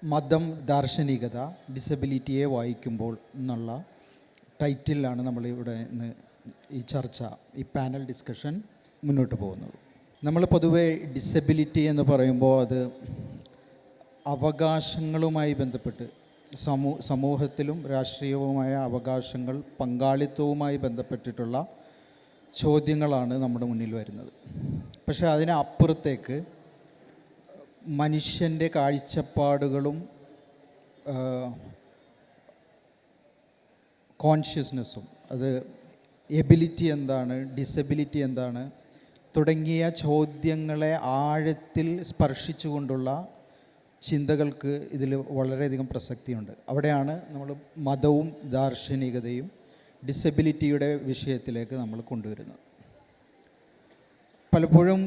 മതം, ദാർശനികത, ഡിസബിലിറ്റിയെ വായിക്കുമ്പോൾ എന്നുള്ള ടൈറ്റിലാണ് നമ്മളിവിടെ ഇന്ന് ഈ ചർച്ച, ഈ പാനൽ ഡിസ്കഷൻ മുന്നോട്ട് പോകുന്നത്. നമ്മൾ പൊതുവേ ഡിസബിലിറ്റി എന്ന് പറയുമ്പോൾ അത് അവകാശങ്ങളുമായി ബന്ധപ്പെട്ട് സമൂഹത്തിലും രാഷ്ട്രീയവുമായ അവകാശങ്ങൾ, പങ്കാളിത്തവുമായി ബന്ധപ്പെട്ടിട്ടുള്ള ചോദ്യങ്ങളാണ് നമ്മുടെ മുന്നിൽ വരുന്നത്. പക്ഷേ അതിനപ്പുറത്തേക്ക് മനുഷ്യൻ്റെ കാഴ്ചപ്പാടുകളും കോൺഷ്യസ്നെസ്സും, അത് എബിലിറ്റി എന്താണ്, ഡിസബിലിറ്റി എന്താണ് തുടങ്ങിയ ചോദ്യങ്ങളെ ആഴത്തിൽ സ്പർശിച്ചുകൊണ്ടുള്ള ചിന്തകൾക്ക് ഇതിൽ വളരെയധികം പ്രസക്തിയുണ്ട്. അവിടെയാണ് നമ്മൾ മതവും ദാർശനികതയും ഡിസബിലിറ്റിയുടെ വിഷയത്തിലേക്ക് നമ്മൾ കൊണ്ടുവരുന്നത്. പലപ്പോഴും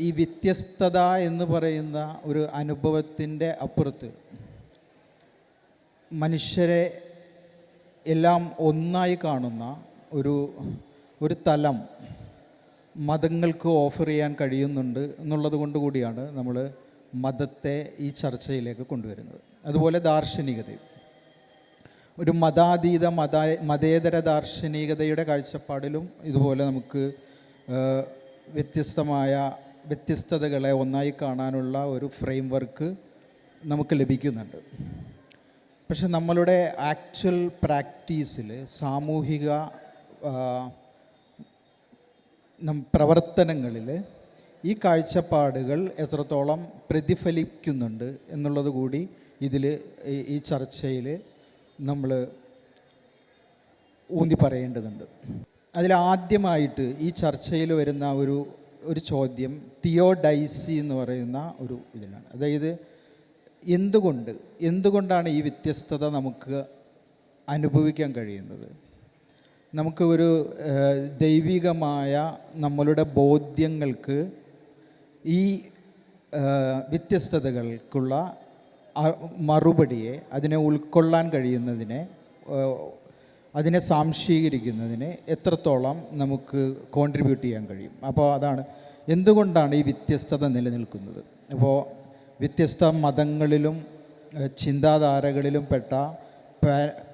ഈ വ്യത്യസ്തത എന്ന് പറയുന്ന ഒരു അനുഭവത്തിൻ്റെ അപ്പുറത്ത് മനുഷ്യരെ എല്ലാം ഒന്നായി കാണുന്ന ഒരു തലം മതങ്ങൾക്ക് ഓഫർ ചെയ്യാൻ കഴിയുന്നുണ്ട് എന്നുള്ളത് കൊണ്ട് കൂടിയാണ് നമ്മൾ മതത്തെ ഈ ചർച്ചയിലേക്ക് കൊണ്ടുവരുന്നത്. അതുപോലെ ദാർശനികതയും ഒരു മതാതീത മതേതര ദാർശനികതയുടെ കാഴ്ചപ്പാടിലും ഇതുപോലെ നമുക്ക് വ്യത്യസ്തതകളെ ഒന്നായി കാണാനുള്ള ഒരു ഫ്രെയിം വർക്ക് നമുക്ക് ലഭിക്കുന്നുണ്ട്. പക്ഷെ നമ്മളുടെ ആക്ച്വൽ പ്രാക്ടീസിൽ, സാമൂഹിക പ്രവർത്തനങ്ങളിൽ ഈ കാഴ്ചപ്പാടുകൾ എത്രത്തോളം പ്രതിഫലിക്കുന്നുണ്ട് എന്നുള്ളത് കൂടി ഈ ചർച്ചയിൽ നമ്മൾ ഊന്നി പറയേണ്ടതുണ്ട്. അതിലാദ്യമായിട്ട് ഈ ചർച്ചയിൽ വരുന്ന ഒരു ചോദ്യം തിയോഡൈസി എന്ന് പറയുന്ന ഒരു ഇതിലാണ്. അതായത് എന്തുകൊണ്ടാണ് ഈ വ്യത്യസ്തത നമുക്ക് അനുഭവിക്കാൻ കഴിയുന്നത്? നമുക്ക് ഒരു ദൈവികമായ നമ്മളുടെ ബോധ്യങ്ങൾക്ക് ഈ വ്യത്യസ്തതകൾക്കുള്ള മറുപടിയെ, അതിനെ ഉൾക്കൊള്ളാൻ കഴിയുന്നതിനെ, അതിനെ സാംശീകരിക്കുന്നതിന് എത്രത്തോളം നമുക്ക് കോൺട്രിബ്യൂട്ട് ചെയ്യാൻ കഴിയും. അപ്പോൾ അതാണ് എന്തുകൊണ്ടാണ് ഈ വ്യത്യസ്തത നിലനിൽക്കുന്നത്. അപ്പോൾ വ്യത്യസ്ത മതങ്ങളിലും ചിന്താധാരകളിലും പെട്ട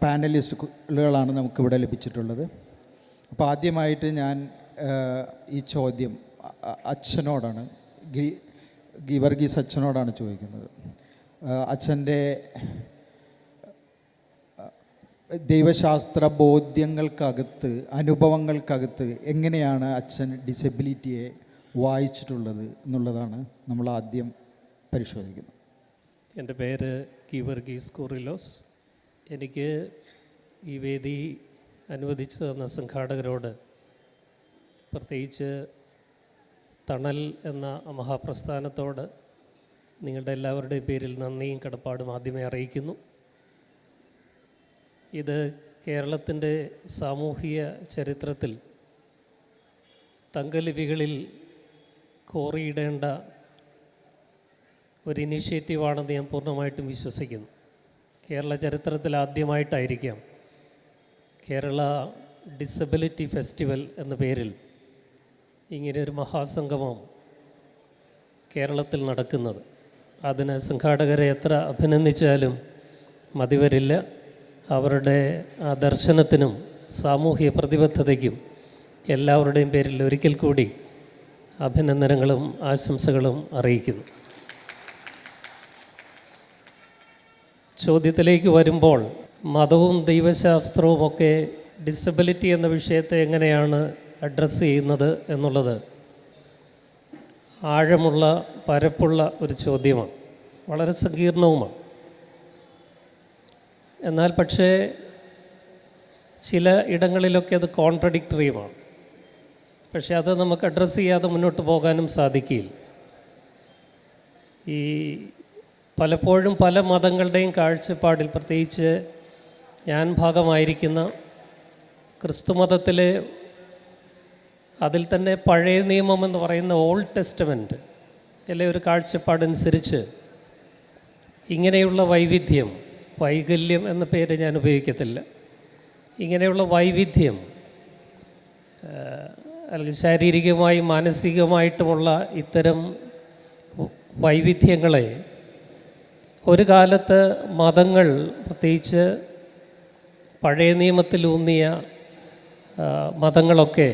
പാനലിസ്റ്റുകളാണ് നമുക്കിവിടെ ലഭിച്ചിട്ടുള്ളത്. അപ്പോൾ ആദ്യമായിട്ട് ഞാൻ ഈ ചോദ്യം അച്ഛനോടാണ്, ഗീവർഗീസ് അച്ഛനോടാണ് ചോദിക്കുന്നത്. അച്ഛൻ്റെ ദൈവശാസ്ത്ര ബോധ്യങ്ങൾക്കകത്ത്, അനുഭവങ്ങൾക്കകത്ത് എങ്ങനെയാണ് അച്ഛൻ ഡിസബിലിറ്റിയെ വായിച്ചിട്ടുള്ളത് എന്നുള്ളതാണ് നമ്മൾ ആദ്യം പരിശോധിക്കുന്നത്. എൻ്റെ പേര് ഗീവർഗീസ് കൂറിലോസ്. എനിക്ക് ഈ വേദി അനുവദിച്ചു തന്ന സംഘാടകരോട്, പ്രത്യേകിച്ച് തണൽ എന്ന മഹാപ്രസ്ഥാനത്തോട് നിങ്ങളുടെ എല്ലാവരുടെയും പേരിൽ നന്ദിയും കടപ്പാടും ആദ്യമേ അറിയിക്കുന്നു. ഇത് കേരളത്തിൻ്റെ സാമൂഹിക ചരിത്രത്തിൽ തങ്കലിപികളിൽ കോറിയിടേണ്ട ഒരു ഇനീഷ്യേറ്റീവാണെന്ന് ഞാൻ പൂർണ്ണമായിട്ടും വിശ്വസിക്കുന്നു. കേരള ചരിത്രത്തിൽ ആദ്യമായിട്ടായിരിക്കാം കേരള ഡിസബിലിറ്റി ഫെസ്റ്റിവൽ എന്ന പേരിൽ ഇങ്ങനെ ഒരു മഹാസംഗമം കേരളത്തിൽ നടക്കുന്നത്. അതിന് സംഘാടകരെ എത്ര അഭിനന്ദിച്ചാലും മതിവരില്ല. അവരുടെ ആ ദർശനത്തിനും സാമൂഹിക പ്രതിബദ്ധതയ്ക്കും എല്ലാവരുടെയും പേരിൽ ഒരിക്കൽ കൂടി അഭിനന്ദനങ്ങളും ആശംസകളും അറിയിക്കുന്നു. ചോദ്യത്തിലേക്ക് വരുമ്പോൾ, മതവും ദൈവശാസ്ത്രവുമൊക്കെ ഡിസബിലിറ്റി എന്ന വിഷയത്തെ എങ്ങനെയാണ് അഡ്രസ്സ് ചെയ്യുന്നത് എന്നുള്ളത് ആഴമുള്ള, പരപ്പുള്ള ഒരു ചോദ്യമാണ്. വളരെ സങ്കീർണവുമാണ്. എന്നാൽ പക്ഷേ ചില ഇടങ്ങളിലൊക്കെ അത് കോൺട്രഡിക്ടറിയുമാണ്. പക്ഷേ അത് നമുക്ക് അഡ്രസ്സ് ചെയ്യാതെ മുന്നോട്ട് പോകാനും സാധിക്കില്ല. ഈ പലപ്പോഴും പല മതങ്ങളുടെയും കാഴ്ചപ്പാടിൽ, പ്രത്യേകിച്ച് ഞാൻ ഭാഗമായിരിക്കുന്ന ക്രിസ്തുമതത്തിലെ, അതിൽ തന്നെ പഴയ നിയമം എന്ന് പറയുന്ന ഓൾഡ് ടെസ്റ്റമെൻറ്റ് അല്ലെ ഒരു കാഴ്ചപ്പാടനുസരിച്ച് ഇങ്ങനെയുള്ള വൈകല്യം എന്ന പേര് ഞാൻ ഉപയോഗിക്കത്തില്ല, ഇങ്ങനെയുള്ള വൈവിധ്യം അല്ലെങ്കിൽ ശാരീരികമായും മാനസികമായിട്ടുമുള്ള ഇത്തരം വൈവിധ്യങ്ങളെ ഒരു കാലത്ത് മതങ്ങൾ, പ്രത്യേകിച്ച് പഴയ നിയമത്തിലൂന്നിയ മതങ്ങളൊക്കെ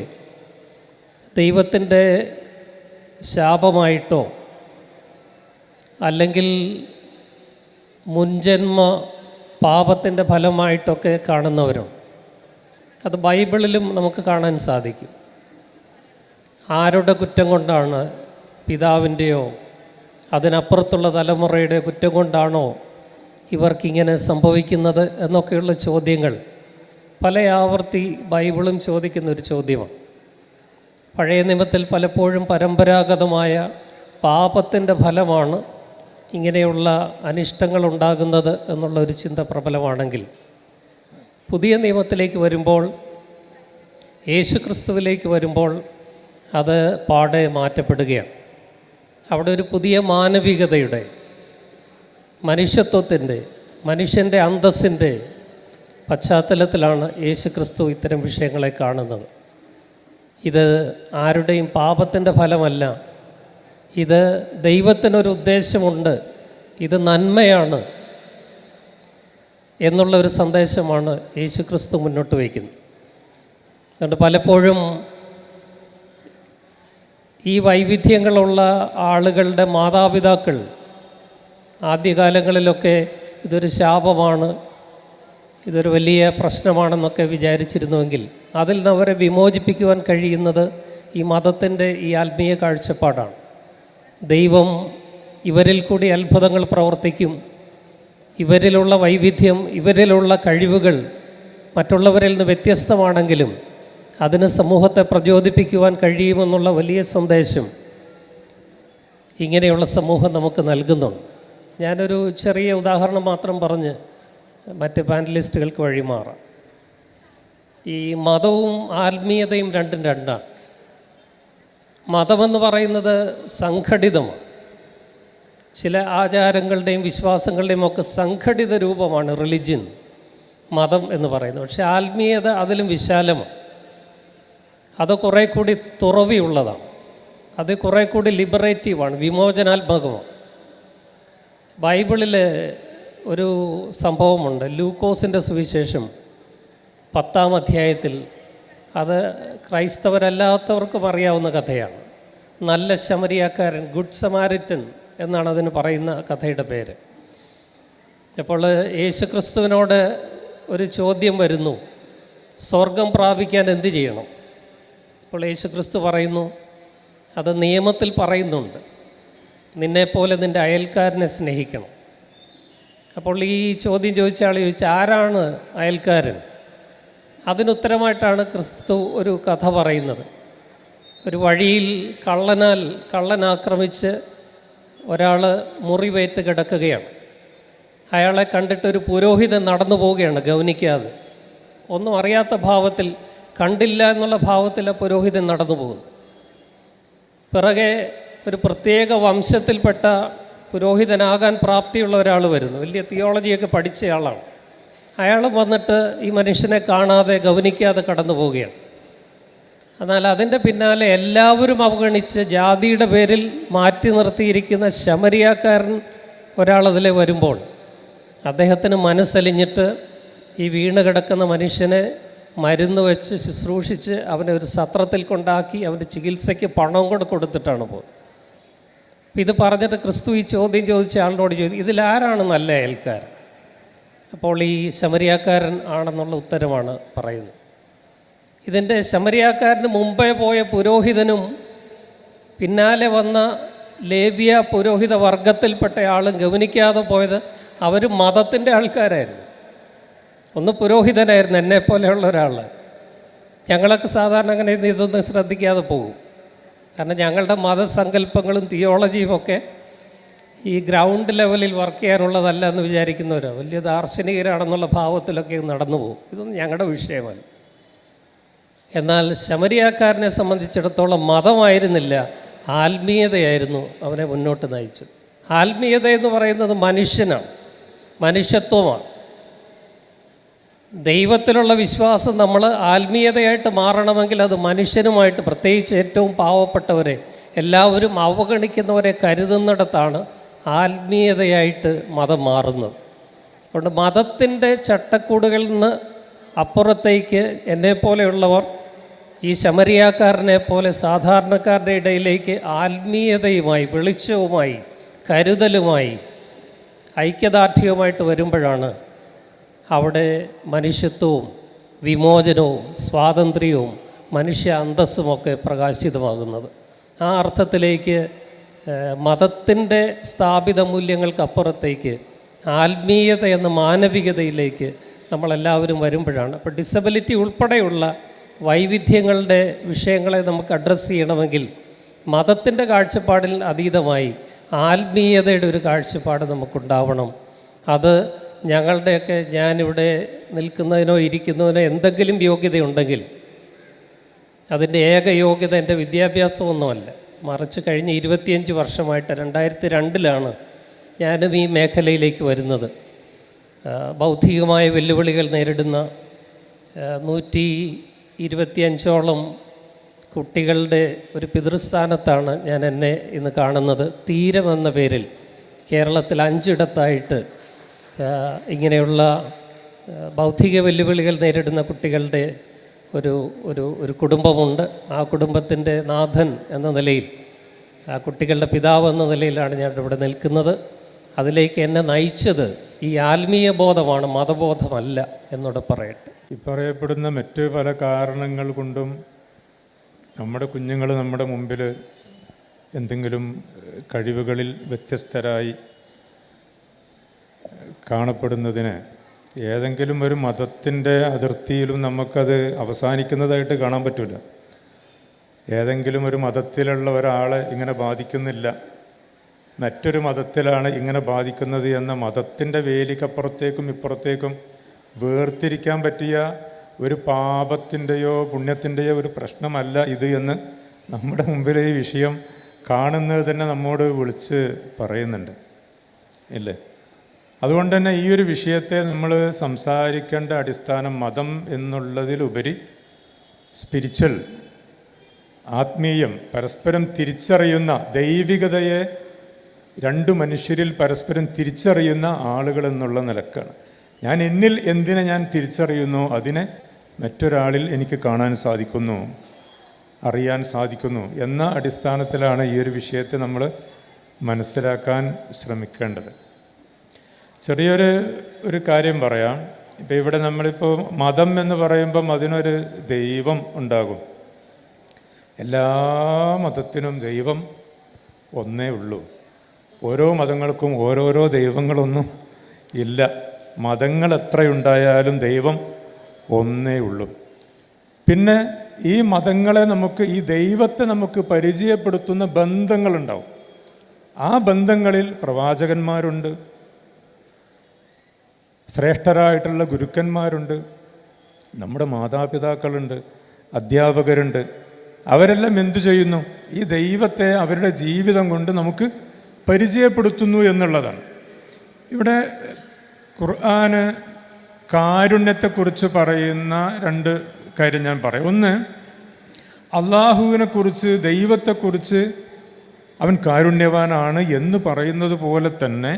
ദൈവത്തിൻ്റെ ശാപമായിട്ടോ അല്ലെങ്കിൽ മുൻജന്മ പാപത്തിൻ്റെ ഫലമായിട്ടൊക്കെ കാണുന്നവരുണ്ട്. അത് ബൈബിളിലും നമുക്ക് കാണാൻ സാധിക്കും. ആരുടെ കുറ്റം കൊണ്ടാണ്, പിതാവിൻ്റെയോ അതിനപ്പുറത്തുള്ള തലമുറയുടെ കുറ്റം കൊണ്ടാണോ ഇവർക്കിങ്ങനെ സംഭവിക്കുന്നത് എന്നൊക്കെയുള്ള ചോദ്യങ്ങൾ പല ആവർത്തി ബൈബിളും ചോദിക്കുന്ന ഒരു ചോദ്യമാണ്. പഴയ നിയമത്തിൽ പലപ്പോഴും പരമ്പരാഗതമായ പാപത്തിൻ്റെ ഫലമാണ് ഇങ്ങനെയുള്ള അനിഷ്ടങ്ങൾ ഉണ്ടാകുന്നത് എന്നുള്ള ഒരു ചിന്ത പ്രബലമാണെങ്കിൽ, പുതിയ നിയമത്തിലേക്ക് വരുമ്പോൾ, യേശുക്രിസ്തുവിലേക്ക് വരുമ്പോൾ അത് പാടെ മാറ്റപ്പെടുകയാണ്. അവിടെ ഒരു പുതിയ മാനവികതയുടെ, മനുഷ്യത്വത്തിൻ്റെ, മനുഷ്യൻ്റെ അന്തസ്സിൻ്റെ പശ്ചാത്തലത്തിലാണ് യേശുക്രിസ്തു ഇത്തരം വിഷയങ്ങളെ കാണുന്നത്. ഇത് ആരുടെയും പാപത്തിൻ്റെ ഫലമല്ല, ഇത് ദൈവത്തിനൊരു ഉദ്ദേശമുണ്ട്, ഇത് നന്മയാണ് എന്നുള്ള ഒരു സന്ദേശമാണ് യേശുക്രിസ്തു മുന്നോട്ട് വയ്ക്കുന്നത്. അതുകൊണ്ട് പലപ്പോഴും ഈ വൈവിധ്യങ്ങളുള്ള ആളുകളുടെ മാതാപിതാക്കൾ ആദ്യകാലങ്ങളിലൊക്കെ ഇതൊരു ശാപമാണ്, ഇതൊരു വലിയ പ്രശ്നമാണെന്നൊക്കെ വിചാരിച്ചിരുന്നുവെങ്കിൽ അതിൽ നിന്ന് അവരെ വിമോചിപ്പിക്കുവാൻ കഴിയുന്നത് ഈ മതത്തിൻ്റെ ഈ ആത്മീയ കാഴ്ചപ്പാടാണ്. ദൈവം ഇവരിൽ കൂടി അത്ഭുതങ്ങൾ പ്രവർത്തിക്കും, ഇവരിലുള്ള വൈവിധ്യം, ഇവരിലുള്ള കഴിവുകൾ മറ്റുള്ളവരിൽ നിന്ന് വ്യത്യസ്തമാണെങ്കിലും അതിന് സമൂഹത്തെ പ്രചോദിപ്പിക്കുവാൻ കഴിയുമെന്നുള്ള വലിയ സന്ദേശം ഇങ്ങനെയുള്ള സമൂഹം നമുക്ക് നൽകുന്നുണ്ട്. ഞാനൊരു ചെറിയ ഉദാഹരണം മാത്രം പറഞ്ഞ് മറ്റ് പാനലിസ്റ്റുകൾക്ക് വഴിമാറാം. ഈ മതവും ആത്മീയതയും രണ്ടും രണ്ടാണ്. മതമെന്ന് പറയുന്നത് സംഘടിതമാണ്, ചില ആചാരങ്ങളുടെയും വിശ്വാസങ്ങളുടെയും ഒക്കെ സംഘടിത രൂപമാണ് റിലിജിയൻ, മതം എന്ന് പറയുന്നത്. പക്ഷേ ആത്മീയത അതിലും വിശാലമാണ്. അത് കുറേ കൂടി തുറവിയുള്ളതാണ്, അത് കുറേ കൂടി ലിബറേറ്റീവാണ്, വിമോചനാത്മകമാണ്. ബൈബിളിൽ ഒരു സംഭവമുണ്ട്, ലൂക്കോസിൻ്റെ സുവിശേഷം 10-ാം അധ്യായത്തിൽ. അത് ക്രൈസ്തവരല്ലാത്തവർക്കും അറിയാവുന്ന കഥയാണ്. നല്ല ശമരിയാക്കാരൻ, ഗുഡ് സമാരിറ്റൻ എന്നാണ് അതിന് പറയുന്ന കഥയുടെ പേര്. അപ്പോൾ യേശുക്രിസ്തുവിനോട് ഒരു ചോദ്യം വരുന്നു, സ്വർഗം പ്രാപിക്കാൻ എന്ത് ചെയ്യണം? അപ്പോൾ യേശുക്രിസ്തു പറയുന്നു, അത് നിയമത്തിൽ പറയുന്നുണ്ട്, നിന്നെപ്പോലെ നിൻ്റെ അയൽക്കാരനെ സ്നേഹിക്കണം. അപ്പോൾ ഈ ചോദ്യം ചോദിച്ച ആൾ ചോദിച്ചു, ആരാണ് അയൽക്കാരൻ? അതിനുത്തരമായിട്ടാണ് ക്രിസ്തു ഒരു കഥ പറയുന്നത്. ഒരു വഴിയിൽ കള്ളൻ ആക്രമിച്ച് ഒരാൾ മുറിവേറ്റ് കിടക്കുകയാണ്. അയാളെ കണ്ടിട്ടൊരു പുരോഹിതൻ നടന്നു പോവുകയാണ് ഗൗനിക്കാതെ. ഒന്നും അറിയാത്ത ഭാവത്തിൽ, കണ്ടില്ല എന്നുള്ള ഭാവത്തിൽ ആ പുരോഹിതൻ നടന്നു പോകുന്നു. പിറകെ ഒരു പ്രത്യേക വംശത്തിൽപ്പെട്ട പുരോഹിതനാകാൻ പ്രാപ്തിയുള്ള ഒരാൾ വരുന്നു, വലിയ തിയോളജിയൊക്കെ പഠിച്ചയാളാണ്. അയാൾ വന്നിട്ട് ഈ മനുഷ്യനെ കാണാതെ ഗൗനിക്കാതെ കടന്നു പോവുകയാണ്. എന്നാൽ അതിൻ്റെ പിന്നാലെ എല്ലാവരും അവഗണിച്ച് ജാതിയുടെ പേരിൽ മാറ്റി നിർത്തിയിരിക്കുന്ന ശമരിയാക്കാരൻ ഒരാളതിലെ വരുമ്പോൾ അദ്ദേഹത്തിന് മനസ്സലിഞ്ഞിട്ട് ഈ വീണ് കിടക്കുന്ന മനുഷ്യനെ മരുന്ന് വെച്ച് ശുശ്രൂഷിച്ച് അവനെ ഒരു സത്രത്തിൽ കൊണ്ടാക്കി അവൻ്റെ ചികിത്സയ്ക്ക് പണം കൂടെ കൊടുത്തിട്ടാണ് പോകുന്നത്. ഇത് പറഞ്ഞിട്ട് ക്രിസ്തു ഈ ചോദ്യം ചോദിച്ച ആളിനോട് ചോദിക്കും, ഇതിലാരാണ് നല്ല അയൽക്കാരൻ? അപ്പോൾ ഈ ശമരിയാക്കാരൻ ആണെന്നുള്ള ഉത്തരമാണ് പറയുന്നത്. ഇതിൻ്റെ ശമരിയാക്കാരന് മുമ്പേ പോയ പുരോഹിതനും പിന്നാലെ വന്ന ലേവ്യ പുരോഹിത വർഗത്തിൽപ്പെട്ട ആളും ഗവനിക്കാതെ പോയത് അവർ മതത്തിൻ്റെ ആൾക്കാരായിരുന്നു. ഒന്ന് പുരോഹിതനായിരുന്നു, എന്നെപ്പോലെയുള്ള ഒരാൾ. ഞങ്ങളൊക്കെ സാധാരണ അങ്ങനെ ഇതൊന്നും ശ്രദ്ധിക്കാതെ പോകും. കാരണം ഞങ്ങളുടെ മതസങ്കല്പങ്ങളും തിയോളജിയും ഒക്കെ ഈ ഗ്രൗണ്ട് ലെവലിൽ വർക്ക് ചെയ്യാനുള്ളതല്ല എന്ന് വിചാരിക്കുന്നവരോ വലിയ ദാർശനികരാണെന്നുള്ള ഭാവത്തിലൊക്കെ നടന്നു പോകും. ഇതൊന്നും ഞങ്ങളുടെ വിഷയമല്ല. എന്നാൽ ശമരിയാക്കാരനെ സംബന്ധിച്ചിടത്തോളം മതമായിരുന്നില്ല, ആത്മീയതയായിരുന്നു അവനെ മുന്നോട്ട് നയിച്ചത്. ആത്മീയത എന്ന് പറയുന്നത് മനുഷ്യനാണ്, മനുഷ്യത്വമാണ്. ദൈവത്തിലുള്ള വിശ്വാസം നമ്മൾ ആത്മീയതയായിട്ട് മാറണമെങ്കിൽ അത് മനുഷ്യനുമായിട്ട്, പ്രത്യേകിച്ച് ഏറ്റവും പാവപ്പെട്ടവരെ, എല്ലാവരും അവഗണിക്കുന്നവരെ കരുതുന്നിടത്താണ് ആത്മീയതയായിട്ട് മതം മാറുന്നത്. അതുകൊണ്ട് മതത്തിൻ്റെ ചട്ടക്കൂടുകളിൽ നിന്ന് അപ്പുറത്തേക്ക് എന്നെപ്പോലെയുള്ളവർ ഈ ശമരിയാക്കാരനെ പോലെ സാധാരണക്കാരുടെ ഇടയിലേക്ക് ആത്മീയതയുമായി, വെളിച്ചവുമായി, കരുതലുമായി, ഐക്യദാർഢ്യവുമായിട്ട് വരുമ്പോഴാണ് അവിടെ മനുഷ്യത്വവും വിമോചനവും സ്വാതന്ത്ര്യവും മനുഷ്യ അന്തസ്സുമൊക്കെ പ്രകാശിതമാകുന്നത്. ആ അർത്ഥത്തിലേക്ക് മതത്തിൻ്റെ സ്ഥാപിത മൂല്യങ്ങൾക്കപ്പുറത്തേക്ക് ആത്മീയത എന്ന മാനവികതയിലേക്ക് നമ്മളെല്ലാവരും വരുമ്പോഴാണ്. അപ്പോൾ ഡിസബിലിറ്റി ഉൾപ്പെടെയുള്ള വൈവിധ്യങ്ങളുടെ വിഷയങ്ങളെ നമുക്ക് അഡ്രസ്സ് ചെയ്യണമെങ്കിൽ മതത്തിൻ്റെ കാഴ്ചപ്പാടിൽ അതീതമായി ആത്മീയതയുടെ ഒരു കാഴ്ചപ്പാട് നമുക്കുണ്ടാവണം. അത് ഞങ്ങളുടെയൊക്കെ, ഞാനിവിടെ നിൽക്കുന്നതിനോ ഇരിക്കുന്നതിനോ എന്തെങ്കിലും യോഗ്യതയുണ്ടെങ്കിൽ അതിൻ്റെ ഏക യോഗ്യത എൻ്റെ വിദ്യാഭ്യാസമൊന്നുമല്ല. മറിച്ച് കഴിഞ്ഞ 25 വർഷമായിട്ട് 2002 ഞാനും ഈ മേഖലയിലേക്ക് വരുന്നത്. ബൗദ്ധികമായ വെല്ലുവിളികൾ നേരിടുന്ന 125ഓളം കുട്ടികളുടെ ഒരു പിതൃസ്ഥാനത്താണ് ഞാൻ എന്നെ ഇന്ന് കാണുന്നത്. തീരം എന്ന പേരിൽ കേരളത്തിൽ 5 ഇടത്തായിട്ട് ഇങ്ങനെയുള്ള ബൗദ്ധിക വെല്ലുവിളികൾ നേരിടുന്ന കുട്ടികളുടെ ഒരു കുടുംബമുണ്ട്. ആ കുടുംബത്തിൻ്റെ നാഥൻ എന്ന നിലയിൽ, ആ കുട്ടികളുടെ പിതാവ് എന്ന നിലയിലാണ് ഞാൻ ഇവിടെ നിൽക്കുന്നത്. അതിലേക്ക് എന്നെ നയിച്ചത് ഈ ആത്മീയ ബോധമാണ്, മതബോധമല്ല എന്നോട് പറയട്ടെ. ഈ പറയപ്പെടുന്ന മറ്റ് പല കാരണങ്ങൾ കൊണ്ടും നമ്മുടെ കുഞ്ഞുങ്ങൾ നമ്മുടെ മുമ്പിൽ എന്തെങ്കിലും കഴിവുകളിൽ വ്യത്യസ്തരായി കാണപ്പെടുന്നതിന് ഏതെങ്കിലും ഒരു മതത്തിൻ്റെ അതിർത്തിയിലും നമുക്കത് അവസാനിക്കുന്നതായിട്ട് കാണാൻ പറ്റില്ല. ഏതെങ്കിലും ഒരു മതത്തിലുള്ള ഒരാളെ ഇങ്ങനെ ബാധിക്കുന്നില്ല, മറ്റൊരു മതത്തിലാണ് ഇങ്ങനെ ബാധിക്കുന്നത് എന്ന മതത്തിൻ്റെ വേലിക്കപ്പുറത്തേക്കും ഇപ്പുറത്തേക്കും വേർതിരിക്കാൻ പറ്റിയ ഒരു പാപത്തിൻ്റെയോ പുണ്യത്തിൻ്റെയോ ഒരു പ്രശ്നമല്ല ഇത് എന്ന് നമ്മുടെ മുമ്പിൽ ഈ വിഷയം കാണുന്നത് തന്നെ നമ്മോട് വിളിച്ച് പറയുന്നുണ്ട്, ഇല്ലേ? അതുകൊണ്ട് തന്നെ ഈ ഒരു വിഷയത്തെ നമ്മൾ സംസാരിക്കേണ്ട അടിസ്ഥാനം മതം എന്നുള്ളതിലുപരി സ്പിരിച്വൽ, ആത്മീയം, പരസ്പരം തിരിച്ചറിയുന്ന ദൈവികതയെ രണ്ട് മനുഷ്യരിൽ പരസ്പരം തിരിച്ചറിയുന്ന ആളുകൾ എന്നുള്ള നിലക്കാണ്. ഞാൻ എന്നിൽ എന്തിനെ ഞാൻ തിരിച്ചറിയുന്നു അതിനെ മറ്റൊരാളിൽ എനിക്ക് കാണാൻ സാധിക്കുന്നു, അറിയാൻ സാധിക്കുന്നു എന്ന അടിസ്ഥാനത്തിലാണ് ഈ ഒരു വിഷയത്തെ നമ്മൾ മനസ്സിലാക്കാൻ ശ്രമിക്കേണ്ടത്. ചെറിയൊരു കാര്യം പറയാം. ഇപ്പം ഇവിടെ നമ്മളിപ്പോൾ മതം എന്ന് പറയുമ്പം അതിനൊരു ദൈവം ഉണ്ടാകും. എല്ലാ മതത്തിനും ദൈവം ഒന്നേ ഉള്ളൂ. ഓരോ മതങ്ങൾക്കും ഓരോരോ ദൈവങ്ങളൊന്നും ഇല്ല. മതങ്ങൾ എത്രയുണ്ടായാലും ദൈവം ഒന്നേ ഉള്ളൂ. പിന്നെ ഈ മതങ്ങളെ നമുക്ക്, ഈ ദൈവത്തെ നമുക്ക് പരിചയപ്പെടുത്തുന്ന ബന്ധങ്ങളുണ്ടാവും. ആ ബന്ധങ്ങളിൽ പ്രവാചകന്മാരുണ്ട്, ശ്രേഷ്ഠരായിട്ടുള്ള ഗുരുക്കന്മാരുണ്ട്, നമ്മുടെ മാതാപിതാക്കളുണ്ട്, അധ്യാപകരുണ്ട്. അവരെല്ലാം എന്തു ചെയ്യുന്നു? ഈ ദൈവത്തെ അവരുടെ ജീവിതം കൊണ്ട് നമുക്ക് പരിചയപ്പെടുത്തുന്നു എന്നുള്ളതാണ്. ഇവിടെ ഖുർആന് കാരുണ്യത്തെക്കുറിച്ച് പറയുന്ന 2 കാര്യം ഞാൻ പറയാം. ഒന്ന്, അള്ളാഹുവിനെക്കുറിച്ച്, ദൈവത്തെക്കുറിച്ച് അവൻ കാരുണ്യവാനാണ് എന്ന് പറയുന്നത് പോലെ തന്നെ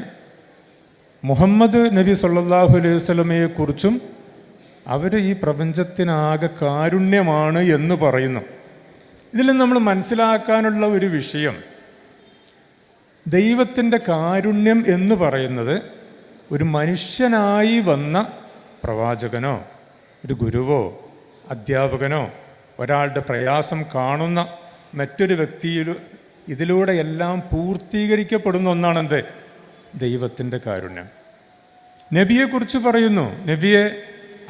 മുഹമ്മദ് നബി സല്ലല്ലാഹു അലൈഹി വസല്ലമയെക്കുറിച്ചും അവർ ഈ പ്രപഞ്ചത്തിനാകെ കാരുണ്യമാണ് എന്ന് പറയുന്നു. ഇതിൽ നമ്മൾ മനസ്സിലാക്കാനുള്ള ഒരു വിഷയം, ദൈവത്തിൻ്റെ കാരുണ്യം എന്ന് പറയുന്നത് ഒരു മനുഷ്യനായി വന്ന പ്രവാചകനോ ഒരു ഗുരുവോ അധ്യാപകനോ ഒരാളുടെ പ്രയാസം കാണുന്ന മറ്റൊരു വ്യക്തിയിൽ ഇതിലൂടെ എല്ലാം പൂർത്തീകരിക്കപ്പെടുന്ന ഒന്നാണെന്ത്? ദൈവത്തിൻ്റെ കാരുണ്യം. നബിയെക്കുറിച്ച് പറയുന്നു, നബിയെ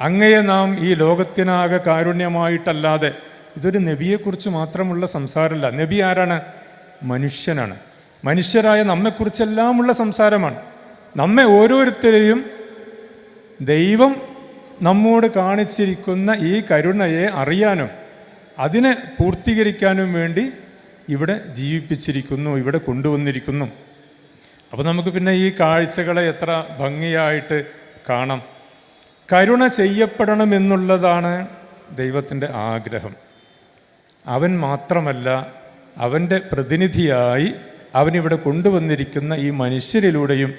അങ്ങയെ നാം ഈ ലോകത്തിനാകെ കാരുണ്യമായിട്ടല്ലാതെ, ഇതൊരു നബിയെക്കുറിച്ച് മാത്രമുള്ള സംസാരമല്ല. നബി ആരാണ്? മനുഷ്യനാണ്. മനുഷ്യരായ നമ്മെക്കുറിച്ചെല്ലാമുള്ള സംസാരമാണ്. നമ്മെ ഓരോരുത്തരെയും ദൈവം നമ്മോട് കാണിച്ചിരിക്കുന്ന ഈ കരുണയെ അറിയാനും അതിനെ പൂർത്തീകരിക്കാനും വേണ്ടി ഇവിടെ ജീവിപ്പിച്ചിരിക്കുന്നു, ഇവിടെ കൊണ്ടുവന്നിരിക്കുന്നു. അപ്പോൾ നമുക്ക് പിന്നെ ഈ കാഴ്ചകളെ എത്ര ഭംഗിയായിട്ട് കാണാം. കരുണ ചെയ്യപ്പെടണമെന്നുള്ളതാണ് ദൈവത്തിൻ്റെ ആഗ്രഹം. അവൻ മാത്രമല്ല, അവൻ്റെ പ്രതിനിധിയായി അവനിവിടെ കൊണ്ടുവന്നിരിക്കുന്ന ഈ മനുഷ്യരിലൂടെയും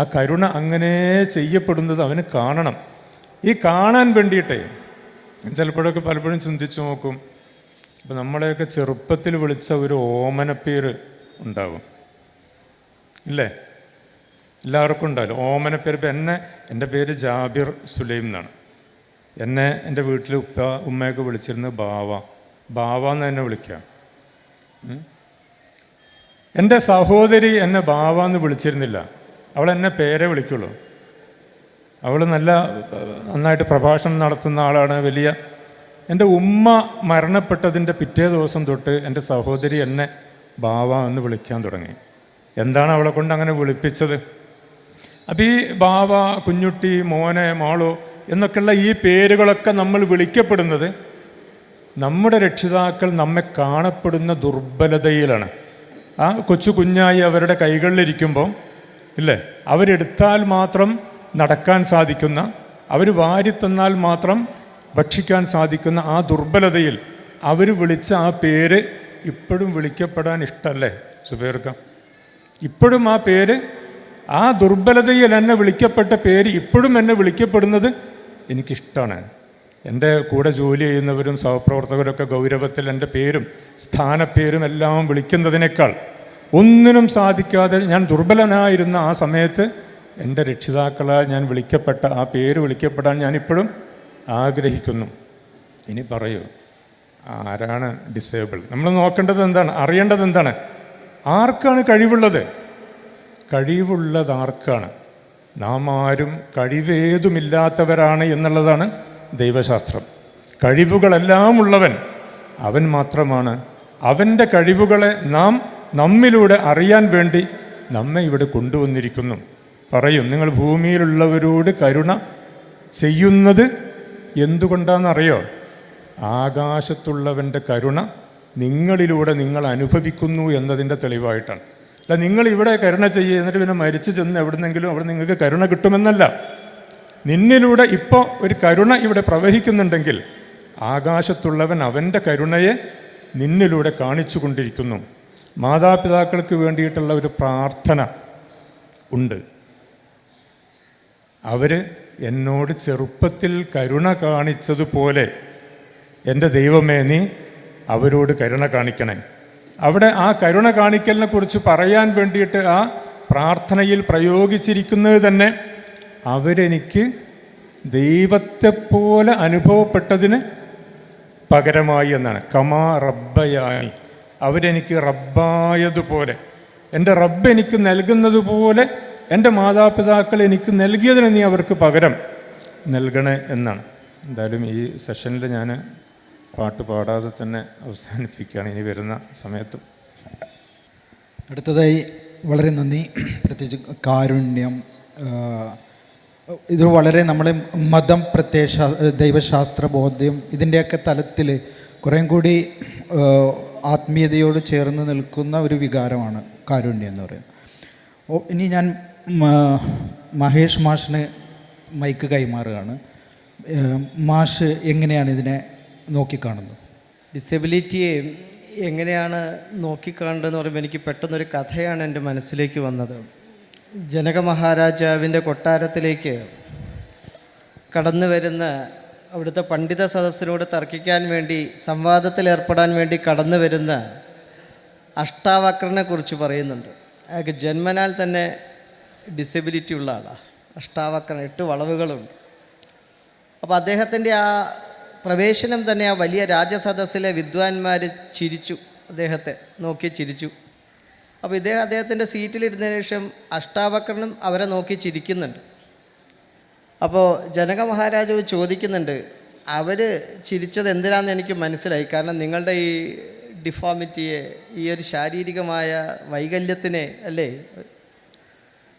ആ കരുണ അങ്ങനെ ചെയ്യപ്പെടുന്നത് അവന് കാണണം. ഈ കാണാൻ വേണ്ടിയിട്ടേ ചിലപ്പോഴൊക്കെ പലപ്പോഴും ചിന്തിച്ചു നോക്കും. ഇപ്പം നമ്മളെയൊക്കെ ചെറുപ്പത്തിൽ വിളിച്ച ഒരു ഓമനപ്പേര് ഉണ്ടാകും, ഇല്ലേ? എല്ലാവർക്കും ഉണ്ടാവില്ല ഓമനപ്പേര്. ഇപ്പം എൻ്റെ പേര് ജാബിർ സുലൈം എന്നാണ്. എൻ്റെ വീട്ടിൽ ഉമ്മയൊക്കെ വിളിച്ചിരുന്നത് ബാവ എന്ന് എന്നെ വിളിക്കുക. എൻ്റെ സഹോദരി എന്നെ ബാവ എന്ന് വിളിച്ചിരുന്നില്ല, അവൾ എന്നെ പേരെ വിളിക്കുള്ളൂ. അവൾ നന്നായിട്ട് പ്രഭാഷണം നടത്തുന്ന ആളാണ്, വലിയ. എൻ്റെ ഉമ്മ മരണപ്പെട്ടതിൻ്റെ പിറ്റേ ദിവസം തൊട്ട് എൻ്റെ സഹോദരി എന്നെ ബാവ എന്ന് വിളിക്കാൻ തുടങ്ങി. എന്താണ് അവളെ കൊണ്ട് അങ്ങനെ വിളിപ്പിച്ചത്? അപ്പം ഈ ബാവ, കുഞ്ഞുട്ടി, മോനെ, മോളോ എന്നൊക്കെയുള്ള ഈ പേരുകളൊക്കെ നമ്മൾ വിളിക്കപ്പെടുന്നത് നമ്മുടെ രക്ഷിതാക്കൾ നമ്മെ കാണപ്പെടുന്ന ദുർബലതയിലാണ്. ആ കൊച്ചു കുഞ്ഞായി അവരുടെ കൈകളിലിരിക്കുമ്പോൾ ഇല്ലേ, അവരെടുത്താൽ മാത്രം നടക്കാൻ സാധിക്കുന്ന, അവർ വാരിത്തന്നാൽ മാത്രം ഭക്ഷിക്കാൻ സാധിക്കുന്ന ആ ദുർബലതയിൽ അവർ വിളിച്ച ആ പേര് ഇപ്പോഴും വിളിക്കപ്പെടാൻ ഇഷ്ടമല്ലേ സുബൈർക്ക? ഇപ്പോഴും ആ പേര്, ആ ദുർബലതയിൽ എന്നെ വിളിക്കപ്പെട്ട പേര് ഇപ്പോഴും എന്നെ വിളിക്കപ്പെടുന്നത് എനിക്കിഷ്ടമാണ്. എൻ്റെ കൂടെ ജോലി ചെയ്യുന്നവരും സഹപ്രവർത്തകരൊക്കെ ഗൗരവത്തിൽ എൻ്റെ പേരും സ്ഥാനപ്പേരും എല്ലാം വിളിക്കുന്നതിനേക്കാൾ ഒന്നിനും സാധിക്കാതെ ഞാൻ ദുർബലനായിരുന്ന ആ സമയത്ത് എൻ്റെ രക്ഷിതാക്കളാൽ ഞാൻ വിളിക്കപ്പെട്ട ആ പേര് വിളിക്കപ്പെടാൻ ഞാനിപ്പോഴും ആഗ്രഹിക്കുന്നു. ഇനി പറയൂ, ആരാണ് ഡിസേബിൾ? നമ്മൾ നോക്കേണ്ടത് എന്താണ്, അറിയേണ്ടത് എന്താണ്? ആർക്കാണ് കഴിവുള്ളത്? കഴിവുള്ളത് ആർക്കാണ്? നാം ആരും കഴിവേതുമില്ലാത്തവരാണ് എന്നുള്ളതാണ് ദൈവശാസ്ത്രം. കഴിവുകളെല്ലാം ഉള്ളവൻ അവൻ മാത്രമാണ്. അവൻ്റെ കഴിവുകളെ നാം നമ്മിലൂടെ അറിയാൻ വേണ്ടി നമ്മെ ഇവിടെ കൊണ്ടുവന്നിരിക്കുന്നു. പറയും, നിങ്ങൾ ഭൂമിയിലുള്ളവരോട് കരുണ ചെയ്യുന്നത് എന്തുകൊണ്ടാണെന്നറിയോ? ആകാശത്തുള്ളവൻ്റെ കരുണ നിങ്ങളിലൂടെ നിങ്ങൾ അനുഭവിക്കുന്നു എന്നതിൻ്റെ തെളിവായിട്ടാണ്. അല്ല നിങ്ങളിവിടെ കരുണ ചെയ്യുക എന്നിട്ട് പിന്നെ മരിച്ചു ചെന്ന് എവിടുന്നെങ്കിലും അവിടെ നിങ്ങൾക്ക് കരുണ കിട്ടുമെന്നല്ല. നിന്നിലൂടെ ഇപ്പോൾ ഒരു കരുണ ഇവിടെ പ്രവഹിക്കുന്നുണ്ടെങ്കിൽ ആകാശത്തുള്ളവൻ അവൻ്റെ കരുണയെ നിന്നിലൂടെ കാണിച്ചു കൊണ്ടിരിക്കുന്നു. മാതാപിതാക്കൾക്ക് വേണ്ടിയിട്ടുള്ള ഒരു പ്രാർത്ഥന ഉണ്ട്. അവർ എന്നോട് ചെറുപ്പത്തിൽ കരുണ കാണിച്ചതുപോലെ എൻ്റെ ദൈവമേ നീ അവരോട് കരുണ കാണിക്കണേ. അവിടെ ആ കരുണ കാണിക്കലിനെ കുറിച്ച് പറയാൻ വേണ്ടിയിട്ട് ആ പ്രാർത്ഥനയിൽ പ്രയോഗിച്ചിരിക്കുന്നത് തന്നെ അവരെനിക്ക് ദൈവത്തെപ്പോലെ അനുഭവപ്പെട്ടതിന് പകരമായി എന്നാണ്. കമാ റബ്ബയാനി, അവരെനിക്ക് റബ്ബായതുപോലെ, എൻ്റെ റബ്ബ് എനിക്ക് നൽകുന്നത് പോലെ എൻ്റെ മാതാപിതാക്കൾ എനിക്ക് നൽകിയതിന് നീ അവർക്ക് പകരം നൽകണേ എന്നാണ്. എന്തായാലും ഈ സെഷനിൽ ഞാൻ പാട്ട് പാടാതെ തന്നെ അവസാനിപ്പിക്കുകയാണ് ഇനി വരുന്ന സമയത്തും. അടുത്തതായി വളരെ നന്ദി. പ്രത്യേകിച്ച് കാരുണ്യം, ഇത് വളരെ നമ്മളെ മതം, ദൈവശാസ്ത്ര ബോധ്യം, ഇതിൻ്റെയൊക്കെ തലത്തിൽ കുറേം കൂടി ആത്മീയതയോട് ചേർന്ന് നിൽക്കുന്ന ഒരു വികാരമാണ് കാരുണ്യം എന്ന് പറയുന്നത്. ഇനി ഞാൻ മഹേഷ് മാഷിന് മൈക്ക് കൈമാറുകയാണ്. മാഷ് എങ്ങനെയാണ് ഇതിനെ നോക്കിക്കാണുന്നത്? ഡിസബിലിറ്റിയെ എങ്ങനെയാണ് നോക്കിക്കാണുന്നതെന്ന് പറയുമ്പോൾ എനിക്ക് പെട്ടെന്നൊരു കഥയാണ് എൻ്റെ മനസ്സിലേക്ക് വന്നത്. ജനക മഹാരാജാവിൻ്റെ കൊട്ടാരത്തിലേക്ക് കടന്നു വരുന്ന അവിടുത്തെ പണ്ഡിത സദസ്സിനോട് തർക്കിക്കാൻ വേണ്ടി, സംവാദത്തിൽ ഏർപ്പെടാൻ വേണ്ടി കടന്നു വരുന്ന അഷ്ടാവക്രനെ കുറിച്ച് പറയുന്നുണ്ട്. അയാൾക്ക് ജന്മനാൽ തന്നെ ഡിസബിലിറ്റി ഉള്ള ആളാണ്. അഷ്ടാവക്രൻ, 8 വളവുകളുണ്ട്. അപ്പോൾ അദ്ദേഹത്തിൻ്റെ ആ പ്രവേശനം തന്നെ ആ വലിയ രാജസദസ്സിലെ വിദ്വാൻമാർ ചിരിച്ചു, അദ്ദേഹത്തെ നോക്കി ചിരിച്ചു. അപ്പോൾ അദ്ദേഹത്തിൻ്റെ സീറ്റിലിരുന്നതിന് ശേഷം അഷ്ടാവക്രനും അവരെ നോക്കി ചിരിക്കുന്നുണ്ട്. അപ്പോൾ ജനക മഹാരാജാവ് ചോദിക്കുന്നുണ്ട്, അവർ ചിരിച്ചത് എന്തിനാണെന്ന് എനിക്ക് മനസ്സിലായി. കാരണം നിങ്ങളുടെ ഈ ഡിഫോമിറ്റിയെ, ഈ ഒരു ശാരീരികമായ വൈകല്യത്തിനെ അല്ലേ,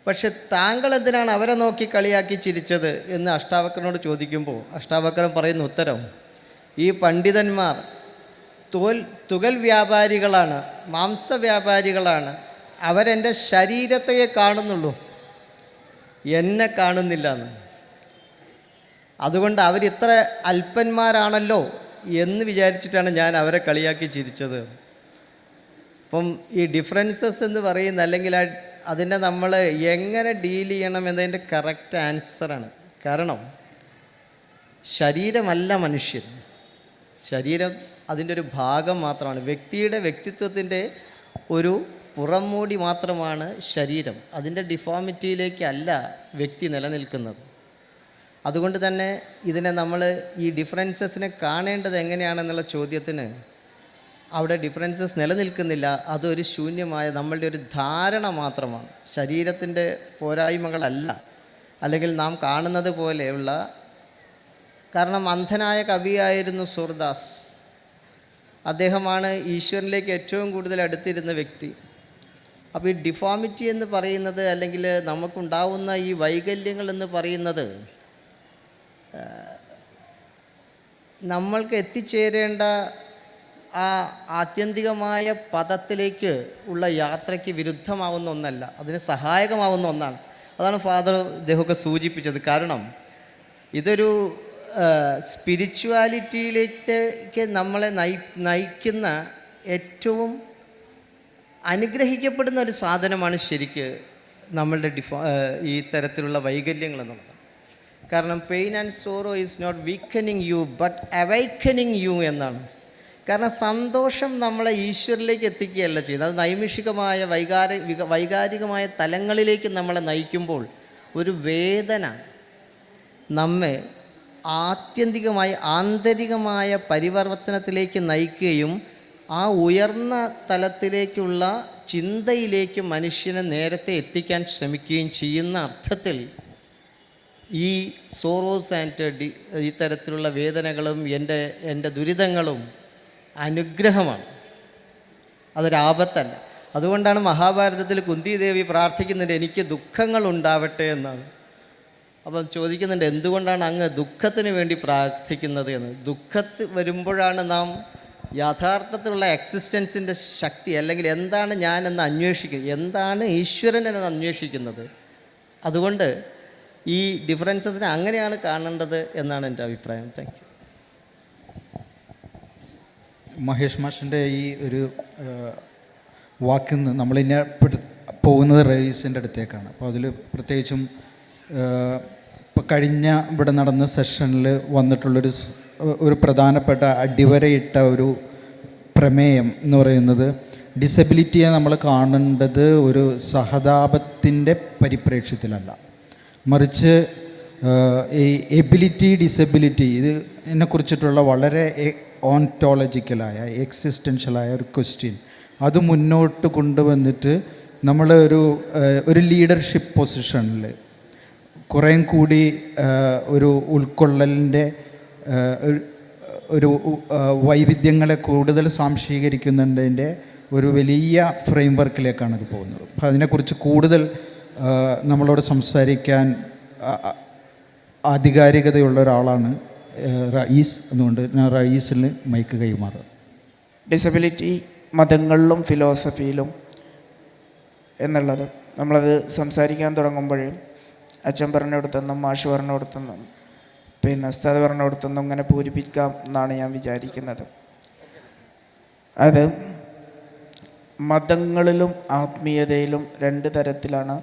പക്ഷെ താങ്കൾ എന്തിനാണ് അവരെ നോക്കി കളിയാക്കി ചിരിച്ചത് എന്ന് അഷ്ടാവക്രനോട് ചോദിക്കുമ്പോൾ അഷ്ടാവക്രൻ പറയുന്ന ഉത്തരം, ഈ പണ്ഡിതന്മാർ തുകൽ വ്യാപാരികളാണ്, മാംസവ്യാപാരികളാണ്. അവരെൻ്റെ ശരീരത്തെ കാണുന്നുള്ളൂ, എന്നെ കാണുന്നില്ല എന്ന്. അതുകൊണ്ട് അവരിത്ര അല്പന്മാരാണല്ലോ എന്ന് വിചാരിച്ചിട്ടാണ് ഞാൻ അവരെ കളിയാക്കി ചിരിച്ചത്. അപ്പം ഈ ഡിഫറൻസസ് എന്ന് പറയുന്ന അല്ലെങ്കിൽ അതിനെ നമ്മൾ എങ്ങനെ ഡീൽ ചെയ്യണം എന്നതിൻ്റെ കറക്റ്റ് ആൻസറാണ്. കാരണം ശരീരമല്ല മനുഷ്യൻ, ശരീരം അതിൻ്റെ ഒരു ഭാഗം മാത്രമാണ്. വ്യക്തിയുടെ വ്യക്തിത്വത്തിൻ്റെ ഒരു പുറംമൂടി മാത്രമാണ് ശരീരം. അതിൻ്റെ ഡിഫോമിറ്റിയിലേക്കല്ല വ്യക്തി നിലനിൽക്കുന്നത്. അതുകൊണ്ട് തന്നെ ഇതിനെ നമ്മൾ ഈ ഡിഫറൻസസിനെ കാണേണ്ടത് എങ്ങനെയാണെന്നുള്ള ചോദ്യത്തിന് അവിടെ ഡിഫറൻസസ് നിലനിൽക്കുന്നില്ല. അതൊരു ശൂന്യമായ നമ്മളുടെ ഒരു ധാരണ മാത്രമാണ്. ശരീരത്തിൻ്റെ പോരായ്മകളല്ല, അല്ലെങ്കിൽ നാം കാണുന്നത് പോലെയുള്ള. കാരണം അന്ധനായ കവിയായിരുന്നു സൂർദാസ്. അദ്ദേഹമാണ് ഈശ്വരനിലേക്ക് ഏറ്റവും കൂടുതൽ അടുത്തിരുന്ന വ്യക്തി. അപ്പോൾ ഈ ഡിഫോമിറ്റി എന്ന് പറയുന്നത്, അല്ലെങ്കിൽ നമുക്കുണ്ടാവുന്ന ഈ വൈകല്യങ്ങൾ എന്ന് പറയുന്നത്, നമ്മൾക്ക് എത്തിച്ചേരേണ്ട ആ ആത്യന്തികമായ പദത്തിലേക്ക് ഉള്ള യാത്രയ്ക്ക് വിരുദ്ധമാവുന്ന ഒന്നല്ല, അതിന് സഹായകമാവുന്ന ഒന്നാണ്. അതാണ് ഫാദർ ഇദ്ദേഹമൊക്കെ സൂചിപ്പിച്ചത്. കാരണം ഇതൊരു സ്പിരിച്വാലിറ്റിയിലേക്ക് നമ്മളെ നയിക്കുന്ന ഏറ്റവും അനുഗ്രഹിക്കപ്പെടുന്ന ഒരു സാധനമാണ് ശരിക്ക് നമ്മളുടെ ഈ തരത്തിലുള്ള വൈകല്യങ്ങൾ എന്നുള്ളത്. കാരണം pain and sorrow is not weakening you but awakening you എന്നാണ്. കാരണം സന്തോഷം നമ്മളെ ഈശ്വരിലേക്ക് എത്തിക്കുകയല്ല ചെയ്യുന്നത്, അത് നൈമിഷികമായ വൈകാരികമായ തലങ്ങളിലേക്ക് നമ്മളെ നയിക്കുമ്പോൾ ഒരു വേദന നമ്മെ ആത്യന്തികമായി ആന്തരികമായ പരിവർത്തനത്തിലേക്ക് നയിക്കുകയും ആ ഉയർന്ന തലത്തിലേക്കുള്ള ചിന്തയിലേക്ക് മനുഷ്യനെ നേരത്തെ എത്തിക്കാൻ ശ്രമിക്കുകയും ചെയ്യുന്ന അർത്ഥത്തിൽ ഈ സോറോസ് ആൻഡ് ഈ തരത്തിലുള്ള വേദനകളും എൻ്റെ ദുരിതങ്ങളും അനുഗ്രഹമാണ്, അതൊരാപത്തല്ല. അതുകൊണ്ടാണ് മഹാഭാരതത്തിൽ കുന്തിദേവി പ്രാർത്ഥിക്കുന്നുണ്ട്, എനിക്ക് ദുഃഖങ്ങൾ ഉണ്ടാവട്ടെ എന്നാണ്. അപ്പം ചോദിക്കുന്നുണ്ട്, എന്തുകൊണ്ടാണ് അങ്ങ് ദുഃഖത്തിന് വേണ്ടി പ്രാർത്ഥിക്കുന്നത് എന്ന്. ദുഃഖത്ത് വരുമ്പോഴാണ് നാം യഥാർത്ഥത്തിലുള്ള എക്സിസ്റ്റൻസിൻ്റെ ശക്തി, അല്ലെങ്കിൽ എന്താണ് ഞാനെന്ന് അന്വേഷിക്കുന്നത്, എന്താണ് ഈശ്വരൻ എന്ന് അന്വേഷിക്കുന്നത്. അതുകൊണ്ട് ഈ ഡിഫറൻസസിനെ അങ്ങനെയാണ് കാണേണ്ടത് എന്നാണ് എൻ്റെ അഭിപ്രായം. Thank you. മഹേഷ് മാഷിൻ്റെ ഈ ഒരു വാക്കിൽ നിന്ന് നമ്മളിന്നെ പോകുന്നത് റയീസിൻ്റെ അടുത്തേക്കാണ്. അപ്പോൾ അതിൽ പ്രത്യേകിച്ചും ഇപ്പോൾ കഴിഞ്ഞ ഇവിടെ നടന്ന സെഷനിൽ വന്നിട്ടുള്ളൊരു പ്രധാനപ്പെട്ട അടിവരയിട്ട ഒരു പ്രമേയം എന്ന് പറയുന്നത്, ഡിസബിലിറ്റിയെ നമ്മൾ കാണേണ്ടത് ഒരു സഹതാപത്തിൻ്റെ പരിപ്രേക്ഷ്യത്തിലല്ല, മറിച്ച് ഈ എബിലിറ്റി ഡിസബിലിറ്റി ഇതിനെക്കുറിച്ചിട്ടുള്ള വളരെ ഓൺടോളജിക്കലായ എക്സിസ്റ്റൻഷ്യലായ ഒരു ക്വസ്റ്റ്യൻ അത് മുന്നോട്ട് കൊണ്ടുവന്നിട്ട് നമ്മൾ ഒരു ലീഡർഷിപ്പ് പൊസിഷനിൽ കുറേയും കൂടി ഒരു ഉൾക്കൊള്ളലിൻ്റെ ഒരു വൈവിധ്യങ്ങളെ കൂടുതൽ സ്വാംശീകരിക്കുന്നതിൻ്റെ ഒരു വലിയ ഫ്രെയിം വർക്കിലേക്കാണ് ഇത് പോകുന്നത്. അപ്പോൾ അതിനെക്കുറിച്ച് കൂടുതൽ നമ്മളോട് സംസാരിക്കാൻ ആധികാരികതയുള്ള ഒരാളാണ് റയീസ്. അതുകൊണ്ട് ഞാൻ റയീസിന് മൈക്ക് കൈമാറുക. ഡിസബിലിറ്റി മതങ്ങളിലും ഫിലോസഫിയിലും എന്നുള്ളത് നമ്മളത് സംസാരിക്കാൻ തുടങ്ങുമ്പോഴും അച്ഛൻ പറഞ്ഞിടത്തുനിന്നും മാഷ് പറഞ്ഞിടത്തുനിന്നും പിന്നെ ഉസ്താദ് പറഞ്ഞിടത്തുനിന്നും ഇങ്ങനെ പൂരിപ്പിക്കാം എന്നാണ് ഞാൻ വിചാരിക്കുന്നത്. അത് മതങ്ങളിലും ആത്മീയതയിലും രണ്ട് തരത്തിലാണ്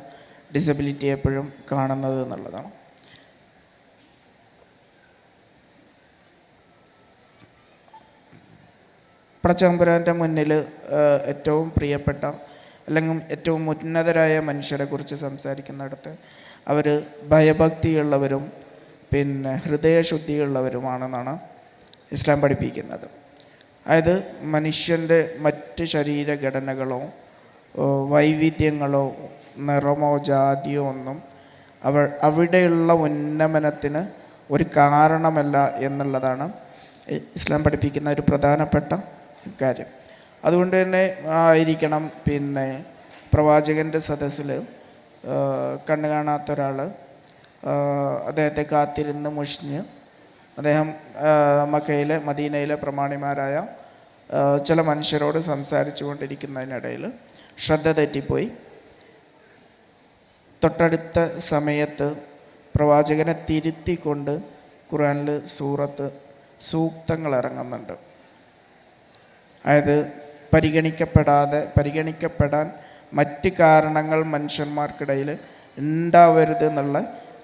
ഡിസബിലിറ്റി എപ്പോഴും കാണുന്നത് എന്നുള്ളതാണ്. പടച്ചതമ്പുരാൻ്റെ മുന്നിൽ ഏറ്റവും പ്രിയപ്പെട്ട അല്ലെങ്കിൽ ഏറ്റവും ഉന്നതരായ മനുഷ്യരെ കുറിച്ച് സംസാരിക്കുന്നിടത്ത് അവർ ഭയഭക്തിയുള്ളവരും പിന്നെ ഹൃദയശുദ്ധിയുള്ളവരുമാണെന്നാണ് ഇസ്ലാം പഠിപ്പിക്കുന്നത്. അതായത് മനുഷ്യൻ്റെ മറ്റ് ശരീരഘടനകളോ വൈവിധ്യങ്ങളോ നിറമോ ജാതിയോ ഒന്നും അവിടെയുള്ള ഉന്നമനത്തിന് ഒരു കാരണമല്ല എന്നുള്ളതാണ് ഇസ്ലാം പഠിപ്പിക്കുന്ന ഒരു പ്രധാനപ്പെട്ട കാര്യം. അതുകൊണ്ട് തന്നെ ആയിരിക്കണം പിന്നെ പ്രവാചകൻ്റെ സദസ്സിൽ കണ്ണു കാണാത്ത ഒരാൾ അദ്ദേഹത്തെ കാത്തിരുന്ന് മുഷിഞ്ഞ് അദ്ദേഹം മദീനയിലെ പ്രമാണിമാരായ ചില മനുഷ്യരോട് സംസാരിച്ചു കൊണ്ടിരിക്കുന്നതിനിടയിൽ ശ്രദ്ധ തെറ്റിപ്പോയി. തൊട്ടടുത്ത സമയത്ത് പ്രവാചകനെ തിരുത്തിക്കൊണ്ട് ഖുർആനിൽ സൂക്തങ്ങൾ ഇറങ്ങുന്നുണ്ട്. അതായത് പരിഗണിക്കപ്പെടാൻ മറ്റ് കാരണങ്ങൾ മനുഷ്യന്മാർക്കിടയിൽ ഉണ്ടാവരുത് എന്നുള്ള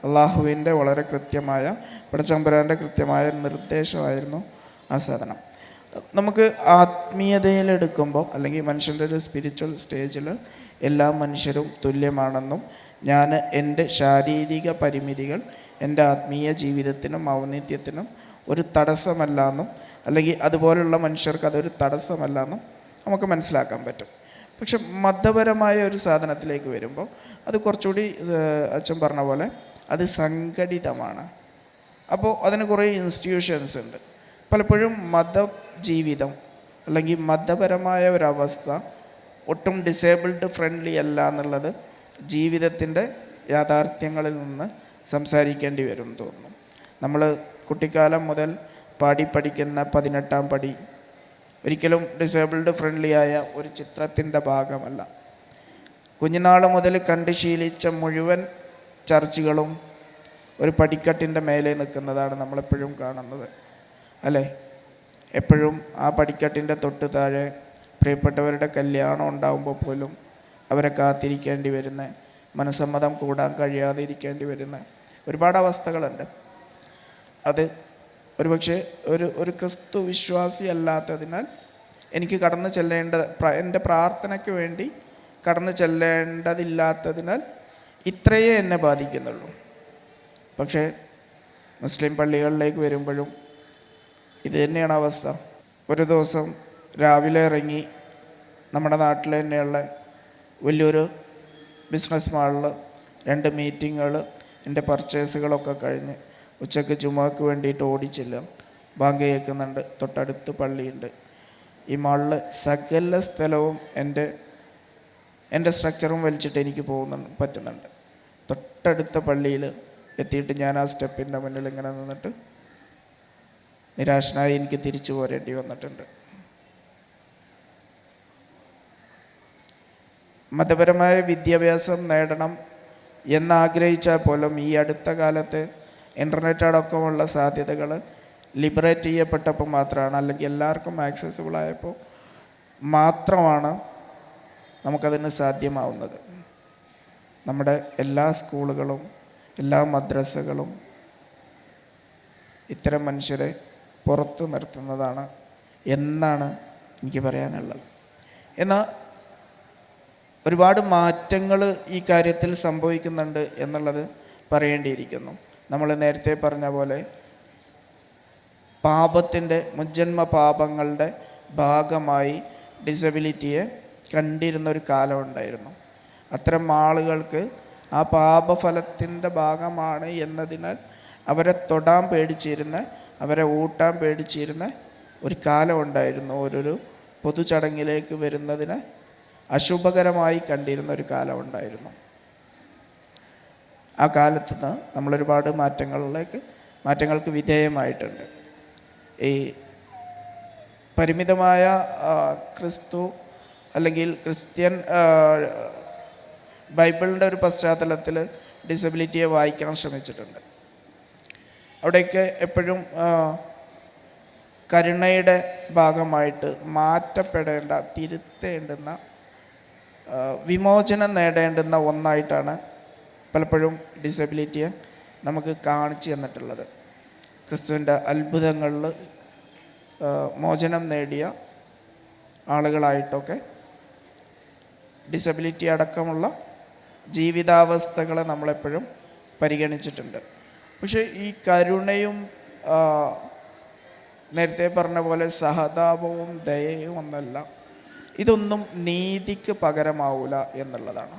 അള്ളാഹുവിൻ്റെ വളരെ കൃത്യമായ, പടച്ചമ്പുരാൻ്റെ കൃത്യമായ നിർദ്ദേശമായിരുന്നു ആ സാധനം. നമുക്ക് ആത്മീയതയിലെടുക്കുമ്പോൾ, അല്ലെങ്കിൽ മനുഷ്യൻ്റെ ഒരു സ്പിരിച്വൽ സ്റ്റേജിൽ എല്ലാ മനുഷ്യരും തുല്യമാണെന്നും ഞാൻ എൻ്റെ ശാരീരിക പരിമിതികൾ എൻ്റെ ആത്മീയ ജീവിതത്തിനും ഔന്നിത്യത്തിനും ഒരു തടസ്സമല്ലെന്നും, അല്ലെങ്കിൽ അതുപോലുള്ള മനുഷ്യർക്ക് അതൊരു തടസ്സമല്ലെന്നും നമുക്ക് മനസ്സിലാക്കാൻ പറ്റും. പക്ഷെ മതപരമായ ഒരു സാധനത്തിലേക്ക് വരുമ്പോൾ അത് കുറച്ചുകൂടി അച്ഛൻ പറഞ്ഞ പോലെ അത് സംഘടിതമാണ്. അപ്പോൾ അതിന് കുറേ ഇൻസ്റ്റിറ്റ്യൂഷൻസ് ഉണ്ട്. പലപ്പോഴും മതജീവിതം അല്ലെങ്കിൽ മതപരമായ ഒരവസ്ഥ ഒട്ടും ഡിസേബിൾഡ് ഫ്രണ്ട്ലി അല്ല എന്നുള്ളത് ജീവിതത്തിൻ്റെ യാഥാർത്ഥ്യങ്ങളിൽ നിന്ന് സംസാരിക്കേണ്ടി വരും തോന്നുന്നു. നമ്മൾ കുട്ടിക്കാലം മുതൽ പഠിക്കുന്ന 18-ാം പടി ഒരിക്കലും ഡിസേബിൾഡ് ഫ്രണ്ട്ലി ആയ ഒരു ചിത്രത്തിൻ്റെ ഭാഗമല്ല. കുഞ്ഞുനാൾ മുതൽ കണ്ട് ശീലിച്ച മുഴുവൻ ചർച്ചുകളും ഒരു പടിക്കെട്ടിൻ്റെ മേലെ നിൽക്കുന്നതാണ് നമ്മളെപ്പോഴും കാണുന്നത്, അല്ലേ? എപ്പോഴും ആ പടിക്കെട്ടിൻ്റെ തൊട്ട് താഴെ പ്രിയപ്പെട്ടവരുടെ കല്യാണം ഉണ്ടാകുമ്പോൾ പോലും അവരെ കാത്തിരിക്കേണ്ടി വരുന്ന, മനസ്സമ്മതം കൂടാൻ കഴിയാതെ ഇരിക്കേണ്ടി വരുന്ന ഒരുപാട് അവസ്ഥകളുണ്ട്. അത് ഒരുപക്ഷെ ഒരു ക്രിസ്തു വിശ്വാസി അല്ലാത്തതിനാൽ എനിക്ക് കടന്നു എൻ്റെ പ്രാർത്ഥനയ്ക്ക് വേണ്ടി കടന്നു ചെല്ലേണ്ടതില്ലാത്തതിനാൽ ഇത്രയേ എന്നെ ബാധിക്കുന്നുള്ളൂ. പക്ഷേ മുസ്ലിം പള്ളികളിലേക്ക് വരുമ്പോഴും ഇത് തന്നെയാണ് അവസ്ഥ. ഒരു ദിവസം രാവിലെ ഇറങ്ങി നമ്മുടെ നാട്ടിൽ തന്നെയുള്ള വലിയൊരു ബിസിനസ് മാളിൽ 2 മീറ്റിങ്ങുകൾ, എൻ്റെ പർച്ചേസുകളൊക്കെ കഴിഞ്ഞ് ഉച്ചയ്ക്ക് ജുമാക്ക് വേണ്ടിയിട്ട് ഓടിച്ചില്ല. ബാങ്ക് കേൾക്കുന്നുണ്ട്, തൊട്ടടുത്ത് പള്ളിയുണ്ട്. ഈ മാളിൽ സകല സ്ഥലവും എൻ്റെ സ്ട്രക്ചറും വലിച്ചിട്ട് എനിക്ക് പറ്റുന്നുണ്ട്. തൊട്ടടുത്ത പള്ളിയിൽ എത്തിയിട്ട് ഞാൻ ആ സ്റ്റെപ്പിൻ്റെ മുന്നിൽ ഇങ്ങനെ നിന്നിട്ട് നിരാശനായി എനിക്ക് തിരിച്ചു പോരേണ്ടി വന്നിട്ടുണ്ട്. മതപരമായ വിദ്യാഭ്യാസം നേടണം എന്നാഗ്രഹിച്ചാൽ പോലും ഈ അടുത്ത കാലത്ത് ഇൻ്റർനെറ്റ് അടക്കമുള്ള സാധ്യതകൾ ലിബറേറ്റ് ചെയ്യപ്പെട്ടപ്പോൾ മാത്രമാണ്, അല്ലെങ്കിൽ എല്ലാവർക്കും ആക്സസിബിൾ ആയപ്പോൾ മാത്രമാണ് നമുക്കതിന് സാധ്യമാവുന്നത്. നമ്മുടെ എല്ലാ സ്കൂളുകളും എല്ലാ മദ്രസകളും ഇത്തരം മനുഷ്യരെ പുറത്തു നിർത്തുന്നതാണ് എന്നാണ് എനിക്ക് പറയാനുള്ളത്. എന്നാൽ ഒരുപാട് മാറ്റങ്ങൾ ഈ കാര്യത്തിൽ സംഭവിക്കുന്നുണ്ട് എന്നുള്ളത് പറയേണ്ടിയിരിക്കുന്നു. നമ്മൾ നേരത്തെ പറഞ്ഞ പോലെ മുജ്ജന്മ പാപങ്ങളുടെ ഭാഗമായി ഡിസബിലിറ്റിയെ കണ്ടിരുന്നൊരു കാലം ഉണ്ടായിരുന്നു. അത്തരം ആളുകൾക്ക് ആ പാപഫലത്തിൻ്റെ ഭാഗമാണ് എന്നതിനാൽ അവരെ തൊടാൻ പേടിച്ചിരുന്ന, അവരെ ഊട്ടാൻ പേടിച്ചിരുന്ന ഒരു കാലം ഉണ്ടായിരുന്നു. ഓരോരു പൊതുചടങ്ങിലേക്ക് വരുന്നതിന് അശുഭകരമായി കണ്ടിരുന്ന ഒരു കാലം ഉണ്ടായിരുന്നു. ആ കാലത്ത് നിന്ന് നമ്മളൊരുപാട് മാറ്റങ്ങൾക്ക് വിധേയമായിട്ടുണ്ട്. ഈ പരിമിതമായ ക്രിസ്തു അല്ലെങ്കിൽ ക്രിസ്ത്യൻ ബൈബിളിൻ്റെ ഒരു പശ്ചാത്തലത്തിൽ ഡിസബിലിറ്റിയെ വായിക്കാൻ ശ്രമിച്ചിട്ടുണ്ട്. അവിടെയൊക്കെ എപ്പോഴും കരുണയുടെ ഭാഗമായിട്ട് മാറ്റപ്പെടേണ്ട, തിരുത്തേണ്ടുന്ന, വിമോചനം നേടേണ്ടുന്ന ഒന്നായിട്ടാണ് പലപ്പോഴും ഡിസബിലിറ്റിയെ നമുക്ക് കാണിച്ചു തന്നിട്ടുള്ളത്. ക്രിസ്തുവിൻ്റെ അത്ഭുതങ്ങളിൽ മോചനം നേടിയ ആളുകളായിട്ടൊക്കെ ഡിസബിലിറ്റി അടക്കമുള്ള ജീവിതാവസ്ഥകളെ നമ്മളെപ്പോഴും പരിഗണിച്ചിട്ടുണ്ട്. പക്ഷേ ഈ കരുണയും നേരത്തെ പറഞ്ഞ പോലെ സഹതാപവും ദയയും ഒന്നല്ല, ഇതൊന്നും നീതിക്ക് പകരമാവില്ല എന്നുള്ളതാണ്.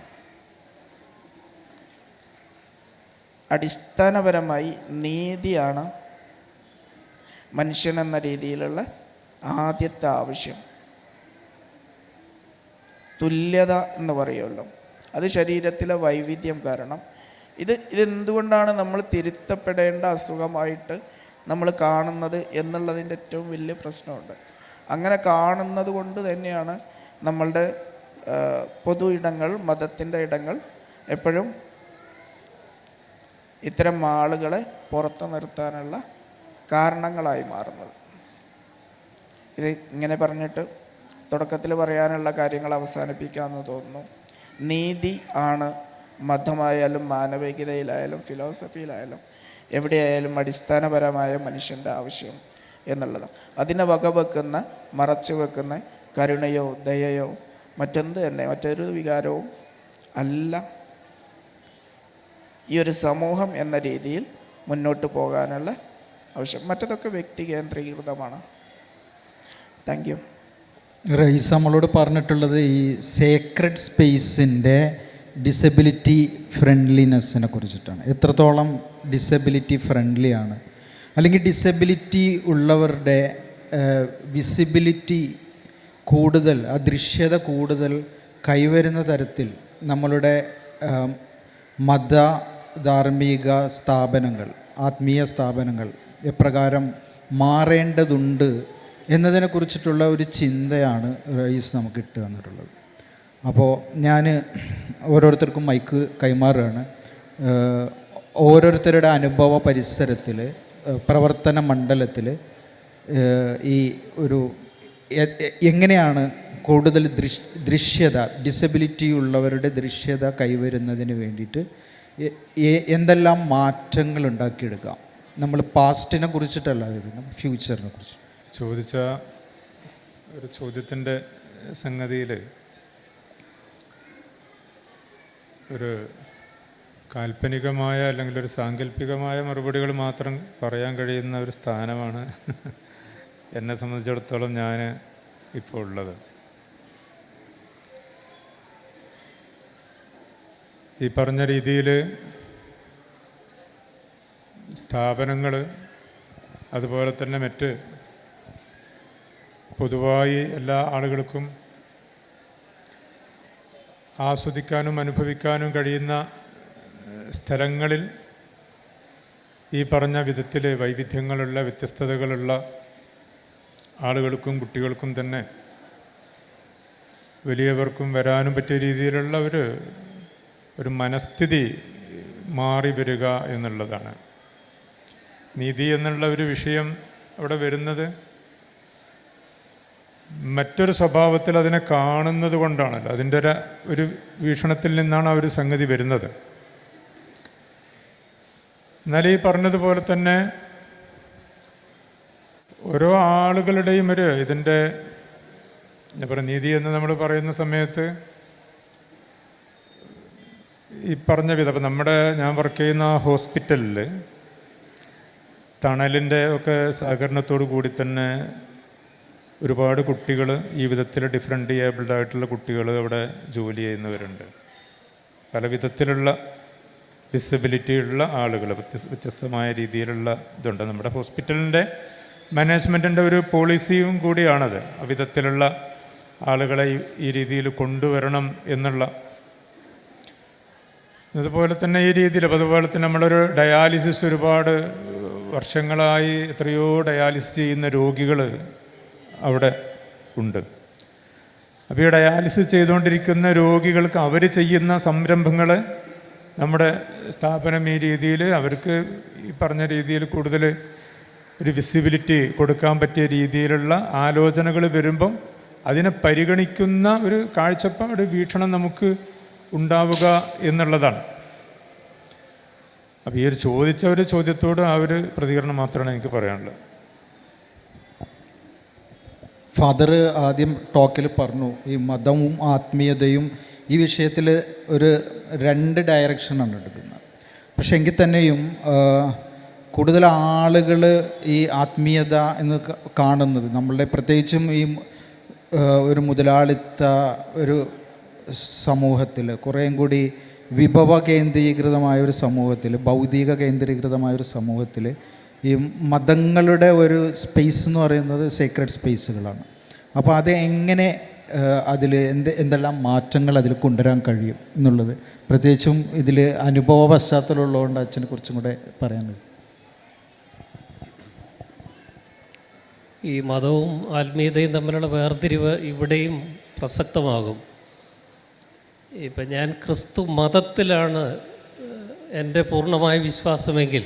അടിസ്ഥാനപരമായി നീതിയാണ് മനുഷ്യൻ എന്ന രീതിയിലുള്ള ആദ്യത്തെ ആവശ്യം. തുല്യത എന്ന് പറയുമല്ലോ, അത് ശരീരത്തിലെ വൈവിധ്യം കാരണം ഇതെന്തുകൊണ്ടാണ് നമ്മൾ തിരുത്തപ്പെടേണ്ട അസുഖമായിട്ട് നമ്മൾ കാണുന്നത് എന്നുള്ളതിൻ്റെ ഏറ്റവും വലിയ പ്രശ്നമുണ്ട്. അങ്ങനെ കാണുന്നത് കൊണ്ട് തന്നെയാണ് നമ്മളുടെ പൊതു ഇടങ്ങൾ, മതത്തിൻ്റെ ഇടങ്ങൾ എപ്പോഴും ഇത്തരം ആളുകളെ പുറത്തു നിർത്താനുള്ള കാരണങ്ങളായി മാറുന്നത്. ഇത് ഇങ്ങനെ പറഞ്ഞിട്ട് തുടക്കത്തിൽ പറയാനുള്ള കാര്യങ്ങൾ അവസാനിപ്പിക്കാമെന്ന് തോന്നുന്നു. നീതി ആണ് മതമായാലും മാനവികതയിലായാലും ഫിലോസഫിയിലായാലും എവിടെയായാലും അടിസ്ഥാനപരമായ മനുഷ്യൻ്റെ ആവശ്യം എന്നുള്ളത്. അതിനെ വകവെക്കുന്ന, മറച്ചു വെക്കുന്ന കരുണയോ ദയയോ മറ്റൊന്ന് തന്നെ, മറ്റൊരു വികാരവും അല്ല ഈ ഒരു സമൂഹം എന്ന രീതിയിൽ മുന്നോട്ട് പോകാനുള്ള ആവശ്യം. മറ്റതൊക്കെ വ്യക്തി കേന്ദ്രീകൃതമാണ്. Thank you. റൈസ് നമ്മളോട് പറഞ്ഞിട്ടുള്ളത് ഈ സേക്രഡ് സ്പേസിൻ്റെ ഡിസബിലിറ്റി ഫ്രണ്ട്ലിനെസ്സിനെ കുറിച്ചിട്ടാണ്. എത്രത്തോളം ഡിസബിലിറ്റി ഫ്രണ്ട്ലിയാണ്, അല്ലെങ്കിൽ ഡിസബിലിറ്റി ഉള്ളവരുടെ വിസിബിലിറ്റി കൂടുതൽ, ആ ദൃശ്യത കൂടുതൽ കൈവരുന്ന തരത്തിൽ നമ്മളുടെ മത ധാർമ്മിക സ്ഥാപനങ്ങൾ, ആത്മീയ സ്ഥാപനങ്ങൾ എപ്രകാരം മാറേണ്ടതുണ്ട് എന്നതിനെക്കുറിച്ചിട്ടുള്ള ഒരു ചിന്തയാണ് റൈസ് നമുക്ക് ഇട്ട് തന്നിട്ടുള്ളത്. അപ്പോൾ ഞാൻ ഓരോരുത്തർക്കും മൈക്ക് കൈമാറുകയാണ്. ഓരോരുത്തരുടെ അനുഭവ പരിസരത്തിൽ, പ്രവർത്തന മണ്ഡലത്തിൽ ഈ ഒരു എങ്ങനെയാണ് കൂടുതൽ ദൃശ്യത, ഡിസബിലിറ്റി ഉള്ളവരുടെ ദൃശ്യത കൈവരുന്നതിന് വേണ്ടിയിട്ട് എന്തെല്ലാം മാറ്റങ്ങൾ ഉണ്ടാക്കിയെടുക്കാം. നമ്മൾ പാസ്റ്റിനെ കുറിച്ചിട്ടല്ല വരുന്നത്, ഫ്യൂച്ചറിനെ കുറിച്ച്. ചോദിച്ച ഒരു ചോദ്യത്തിൻ്റെ സംഗതിയിൽ ഒരു കാൽപ്പനികമായ അല്ലെങ്കിൽ ഒരു സാങ്കല്പികമായ മറുപടികൾ മാത്രം പറയാൻ കഴിയുന്ന ഒരു സ്ഥാനമാണ് എന്നെ സംബന്ധിച്ചിടത്തോളം ഞാൻ ഇപ്പോൾ ഉള്ളത്. ഈ പറഞ്ഞ രീതിയിൽ സ്ഥാപനങ്ങൾ, അതുപോലെ തന്നെ മറ്റ് പൊതുവായി എല്ലാ ആളുകൾക്കും ആസ്വദിക്കാനും അനുഭവിക്കാനും കഴിയുന്ന സ്ഥലങ്ങളിൽ ഈ പറഞ്ഞ വിധത്തിൽ വൈവിധ്യങ്ങളുള്ള, വ്യത്യസ്തതകളുള്ള ആളുകൾക്കും കുട്ടികൾക്കും തന്നെ വലിയവർക്കും വരാനും പറ്റിയ രീതിയിലുള്ള ഒരു മനസ്ഥിതി മാറി വരിക എന്നുള്ളതാണ്. നീതി എന്നുള്ള ഒരു വിഷയം അവിടെ വരുന്നത് മറ്റൊരു സ്വഭാവത്തിൽ അതിനെ കാണുന്നത് കൊണ്ടാണല്ലോ. അതിൻ്റെ ഒരു വീക്ഷണത്തിൽ നിന്നാണ് ആ ഒരു സംഗതി വരുന്നത്. എന്നാൽ ഈ പറഞ്ഞതുപോലെ തന്നെ ഓരോ ആളുകളുടെയും ഇതിൻ്റെ എന്താ പറയുക, നീതി എന്ന് നമ്മൾ പറയുന്ന സമയത്ത് ഈ പറഞ്ഞ വിധം, അപ്പം ഞാൻ വർക്ക് ചെയ്യുന്ന ഹോസ്പിറ്റലിൽ തണലിൻ്റെ ഒക്കെ സഹകരണത്തോടു കൂടി തന്നെ ഒരുപാട് കുട്ടികൾ, ഈ വിധത്തിൽ ഡിഫറെൻ്റ് ഏബിൾഡ് ആയിട്ടുള്ള കുട്ടികൾ അവിടെ ജോലി ചെയ്യുന്നവരുണ്ട്. പല വിധത്തിലുള്ള ഡിസബിലിറ്റി ഉള്ള ആളുകൾ, വ്യത്യസ്തമായ രീതിയിലുള്ള ഇതുണ്ട്. നമ്മുടെ ഹോസ്പിറ്റലിൻ്റെ മാനേജ്മെൻറ്റിൻ്റെ ഒരു പോളിസിയും കൂടിയാണത്. ആ വിധത്തിലുള്ള ആളുകളെ ഈ രീതിയിൽ കൊണ്ടുവരണം എന്നുള്ള. അതുപോലെ തന്നെ ഈ രീതിയിൽ, അതുപോലെ തന്നെ നമ്മളൊരു ഡയാലിസിസ്, ഒരുപാട് വർഷങ്ങളായി എത്രയോ ഡയാലിസിസ് ചെയ്യുന്ന രോഗികൾ അവിടെ ഉണ്ട്. അപ്പോൾ ഈ ഡയാലിസിസ് ചെയ്തുകൊണ്ടിരിക്കുന്ന രോഗികൾക്ക് അവർ ചെയ്യുന്ന സംരംഭങ്ങൾ നമ്മുടെ സ്ഥാപനം ഈ രീതിയിൽ അവർക്ക് ഈ പറഞ്ഞ രീതിയിൽ കൂടുതൽ ഒരു വിസിബിലിറ്റി കൊടുക്കാൻ പറ്റിയ രീതിയിലുള്ള ആലോചനകൾ വരുമ്പം അതിനെ പരിഗണിക്കുന്ന ഒരു കാഴ്ചപ്പാട്, വീക്ഷണം നമുക്ക് ഉണ്ടാവുക എന്നുള്ളതാണ്. അപ്പോൾ ഈ ഒരു ചോദിച്ച ഒരു ചോദ്യത്തോട് ആ ഒരു പ്രതികരണം മാത്രമാണ് എനിക്ക് പറയാനുള്ളത്. ഫാദർ ആദ്യം ടോക്കിൽ പറഞ്ഞു ഈ മതവും ആത്മീയതയും ഈ വിഷയത്തിൽ ഒരു 2 ഡയറക്ഷനാണ് എടുക്കുന്നത്. പക്ഷെ എങ്കിൽ തന്നെയും കൂടുതൽ ആളുകൾ ഈ ആത്മീയത എന്ന് കാണുന്നത്, നമ്മളുടെ പ്രത്യേകിച്ചും ഈ ഒരു മുതലാളിത്ത ഒരു സമൂഹത്തിൽ, കുറേയും കൂടി വിഭവ കേന്ദ്രീകൃതമായ ഒരു സമൂഹത്തിൽ, ഭൗതിക കേന്ദ്രീകൃതമായ ഒരു സമൂഹത്തിൽ ഈ മതങ്ങളുടെ ഒരു സ്പേസ് എന്ന് പറയുന്നത് സീക്രട്ട് സ്പേസുകളാണ്. അപ്പോൾ അത് എങ്ങനെ അതിൽ എന്തെല്ലാം മാറ്റങ്ങൾ അതിൽ കൊണ്ടുവരാൻ കഴിയും എന്നുള്ളത്, പ്രത്യേകിച്ചും ഇതിൽ അനുഭവ പശ്ചാത്തലമുള്ളതുകൊണ്ട് അച്ഛനെ കുറിച്ചും കൂടെ പറയാൻ കഴിയും. ഈ മതവും ആത്മീയതയും തമ്മിലുള്ള വേർതിരിവ് ഇവിടെയും പ്രസക്തമാകും. ഇപ്പം ഞാൻ ക്രിസ്തു മതത്തിലാണ് എൻ്റെ പൂർണ്ണമായ വിശ്വാസമെങ്കിൽ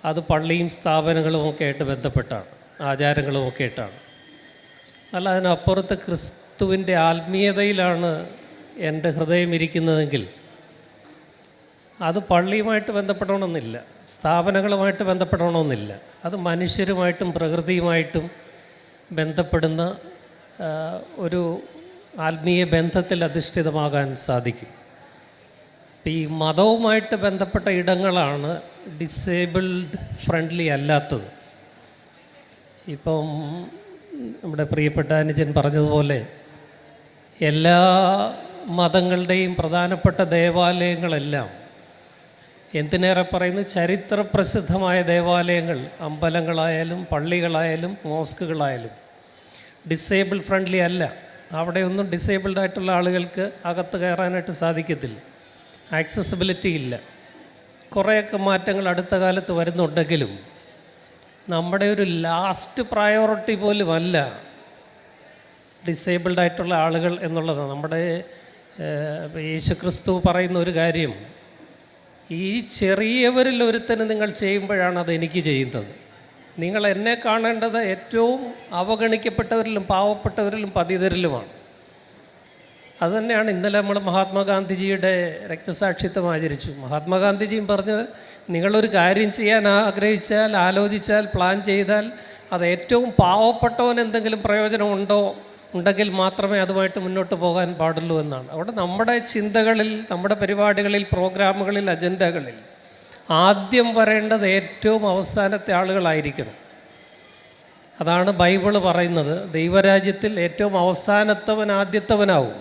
അത് പള്ളിയും സ്ഥാപനങ്ങളും ഒക്കെ ആയിട്ട് ബന്ധപ്പെട്ടാണ്, ആചാരങ്ങളും ഒക്കെ ആയിട്ടാണ്. അല്ല, അതിനപ്പുറത്ത് ക്രിസ്തുവിൻ്റെ ആത്മീയതയിലാണ് എൻ്റെ ഹൃദയം ഇരിക്കുന്നതെങ്കിൽ അത് പള്ളിയുമായിട്ട് ബന്ധപ്പെടണമെന്നില്ല, സ്ഥാപനങ്ങളുമായിട്ട് ബന്ധപ്പെടണമെന്നില്ല. അത് മനുഷ്യരുമായിട്ടും പ്രകൃതിയുമായിട്ടും ബന്ധപ്പെടുന്ന ഒരു ആത്മീയ ബന്ധത്തിൽ അധിഷ്ഠിതമാകാൻ സാധിക്കും. ഈ മതവുമായിട്ട് ബന്ധപ്പെട്ട ഇടങ്ങളാണ് ഡിസേബിൾഡ് ഫ്രണ്ട്ലി അല്ലാത്തത്. ഇപ്പം നമ്മുടെ പ്രിയപ്പെട്ട അനുജൻ പറഞ്ഞതുപോലെ എല്ലാ മതങ്ങളുടെയും പ്രധാനപ്പെട്ട ദേവാലയങ്ങളെല്ലാം, എന്തിനേറെ പറയുന്നു, ചരിത്രപ്രസിദ്ധമായ ദേവാലയങ്ങൾ, അമ്പലങ്ങളായാലും പള്ളികളായാലും മോസ്കുകളായാലും ഡിസേബിൾ ഫ്രണ്ട്ലി അല്ല. അവിടെയൊന്നും ഡിസേബിൾഡ് ആയിട്ടുള്ള ആളുകൾക്ക് അകത്ത് കയറാനായിട്ട് സാധിക്കത്തില്ല, ആക്സസിബിലിറ്റി ഇല്ല. കുറേയൊക്കെ മാറ്റങ്ങൾ അടുത്ത കാലത്ത് വരുന്നുണ്ടെങ്കിലും നമ്മുടെ ഒരു ലാസ്റ്റ് പ്രയോറിറ്റി പോലും അല്ല ഡിസേബിൾഡ് ആയിട്ടുള്ള ആളുകൾ എന്നുള്ളതാണ്. നമ്മുടെ യേശുക്രിസ്തു പറയുന്ന ഒരു കാര്യം, ഈ ചെറിയവരിൽ ഒരുത്തന് നിങ്ങൾ ചെയ്യുമ്പോഴാണ് അത് എനിക്ക് ചെയ്യുന്നത്. നിങ്ങൾ എന്നെ കാണേണ്ടത് ഏറ്റവും അവഗണിക്കപ്പെട്ടവരിലും പാവപ്പെട്ടവരിലും പതിതരിലുമാണ്. അതുതന്നെയാണ് ഇന്നലെ നമ്മൾ മഹാത്മാഗാന്ധിജിയുടെ രക്തസാക്ഷിത്വം ആചരിച്ചു. മഹാത്മാഗാന്ധിജിയും പറഞ്ഞത്, നിങ്ങളൊരു കാര്യം ചെയ്യാൻ ആഗ്രഹിച്ചാൽ, ആലോചിച്ചാൽ, പ്ലാൻ ചെയ്താൽ അത് ഏറ്റവും പാവപ്പെട്ടവൻ എന്തെങ്കിലും പ്രയോജനമുണ്ടോ ഉണ്ടെങ്കിൽ മാത്രമേ അതുമായിട്ട് മുന്നോട്ട് പോകാൻ പാടുള്ളൂ എന്നാണ്. അവിടെ നമ്മുടെ ചിന്തകളിൽ, നമ്മുടെ പരിപാടികളിൽ, പ്രോഗ്രാമുകളിൽ, അജണ്ടകളിൽ ആദ്യം വരേണ്ടത് ഏറ്റവും അവസാനത്തെ ആളുകളായിരിക്കണം. അതാണ് ബൈബിള് പറയുന്നത്, ദൈവരാജ്യത്തിൽ ഏറ്റവും അവസാനത്തവൻ ആദ്യത്തവനാവും.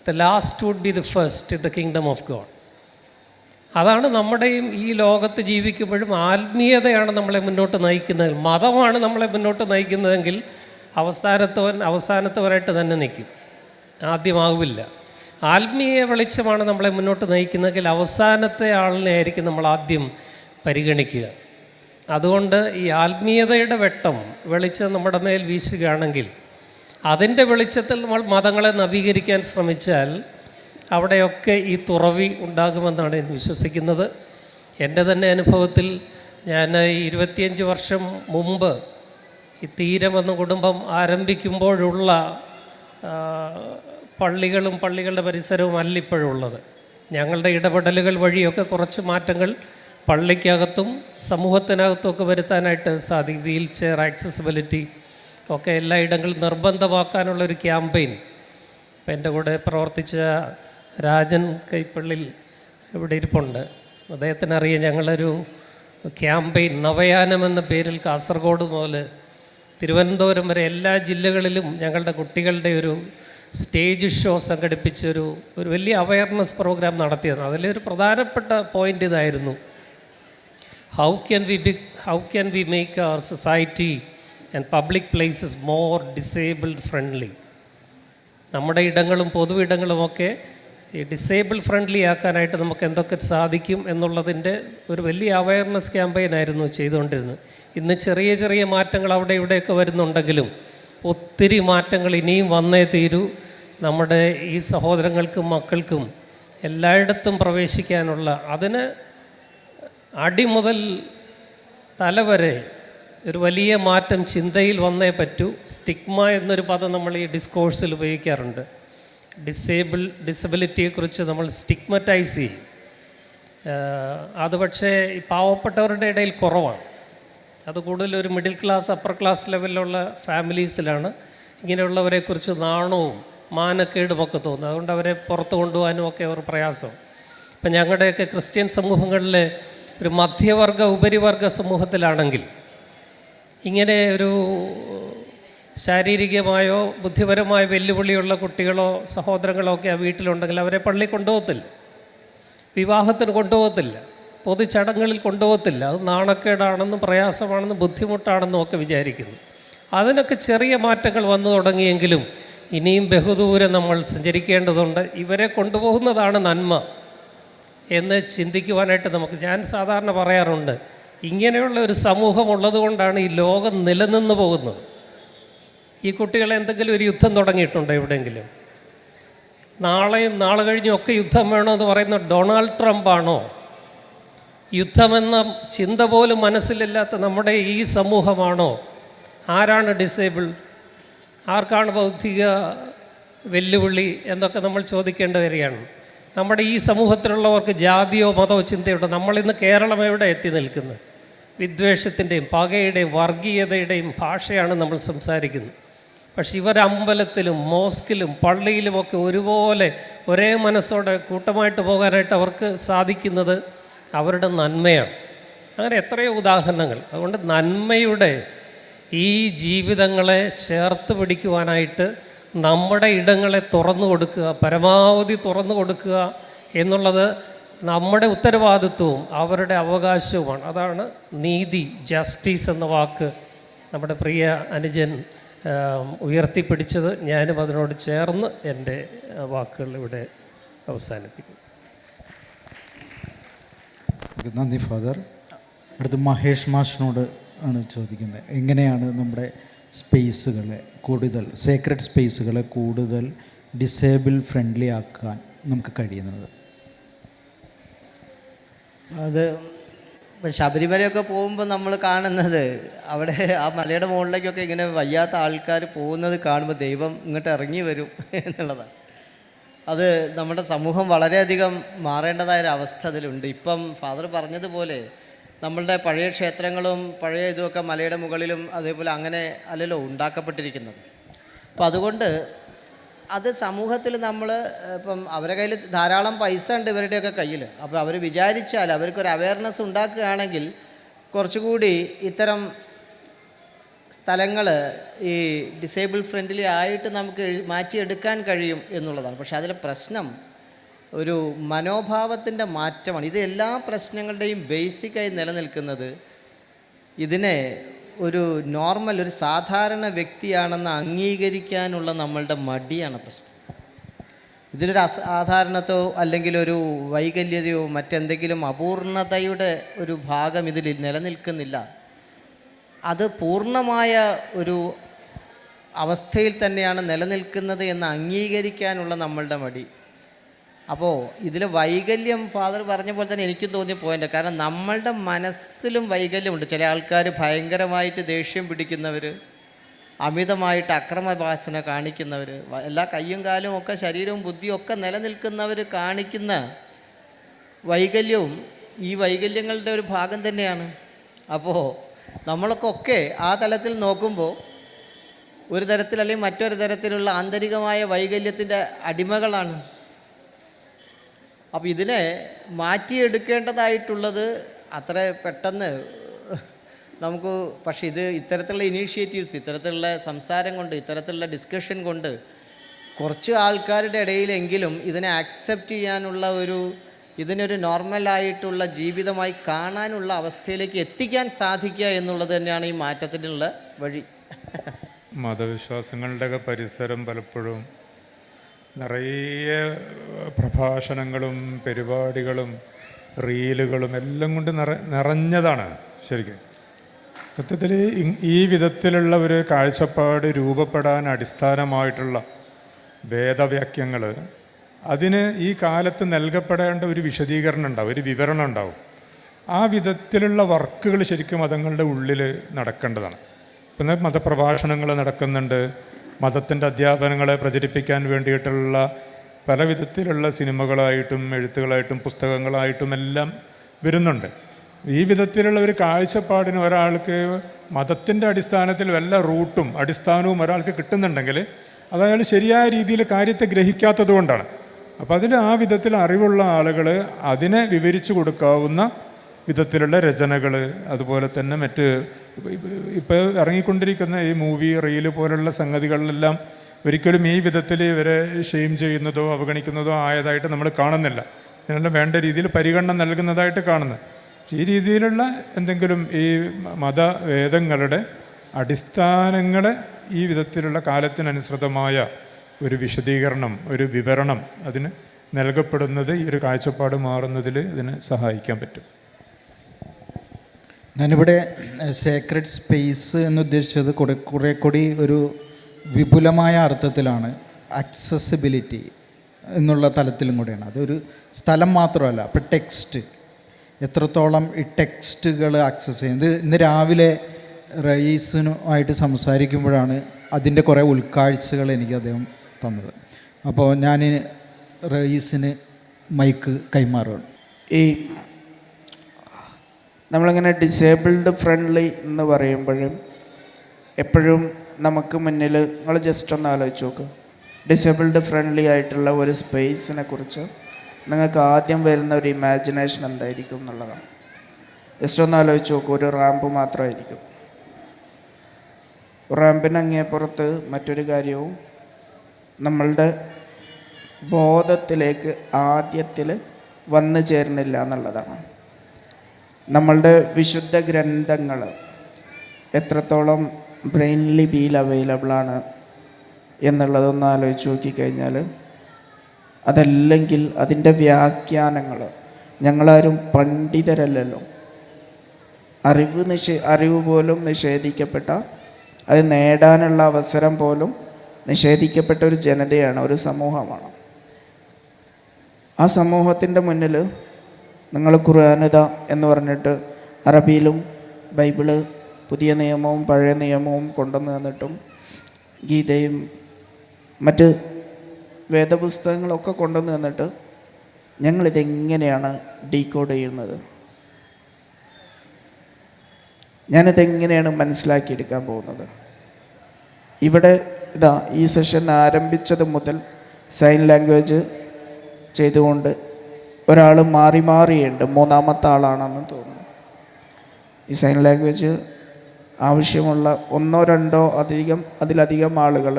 The last would be the first in the kingdom of God. അതാണ് നമ്മുടെയും ഈ ലോകത്ത് ജീവിക്കുമ്പോഴും ആത്മീയതയാണ് നമ്മളെ മുന്നോട്ട് നയിക്കുന്നത്. മതമാണ് നമ്മളെ മുന്നോട്ട് നയിക്കുന്നതെങ്കിൽ അവസാനത്തവരായിട്ട് തന്നെ നിൽക്കും, ആദ്യമാവില്ല. ആത്മീയ വെളിച്ചമാണ് നമ്മളെ മുന്നോട്ട് നയിക്കുന്നതെങ്കിൽ അവസാനത്തെ ആളിനെ ആയിരിക്കും നമ്മൾ ആദ്യം പരിഗണിക്കുക. അതുകൊണ്ട് ഈ ആത്മീയതയുടെ വെളിച്ചം നമ്മുടെ മേൽ വീശുകയാണെങ്കിൽ, അതിൻ്റെ വെളിച്ചത്തിൽ നമ്മൾ മതങ്ങളെ നവീകരിക്കാൻ ശ്രമിച്ചാൽ അവിടെയൊക്കെ ഈ തുറവി ഉണ്ടാകുമെന്നാണ് ഞാൻ വിശ്വസിക്കുന്നത്. എൻ്റെ തന്നെ അനുഭവത്തിൽ ഞാൻ 25 വർഷം മുമ്പ് ഈ തീരം എന്ന കുടുംബം ആരംഭിക്കുമ്പോഴുള്ള പള്ളികളും പള്ളികളുടെ പരിസരവും അല്ല ഇപ്പോഴുള്ളത്. ഞങ്ങളുടെ ഇടപെടലുകൾ വഴിയൊക്കെ കുറച്ച് മാറ്റങ്ങൾ പള്ളിക്കകത്തും സമൂഹത്തിനകത്തും ഒക്കെ വരുത്താനായിട്ട് സാധിക്കും. വീൽ ചെയർ ആക്സസിബിലിറ്റി ഒക്കെ എല്ലായിടങ്ങളിലും നിർബന്ധമാക്കാനുള്ളൊരു ക്യാമ്പയിൻ. ഇപ്പം എൻ്റെ കൂടെ പ്രവർത്തിച്ച രാജൻ കൈപ്പള്ളിൽ ഇവിടെ ഇരിപ്പുണ്ട്. അദ്ദേഹത്തിനറിയാം, ഞങ്ങളൊരു ക്യാമ്പയിൻ നവയാനം എന്ന പേരിൽ കാസർഗോഡ് മുതൽ തിരുവനന്തപുരം വരെ എല്ലാ ജില്ലകളിലും ഞങ്ങളുടെ കുട്ടികളുടെ ഒരു സ്റ്റേജ് ഷോ സംഘടിപ്പിച്ച് ഒരു വലിയ അവയർനെസ് പ്രോഗ്രാം നടത്തിയത്. അതിലൊരു പ്രധാനപ്പെട്ട പോയിൻ്റ് ഇതായിരുന്നു, how can we make our society and public places more disabled friendly. നമ്മുടെ ഇടങ്ങളും പൊതു ഇടങ്ങളുമൊക്കെ ഈ ഡിസേബിൾ ഫ്രണ്ട്ലി ആക്കാനായിട്ട് നമുക്ക് എന്തൊക്കെ സാധിക്കും എന്നുള്ളതിൻ്റെ ഒരു വലിയ അവയർനെസ് ക്യാമ്പയിനായിരുന്നു ചെയ്തുകൊണ്ടിരുന്നത്. ഇന്ന് ചെറിയ ചെറിയ മാറ്റങ്ങൾ അവിടെ ഇവിടെയൊക്കെ വരുന്നുണ്ടെങ്കിലും ഒത്തിരി മാറ്റങ്ങൾ ഇനിയും വന്നേ തീരൂ. നമ്മുടെ ഈ സഹോദരങ്ങൾക്കും മക്കൾക്കും എല്ലായിടത്തും പ്രവേശിക്കാനുള്ള, അതിന് അടി മുതൽ തല വരെ ഒരു വലിയ മാറ്റം ചിന്തയിൽ വന്നേ പറ്റൂ. സ്റ്റിഗ്മ എന്നൊരു പദം നമ്മൾ ഈ ഡിസ്കോഴ്സിൽ ഉപയോഗിക്കാറുണ്ട്. ഡിസബിലിറ്റിയെക്കുറിച്ച് നമ്മൾ സ്റ്റിഗ്മറ്റൈസ് ചെയ്യും. അത് പക്ഷേ ഈ പാവപ്പെട്ടവരുടെ ഇടയിൽ കുറവാണ്. അത് കൂടുതലൊരു മിഡിൽ ക്ലാസ്, അപ്പർ ക്ലാസ് ലെവലിലുള്ള ഫാമിലീസിലാണ് ഇങ്ങനെയുള്ളവരെക്കുറിച്ച് നാണവും മാനക്കേടുമൊക്കെ തോന്നുന്നത്. അതുകൊണ്ട് അവരെ പുറത്ത് കൊണ്ടുപോകാനും ഒക്കെ ഒരു പ്രയാസം. ഇപ്പം ഞങ്ങളുടെയൊക്കെ ക്രിസ്ത്യൻ സമൂഹങ്ങളിലെ ഒരു മധ്യവർഗ ഉപരിവർഗ സമൂഹത്തിലാണെങ്കിൽ ഇങ്ങനെ ഒരു ശാരീരികമായോ ബുദ്ധിപരമായോ വെല്ലുവിളിയുള്ള കുട്ടികളോ സഹോദരങ്ങളോ ഒക്കെ ആ വീട്ടിലുണ്ടെങ്കിൽ അവരെ പള്ളി കൊണ്ടുപോകത്തില്ല, വിവാഹത്തിന് കൊണ്ടുപോകത്തില്ല, പൊതുചടങ്ങുകളിൽ കൊണ്ടുപോകത്തില്ല. അത് നാണക്കേടാണെന്നും പ്രയാസമാണെന്നും ബുദ്ധിമുട്ടാണെന്നും ഒക്കെ വിചാരിക്കുന്നു. അതിനൊക്കെ ചെറിയ മാറ്റങ്ങൾ വന്നു തുടങ്ങിയെങ്കിലും ഇനിയും ബഹുദൂരം നമ്മൾ സഞ്ചരിക്കേണ്ടതുണ്ട്. ഇവരെ കൊണ്ടുപോകുന്നതാണ് നന്മ എന്ന് ചിന്തിക്കുവാനായിട്ട് ഞാൻ സാധാരണ പറയാറുണ്ട്, ഇങ്ങനെയുള്ള ഒരു സമൂഹം ഉള്ളത് കൊണ്ടാണ് ഈ ലോകം നിലനിന്ന് പോകുന്നത്. ഈ കുട്ടികളെ എന്തെങ്കിലും ഒരു യുദ്ധം തുടങ്ങിയിട്ടുണ്ടോ എവിടെയെങ്കിലും? നാളെയും നാളെ കഴിഞ്ഞും ഒക്കെ യുദ്ധം വേണമെന്ന് പറയുന്ന ഡൊണാൾഡ് ട്രംപാണോ? യുദ്ധമെന്ന ചിന്ത പോലും മനസ്സിലില്ലാത്ത നമ്മുടെ ഈ സമൂഹമാണോ? ആരാണ് ഡിസേബിൾ? ആർക്കാണ് ബൗദ്ധിക വെല്ലുവിളി എന്നൊക്കെ നമ്മൾ ചോദിക്കേണ്ടി വരികയാണ്. നമ്മുടെ ഈ സമൂഹത്തിലുള്ളവർക്ക് ജാതിയോ മതമോ ചിന്തയുണ്ടോ? നമ്മളിന്ന് കേരളം എവിടെ എത്തി നിൽക്കുന്നത്? വിദ്വേഷത്തിൻ്റെയും പകയുടെയും വർഗീയതയുടെയും ഭാഷയാണ് നമ്മൾ സംസാരിക്കുന്നത്. പക്ഷെ ഇവരമ്പലത്തിലും മോസ്കിലും പള്ളിയിലുമൊക്കെ ഒരുപോലെ ഒരേ മനസ്സോടെ കൂട്ടമായിട്ട് പോകാനായിട്ട് അവർക്ക് സാധിക്കുന്നത് അവരുടെ നന്മയാണ്. അങ്ങനെ എത്രയോ ഉദാഹരണങ്ങൾ. അതുകൊണ്ട് നന്മയുടെ ഈ ജീവിതങ്ങളെ ചേർത്ത് പിടിക്കുവാനായിട്ട് നമ്മുടെ ഇടങ്ങളെ തുറന്നു കൊടുക്കുക, പരമാവധി തുറന്നു കൊടുക്കുക എന്നുള്ളത് നമ്മുടെ ഉത്തരവാദിത്വവും അവരുടെ അവകാശവുമാണ്. അതാണ് നീതി, ജസ്റ്റിസ് എന്ന വാക്ക് നമ്മുടെ പ്രിയ അനുജൻ ഉയർത്തിപ്പിടിച്ചത്. ഞാനും അതിനോട് ചേർന്ന് എൻ്റെ വാക്കുകൾ ഇവിടെ അവസാനിപ്പിക്കും. നന്ദി ഫാദർ. അടുത്ത് മഹേഷ് മാഷിനോട് ആണ് ചോദിക്കുന്നത്, എങ്ങനെയാണ് നമ്മുടെ സ്പേസുകളെ കൂടുതൽ സേക്രഡ് സ്പേസുകളെ കൂടുതൽ ഡിസേബിൾ ഫ്രണ്ട്ലി ആക്കാൻ നമുക്ക് കഴിയുന്നത്? അത് ശബരിമലയൊക്കെ പോകുമ്പോൾ നമ്മൾ കാണുന്നത് അവിടെ ആ മലയുടെ മുകളിലേക്കൊക്കെ ഇങ്ങനെ വയ്യാത്ത ആൾക്കാർ പോകുന്നത് കാണുമ്പോൾ ദൈവം ഇങ്ങോട്ട് ഇറങ്ങി വരും എന്നുള്ളതാണ്. അത് നമ്മുടെ സമൂഹം വളരെയധികം മാറേണ്ടതായൊരവസ്ഥ അതിലുണ്ട്. ഇപ്പം ഫാദർ പറഞ്ഞതുപോലെ നമ്മളുടെ പഴയ ക്ഷേത്രങ്ങളും പഴയ ഇതുമൊക്കെ മലയുടെ മുകളിലും അതേപോലെ അങ്ങനെ അല്ലല്ലോ ഉണ്ടാക്കപ്പെട്ടിരിക്കുന്നത്. അപ്പം അതുകൊണ്ട് അത് സമൂഹത്തിൽ നമ്മൾ ഇപ്പം അവരുടെ കയ്യിൽ ധാരാളം പൈസ ഉണ്ട് ഇവരുടെയൊക്കെ കയ്യിൽ. അപ്പോൾ അവർ വിചാരിച്ചാൽ അവർക്കൊരു അവയർനെസ് ഉണ്ടാക്കുകയാണെങ്കിൽ കുറച്ചുകൂടി ഇത്തരം സ്ഥലങ്ങൾ ഈ ഡിസേബിൾ ഫ്രണ്ട്ലി ആയിട്ട് നമുക്ക് മാറ്റിയെടുക്കാൻ കഴിയും എന്നുള്ളതാണ്. പക്ഷേ അതിലെ പ്രശ്നം ഒരു മനോഭാവത്തിൻ്റെ മാറ്റമാണ്. ഇത് എല്ലാ പ്രശ്നങ്ങളുടെയും ബേസിക്കായി നിലനിൽക്കുന്നത് ഇതിനെ ഒരു നോർമൽ, ഒരു സാധാരണ വ്യക്തിയാണെന്ന് അംഗീകരിക്കാനുള്ള നമ്മളുടെ മടിയാണ് പ്രശ്നം. ഇതിലൊരു അസാധാരണതയോ അല്ലെങ്കിൽ ഒരു വൈകല്യതയോ മറ്റെന്തെങ്കിലും അപൂർണതയുടെ ഒരു ഭാഗം ഇതിൽ നിലനിൽക്കുന്നില്ല. അത് പൂർണ്ണമായ ഒരു അവസ്ഥയിൽ തന്നെയാണ് നിലനിൽക്കുന്നത് എന്ന് അംഗീകരിക്കാനുള്ള നമ്മളുടെ മടി. അപ്പോൾ ഇതിൽ വൈകല്യം ഫാദർ പറഞ്ഞ പോലെ തന്നെ എനിക്കും തോന്നിയ പോയിൻ്റ്. കാരണം നമ്മളുടെ മനസ്സിലും വൈകല്യമുണ്ട്. ചില ആൾക്കാർ ഭയങ്കരമായിട്ട് ദേഷ്യം പിടിക്കുന്നവർ, അമിതമായിട്ട് അക്രമവാസന കാണിക്കുന്നവർ, എല്ലാ കയ്യും കാലും ഒക്കെ ശരീരവും ബുദ്ധിയും ഒക്കെ നിലനിൽക്കുന്നവർ കാണിക്കുന്ന വൈകല്യവും ഈ വൈകല്യങ്ങളുടെ ഒരു ഭാഗം തന്നെയാണ്. അപ്പോൾ നമ്മളൊക്കെ ആ തലത്തിൽ നോക്കുമ്പോൾ ഒരു തരത്തിൽ അല്ലെങ്കിൽ മറ്റൊരു തരത്തിലുള്ള ആന്തരികമായ വൈകല്യത്തിൻ്റെ അടിമകളാണ്. അപ്പോൾ ഇതിനെ മാറ്റിയെടുക്കേണ്ടതായിട്ടുള്ളത് അത്ര പെട്ടെന്ന് നമുക്ക്, പക്ഷേ ഇത് ഇത്തരത്തിലുള്ള ഇനീഷ്യേറ്റീവ്സ്, ഇത്തരത്തിലുള്ള സംസാരം കൊണ്ട്, ഇത്തരത്തിലുള്ള ഡിസ്കഷൻ കൊണ്ട് കുറച്ച് ആൾക്കാരുടെ ഇടയിലെങ്കിലും ഇതിനെ ആക്സെപ്റ്റ് ചെയ്യാനുള്ള ഇതിനൊരു നോർമലായിട്ടുള്ള ജീവിതമായി കാണാനുള്ള അവസ്ഥയിലേക്ക് എത്തിക്കാൻ സാധിക്കുക എന്നുള്ളത് തന്നെയാണ് ഈ മാറ്റത്തിനുള്ള വഴി. മതവിശ്വാസങ്ങളുടെയൊക്കെ പരിസരം പലപ്പോഴും നിറയെ പ്രഭാഷണങ്ങളും പരിപാടികളും റീലുകളും എല്ലാം കൊണ്ട് നിറഞ്ഞതാണ്. ശരിക്കും സത്യത്തിൽ ഈ വിധത്തിലുള്ള ഒരു കാഴ്ചപ്പാട് രൂപപ്പെടാൻ അടിസ്ഥാനമായിട്ടുള്ള വേദവാക്യങ്ങൾ, അതിന് ഈ കാലത്ത് നൽകപ്പെടേണ്ട ഒരു വിശദീകരണം ഉണ്ടാവും, ഒരു വിവരണം ഉണ്ടാവും. ആ വിധത്തിലുള്ള വർക്കുകൾ ശരിക്കും മതങ്ങളുടെ ഉള്ളിൽ നടക്കേണ്ടതാണ്. പിന്നെ മതപ്രഭാഷണങ്ങൾ നടക്കുന്നുണ്ട്, മതത്തിൻ്റെ അധ്യാപനങ്ങളെ പ്രചരിപ്പിക്കാൻ വേണ്ടിയിട്ടുള്ള പല വിധത്തിലുള്ള സിനിമകളായിട്ടും എഴുത്തുകളായിട്ടും പുസ്തകങ്ങളായിട്ടും എല്ലാം വരുന്നുണ്ട്. ഈ വിധത്തിലുള്ള ഒരു കാഴ്ചപ്പാടിന് ഒരാൾക്ക് മതത്തിൻ്റെ അടിസ്ഥാനത്തിൽ വല്ല റൂട്ടും അടിസ്ഥാനവും ഒരാൾക്ക് കിട്ടുന്നുണ്ടെങ്കിൽ അത് അയാൾ ശരിയായ രീതിയിൽ കാര്യത്തെ ഗ്രഹിക്കാത്തത് കൊണ്ടാണ്. അപ്പോൾ അതിന് ആ വിധത്തിൽ അറിവുള്ള ആളുകൾ അതിനെ വിവരിച്ചു കൊടുക്കാവുന്ന വിധത്തിലുള്ള രചനകൾ, അതുപോലെ തന്നെ മറ്റ് ഇപ്പോൾ ഇറങ്ങിക്കൊണ്ടിരിക്കുന്ന ഈ മൂവി റീല് പോലുള്ള സംഗതികളിലെല്ലാം ഒരിക്കലും ഈ വിധത്തിൽ ഇവരെ ഷെയിം ചെയ്യുന്നതോ അവഗണിക്കുന്നതോ ആയതായിട്ട് നമ്മൾ കാണുന്നില്ല. ഇതിനെല്ലാം വേണ്ട രീതിയിൽ പരിഗണന നൽകുന്നതായിട്ട് കാണുന്നു. ഈ രീതിയിലുള്ള എന്തെങ്കിലും ഈ മതവേദങ്ങളുടെ അടിസ്ഥാനങ്ങളെ ഈ വിധത്തിലുള്ള കാലത്തിനനുസൃതമായ ഒരു വിശദീകരണം, ഒരു വിവരണം അതിന് നൽകപ്പെടുന്നത് ഈ ഒരു കാഴ്ചപ്പാട് മാറുന്നതിൽ ഇതിനെ സഹായിക്കാൻ പറ്റും. ഞാനിവിടെ സേക്രഡ് സ്പേസ് എന്നുദ്ദേശിച്ചത് കുറെ കൂടി ഒരു വിപുലമായ അർത്ഥത്തിലാണ്. ആക്സസിബിലിറ്റി എന്നുള്ള തലത്തിലും കൂടെയാണ്. അതൊരു സ്ഥലം മാത്രമല്ല. അപ്പോൾ ടെക്സ്റ്റ് എത്രത്തോളം ഈ ടെക്സ്റ്റുകൾ ആക്സസ് ചെയ്യുന്നത്. ഇന്ന് രാവിലെ റയീസിനുമായിട്ട് സംസാരിക്കുമ്പോഴാണ് അതിൻ്റെ കുറേ ഉൾക്കാഴ്ചകൾ എനിക്ക് അദ്ദേഹം തന്നത്. അപ്പോൾ ഞാൻ റയീസിന് മൈക്ക് കൈമാറുകയാണ്. ഈ നമ്മളിങ്ങനെ ഡിസേബിൾഡ് ഫ്രണ്ട്ലി എന്ന് പറയുമ്പോഴും എപ്പോഴും നമുക്ക് മുന്നിൽ നിങ്ങൾ ജസ്റ്റ് ഒന്ന് ആലോചിച്ച് നോക്ക്, ഡിസേബിൾഡ് ഫ്രണ്ട്ലി ആയിട്ടുള്ള ഒരു സ്പേസിനെ കുറിച്ച് നിങ്ങൾക്ക് ആദ്യം വരുന്ന ഒരു ഇമാജിനേഷൻ എന്തായിരിക്കും എന്നുള്ളതാണ്. ജസ്റ്റ് ഒന്ന് ആലോചിച്ച് നോക്കൂ, ഒരു റാമ്പ് മാത്രമായിരിക്കും. റാമ്പിന് അങ്ങേപ്പുറത്ത് മറ്റൊരു കാര്യവും നമ്മളുടെ ബോധത്തിലേക്ക് ആദ്യത്തിൽ വന്നു ചേരുന്നില്ല എന്നുള്ളതാണ്. നമ്മളുടെ വിശുദ്ധ ഗ്രന്ഥങ്ങൾ എത്രത്തോളം ബ്രെയിൻ ലിപിയിൽ അവൈലബിളാണ് എന്നുള്ളതൊന്ന് ആലോചിച്ച് നോക്കിക്കഴിഞ്ഞാൽ, അതല്ലെങ്കിൽ അതിൻ്റെ വ്യാഖ്യാനങ്ങൾ, ഞങ്ങളാരും പണ്ഡിതരല്ലല്ലോ, അറിവ് പോലും നിഷേധിക്കപ്പെട്ട, അത് നേടാനുള്ള അവസരം പോലും നിഷേധിക്കപ്പെട്ട ഒരു ജനതയാണ്, ഒരു സമൂഹമാണ്. ആ സമൂഹത്തിൻ്റെ മുന്നിൽ നിങ്ങൾ ഖുർആനിത എന്ന് പറഞ്ഞിട്ട് അറബിയിലും ബൈബിള്, പുതിയ നിയമവും പഴയ നിയമവും കൊണ്ടുവന്ന് തന്നിട്ടും ഗീതയും മറ്റ് വേദപുസ്തകങ്ങളൊക്കെ കൊണ്ടുവന്ന് തന്നിട്ട് ഞങ്ങളിതെങ്ങനെയാണ് ഡീകോഡ് ചെയ്യുന്നത്? ഞാനിതെങ്ങനെയാണ് മനസ്സിലാക്കിയെടുക്കാൻ പോകുന്നത്? ഇവിടെ ഇതാ ഈ സെഷൻ ആരംഭിച്ചത് മുതൽ സൈൻ ലാംഗ്വേജ് ചെയ്തുകൊണ്ട് ഒരാൾ മാറിയുണ്ട്, മൂന്നാമത്തെ ആളാണെന്ന് തോന്നുന്നു. ഈ സൈൻ ലാംഗ്വേജ് ആവശ്യമുള്ള ഒന്നോ രണ്ടോ അതിലധികം ആളുകൾ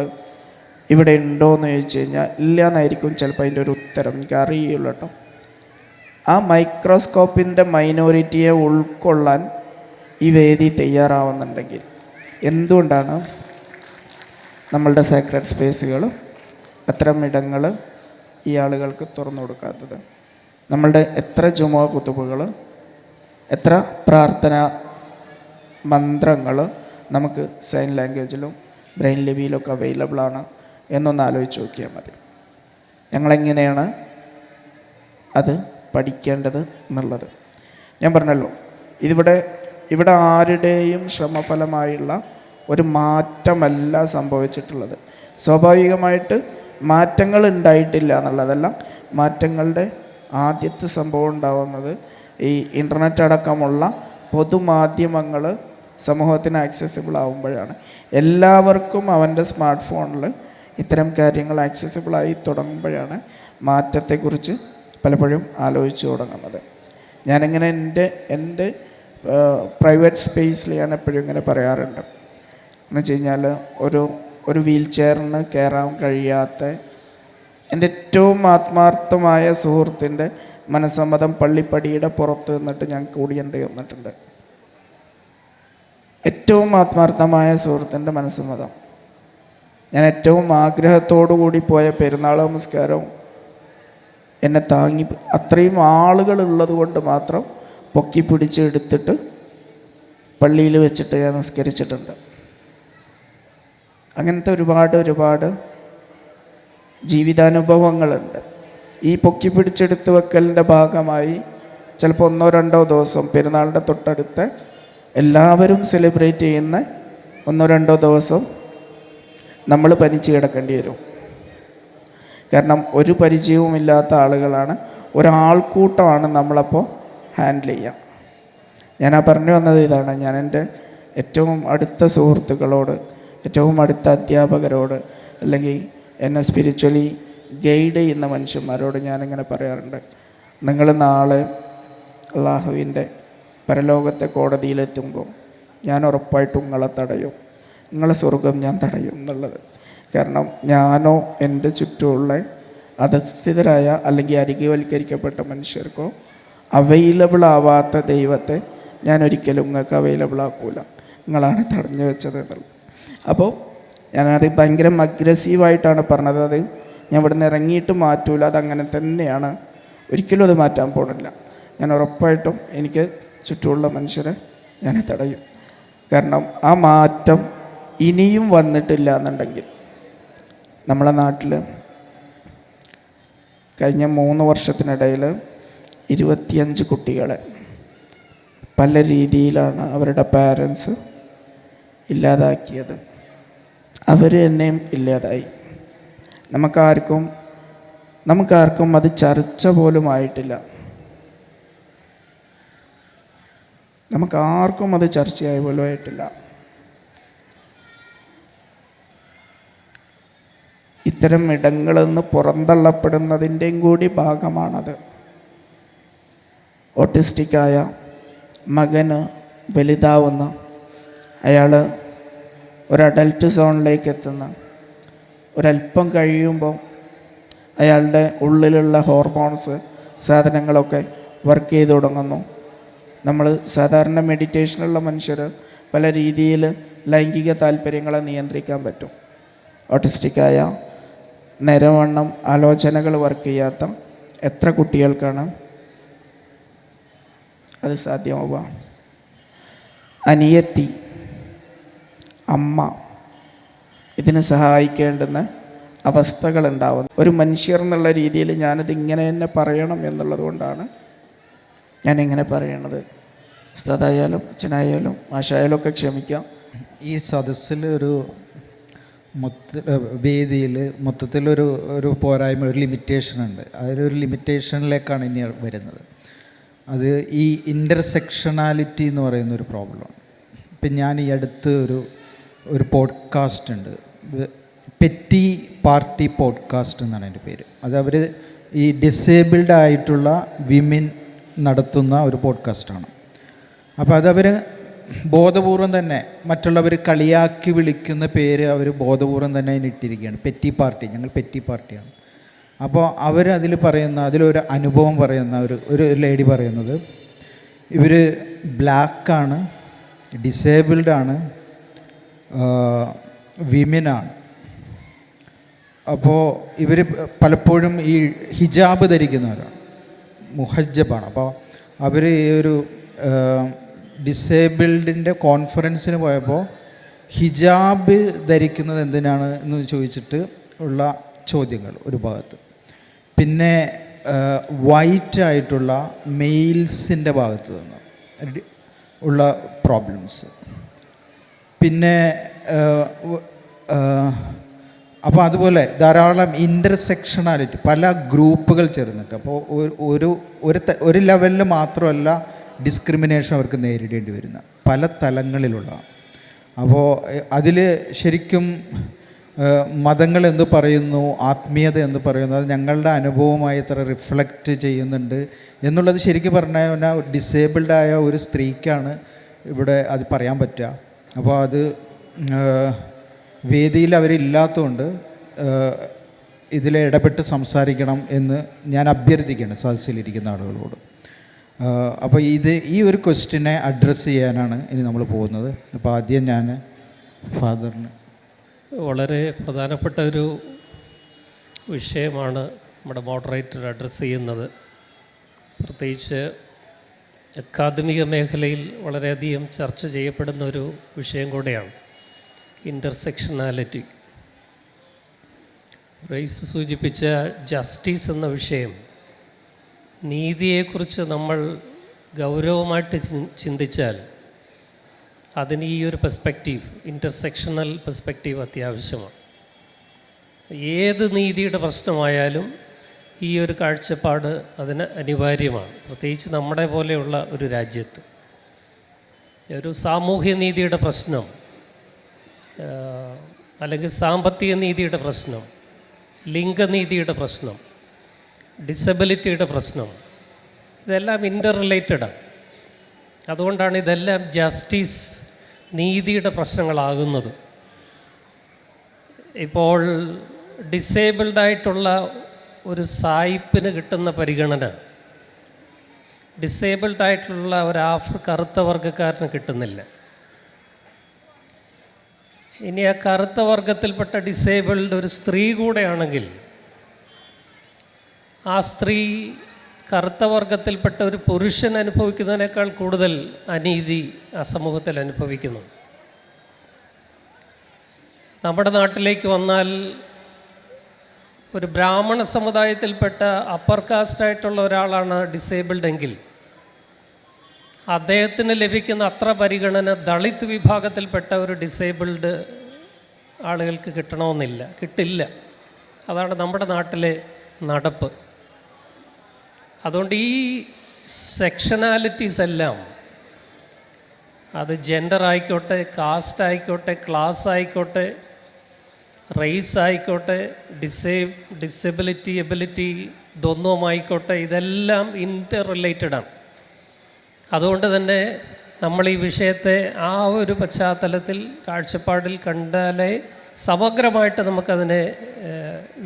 ഇവിടെ ഉണ്ടോ എന്ന് ചോദിച്ചു കഴിഞ്ഞാൽ ഇല്ല എന്നായിരിക്കും ചിലപ്പോൾ അതിൻ്റെ ഒരു ഉത്തരം. എനിക്ക് അറിയുള്ളൂ കേട്ടോ. ആ മൈക്രോസ്കോപ്പിൻ്റെ മൈനോറിറ്റിയെ ഉൾക്കൊള്ളാൻ ഈ വേദി തയ്യാറാവുന്നുണ്ടെങ്കിൽ എന്തുകൊണ്ടാണ് നമ്മളുടെ സേക്രഡ് സ്പേസുകൾ, അത്തരം ഇടങ്ങൾ ഈ ആളുകൾക്ക് തുറന്നു കൊടുക്കാത്തത്? നമ്മളുടെ എത്ര ജുമുഅ കുത്തുബുകൾ, എത്ര പ്രാർത്ഥന മന്ത്രങ്ങൾ നമുക്ക് സൈൻ ലാംഗ്വേജിലും ബ്രെയിൻ ലിപിയിലൊക്കെ അവൈലബിളാണ് എന്നൊന്ന് ആലോചിച്ച് നോക്കിയാൽ മതി. ഞങ്ങളെങ്ങനെയാണ് അത് പഠിക്കേണ്ടത് എന്നുള്ളത് ഞാൻ പറഞ്ഞല്ലോ. ഇവിടെ ആരുടെയും ശ്രമഫലമായുള്ള ഒരു മാറ്റമല്ല സംഭവിച്ചിട്ടുള്ളത്. സ്വാഭാവികമായിട്ട് മാറ്റങ്ങൾ ഉണ്ടായിട്ടില്ല എന്നുള്ളതല്ല, മാറ്റങ്ങളുടെ ആദ്യത്തെ സംഭവം ഉണ്ടാവുന്നത് ഈ ഇൻ്റർനെറ്റ് അടക്കമുള്ള പൊതുമാധ്യമങ്ങൾ സമൂഹത്തിന് ആക്സസിബിൾ ആവുമ്പോഴാണ്. എല്ലാവർക്കും അവൻ്റെ സ്മാർട്ട് ഫോണിൽ ഇത്തരം കാര്യങ്ങൾ ആക്സസിബിളായി തുടങ്ങുമ്പോഴാണ് മാറ്റത്തെക്കുറിച്ച് പലപ്പോഴും ആലോചിച്ച് തുടങ്ങുന്നത്. ഞാനിങ്ങനെ എൻ്റെ പ്രൈവറ്റ് സ്പേസിൽ ഞാൻ എപ്പോഴും ഇങ്ങനെ പറയാറുണ്ട്. എന്ന് വെച്ച് കഴിഞ്ഞാൽ ഒരു വീൽ ചെയറിന് കയറാൻ കഴിയാത്ത എൻ്റെ ഏറ്റവും ആത്മാർത്ഥമായ സുഹൃത്തിൻ്റെ മനസ്സമ്മതം പള്ളിപ്പടിയുടെ പുറത്ത് നിന്നിട്ട് ഞാൻ കൂടിയേണ്ടി വന്നിട്ടുണ്ട്. ഏറ്റവും ആത്മാർത്ഥമായ സുഹൃത്തിൻ്റെ മനസ്സമ്മതം. ഞാൻ ഏറ്റവും ആഗ്രഹത്തോടു കൂടി പോയ പെരുന്നാൾ നമസ്കാരവും എന്നെ താങ്ങി, അത്രയും ആളുകളുള്ളത് കൊണ്ട് മാത്രം പൊക്കി പിടിച്ച് എടുത്തിട്ട് പള്ളിയിൽ വെച്ചിട്ട് ഞാൻ നിസ്കരിച്ചിട്ടുണ്ട്. അങ്ങനത്തെ ഒരുപാട് ജീവിതാനുഭവങ്ങളുണ്ട്. ഈ പൊക്കി പിടിച്ചെടുത്ത് വെക്കലിൻ്റെ ഭാഗമായി ചിലപ്പോൾ 1-2 ദിവസം പെരുന്നാളിൻ്റെ തൊട്ടടുത്ത് എല്ലാവരും സെലിബ്രേറ്റ് ചെയ്യുന്ന 1-2 ദിവസം നമ്മൾ പനിച്ച് കിടക്കേണ്ടി വരും. കാരണം ഒരു പരിചയവുമില്ലാത്ത ആളുകളാണ്, ഒരാൾക്കൂട്ടമാണ് നമ്മളപ്പോൾ ഹാൻഡിൽ ചെയ്യുക. ഞാൻ പറഞ്ഞു വന്നത് ഇതാണ്. ഞാൻ എൻ്റെ ഏറ്റവും അടുത്ത സുഹൃത്തുക്കളോട്, ഏറ്റവും അടുത്ത അധ്യാപകരോട്, അല്ലെങ്കിൽ എന്നെ സ്പിരിച്വലി ഗൈഡ് ചെയ്യുന്ന മനുഷ്യന്മാരോട് ഞാനിങ്ങനെ പറയാറുണ്ട്, നിങ്ങൾ നാളെ അള്ളാഹുവിൻ്റെ പരലോകത്തെ കോടതിയിലെത്തുമ്പോൾ ഞാൻ ഉറപ്പായിട്ടും നിങ്ങളെ തടയും, നിങ്ങളെ സ്വർഗം ഞാൻ തടയും എന്നുള്ളത്. കാരണം ഞാനോ എൻ്റെ ചുറ്റുമുള്ള അധസ്ഥിതരായ അല്ലെങ്കിൽ അരികവൽക്കരിക്കപ്പെട്ട മനുഷ്യർക്കോ അവൈലബിൾ ആവാത്ത ദൈവത്തെ ഞാൻ ഒരിക്കലും നിങ്ങൾക്ക് അവൈലബിൾ ആക്കൂല, നിങ്ങളാണ് തടഞ്ഞു വെച്ചത് എന്നുള്ളത്. അപ്പോൾ ഞാനത് ഭയങ്കര അഗ്രസീവായിട്ടാണ് പറഞ്ഞത്. അത് ഞാൻ ഇവിടെ നിന്ന് ഇറങ്ങിയിട്ട് മാറ്റൂല, അതങ്ങനെ തന്നെയാണ്, ഒരിക്കലും അത് മാറ്റാൻ പോണില്ല. ഞാൻ ഉറപ്പായിട്ടും എനിക്ക് ചുറ്റുമുള്ള മനുഷ്യരെ ഞാൻ തടയും. കാരണം ആ മാറ്റം ഇനിയും വന്നിട്ടില്ല എന്നുണ്ടെങ്കിൽ, നമ്മളെ നാട്ടിൽ കഴിഞ്ഞ 3 വർഷത്തിനിടയിൽ 25 കുട്ടികളെ പല രീതിയിലാണ് അവരുടെ പാരൻസ് ഇല്ലാതാക്കിയത്. അവർ എന്നെയും ഇല്ലാതായി. നമുക്കാർക്കും അത് ചർച്ച പോലും ആയിട്ടില്ല. നമുക്കാർക്കും അത് ചർച്ചയായി പോലും ആയിട്ടില്ല. ഇത്തരം ഇടങ്ങളിൽ നിന്ന് പുറന്തള്ളപ്പെടുന്നതിൻ്റെയും കൂടി ഭാഗമാണത്. ഓട്ടിസ്റ്റിക്കായ മകന് വലുതാവുന്ന, അയാൾ ഒരു അഡൽട്ട് സോണിലേക്ക് എത്തുന്ന, ഒരല്പം കഴിയുമ്പോൾ അയാളുടെ ഉള്ളിലുള്ള ഹോർമോൺസ് സാധനങ്ങളൊക്കെ വർക്ക് ചെയ്ത് തുടങ്ങുന്നു. നമ്മൾ സാധാരണ മെഡിറ്റേഷനുള്ള മനുഷ്യർ പല രീതിയിൽ ലൈംഗിക താല്പര്യങ്ങളെ നിയന്ത്രിക്കാൻ പറ്റും. ഓട്ടിസ്റ്റിക്കായ നേരവണ്ണം ആലോചനകൾ വർക്ക് ചെയ്യാത്ത എത്ര കുട്ടികൾക്കാണ് അത് സാധ്യമാവുക? അനിയത്തി, അമ്മ ഇതിന് സഹായിക്കേണ്ടുന്ന അവസ്ഥകളുണ്ടാവുന്നു. ഒരു മനുഷ്യർ എന്നുള്ള രീതിയിൽ ഞാനിത് ഇങ്ങനെ തന്നെ പറയണം എന്നുള്ളത് കൊണ്ടാണ് ഞാനിങ്ങനെ പറയണത്. ഉസ്താദായാലും അച്ഛനായാലും മാഷായാലും ഒക്കെ ക്ഷമിക്കാം. ഈ സദസ്സിൽ ഒരു വേദിയിൽ മൊത്തത്തിലൊരു പോരായ്മ, ഒരു ലിമിറ്റേഷൻ ഉണ്ട്. അതിലൊരു ലിമിറ്റേഷനിലേക്കാണ് ഇനി വരുന്നത്. അത് ഈ ഇൻ്റർസെക്ഷനാലിറ്റി എന്ന് പറയുന്ന ഒരു പ്രോബ്ലമാണ്. ഇപ്പം ഞാൻ ഈ അടുത്ത് ഒരു പോഡ്കാസ്റ്റ് ഉണ്ട്, പെറ്റി പാർട്ടി പോഡ്കാസ്റ്റ് എന്നാണ് എൻ്റെ പേര്. അത് അവർ ഈ ഡിസേബിൾഡ് ആയിട്ടുള്ള വിമൻ നടത്തുന്ന ഒരു പോഡ്കാസ്റ്റാണ്. അപ്പോൾ അതവർ ബോധപൂർവം തന്നെ മറ്റുള്ളവർ കളിയാക്കി വിളിക്കുന്ന പേര് അവർ ബോധപൂർവം തന്നെ അതിന് ഇട്ടിരിക്കുകയാണ്, പെറ്റി പാർട്ടി. ഞങ്ങൾ പെറ്റി പാർട്ടിയാണ്. അപ്പോൾ അവരതിൽ പറയുന്ന, അതിലൊരു അനുഭവം പറയുന്ന ഒരു ലേഡി പറയുന്നത്, ഇവർ ബ്ലാക്കാണ്, ഡിസേബിൾഡാണ്, വിമനാണ്. അപ്പോൾ ഇവർ പലപ്പോഴും ഈ ഹിജാബ് ധരിക്കുന്നവരാണ്, മുഹജ്ജബാണ്. അപ്പോൾ അവർ ഈ ഒരു ഡിസേബിൾഡിൻ്റെ കോൺഫറൻസിന് പോയപ്പോൾ ഹിജാബ് ധരിക്കുന്നത് എന്തിനാണ് എന്ന് ചോദിച്ചിട്ട് ഉള്ള ചോദ്യങ്ങൾ ഒരു ഭാഗത്ത്. പിന്നെ വൈറ്റ് ആയിട്ടുള്ള മെയിൽസിൻ്റെ ഭാഗത്ത് നിന്ന് ഉള്ള പ്രോബ്ലംസ്. പിന്നെ അപ്പോൾ അതുപോലെ ധാരാളം ഇൻ്റർസെക്ഷനാലിറ്റി, പല ഗ്രൂപ്പുകൾ ചേർന്നിട്ട്. അപ്പോൾ ഒരു ലെവലിൽ മാത്രമല്ല ഡിസ്ക്രിമിനേഷൻ അവർക്ക് നേരിടേണ്ടി വരുന്ന, പല തലങ്ങളിലുള്ള. അപ്പോൾ അതിൽ ശരിക്കും മതങ്ങൾ എന്ത് പറയുന്നു, ആത്മീയത എന്ന് പറയുന്നു, അത് ഞങ്ങളുടെ അനുഭവമായി എത്ര റിഫ്ലക്റ്റ് ചെയ്യുന്നുണ്ട് എന്നുള്ളത് ശരിക്കും പറഞ്ഞാൽ ഡിസേബിൾഡായ ഒരു സ്ത്രീക്കാണ് ഇവിടെ അത് പറയാൻ പറ്റുക. അപ്പോൾ അത് വേദിയിൽ അവരില്ലാത്തതുകൊണ്ട് ഇതിൽ ഇടപെട്ട് സംസാരിക്കണം എന്ന് ഞാൻ അഭ്യർത്ഥിക്കുകയാണ് സദസ്സിലിരിക്കുന്ന ആളുകളോട്. അപ്പോൾ ഈ ഒരു ക്വസ്റ്റിനെ അഡ്രസ്സ് ചെയ്യാനാണ് ഇനി നമ്മൾ പോകുന്നത്. അപ്പോൾ ആദ്യം ഞാൻ ഫാദറിന്. വളരെ പ്രധാനപ്പെട്ട ഒരു വിഷയമാണ് നമ്മുടെ മോഡറേറ്റർ അഡ്രസ്സ് ചെയ്യുന്നത്. പ്രത്യേകിച്ച് അക്കാദമിക മേഖലയിൽ വളരെയധികം ചർച്ച ചെയ്യപ്പെടുന്ന ഒരു വിഷയം കൂടെയാണ് ഇൻ്റർസെക്ഷനാലിറ്റി. റൈസ് സൂചിപ്പിച്ച ജസ്റ്റിസ് എന്ന വിഷയം, നീതിയെക്കുറിച്ച് നമ്മൾ ഗൗരവമായിട്ട് ചിന്തിച്ചാൽ അതിന് ഈ ഒരു പെർസ്പെക്റ്റീവ്, ഇൻ്റർസെക്ഷണൽ പെർസ്പെക്റ്റീവ് അത്യാവശ്യമാണ്. ഏത് നീതിയുടെ പ്രശ്നമായാലും ഈ ഒരു കാഴ്ചപ്പാട് അതിന് അനിവാര്യമാണ്. പ്രത്യേകിച്ച് നമ്മുടെ പോലെയുള്ള ഒരു രാജ്യത്ത് ഒരു സാമൂഹ്യ നീതിയുടെ പ്രശ്നം, അല്ലെങ്കിൽ സാമ്പത്തിക നീതിയുടെ പ്രശ്നം, ലിംഗനീതിയുടെ പ്രശ്നം, ഡിസബിലിറ്റിയുടെ പ്രശ്നം, ഇതെല്ലാം ഇൻ്റർ റിലേറ്റഡാണ്. അതുകൊണ്ടാണ് ഇതെല്ലാം ജസ്റ്റിസ്, നീതിയുടെ പ്രശ്നങ്ങളാകുന്നത്. ഇപ്പോൾ ഡിസേബിൾഡായിട്ടുള്ള ഒരു സായിപ്പിന് കിട്ടുന്ന പരിഗണന ഡിസേബിൾഡായിട്ടുള്ള ഒരു കറുത്ത വർഗ്ഗക്കാരന് കിട്ടുന്നില്ല. ഇനി ആ കറുത്ത വർഗത്തിൽപ്പെട്ട ഡിസേബിൾഡ് ഒരു സ്ത്രീ കൂടെയാണെങ്കിൽ ആ സ്ത്രീ കറുത്ത വർഗത്തിൽപ്പെട്ട ഒരു പുരുഷൻ അനുഭവിക്കുന്നതിനേക്കാൾ കൂടുതൽ അനീതി ആ സമൂഹത്തിൽ അനുഭവിക്കുന്നു. നമ്മുടെ നാട്ടിലേക്ക് വന്നാൽ ഒരു ബ്രാഹ്മണ സമുദായത്തിൽപ്പെട്ട അപ്പർ കാസ്റ്റായിട്ടുള്ള ഒരാളാണ് ഡിസേബിൾഡ് എങ്കിൽ അദ്ദേഹത്തിന് ലഭിക്കുന്ന അത്ര പരിഗണന ദളിത് വിഭാഗത്തിൽപ്പെട്ട ഒരു ഡിസേബിൾഡ് ആളുകൾക്ക് കിട്ടണമെന്നില്ല, കിട്ടില്ല. അതാണ് നമ്മുടെ നാട്ടിലെ നടപ്പ്. അതുകൊണ്ട് ഈ സെക്ഷനാലിറ്റീസ് എല്ലാം, അത് ജെൻഡർ ആയിക്കോട്ടെ, കാസ്റ്റ് ആയിക്കോട്ടെ, ക്ലാസ് ആയിക്കോട്ടെ, റേസ് ആയിക്കോട്ടെ, ഡിസബിലിറ്റി, എബിലിറ്റി, ഇതൊന്നുമായിക്കോട്ടെ, ഇതെല്ലാം ഇൻ്റർ റിലേറ്റഡാണ്. അതുകൊണ്ട് തന്നെ നമ്മൾ ഈ വിഷയത്തെ ആ ഒരു പശ്ചാത്തലത്തിൽ, കാഴ്ചപ്പാടിൽ കണ്ടാലേ സമഗ്രമായിട്ട് നമുക്കതിനെ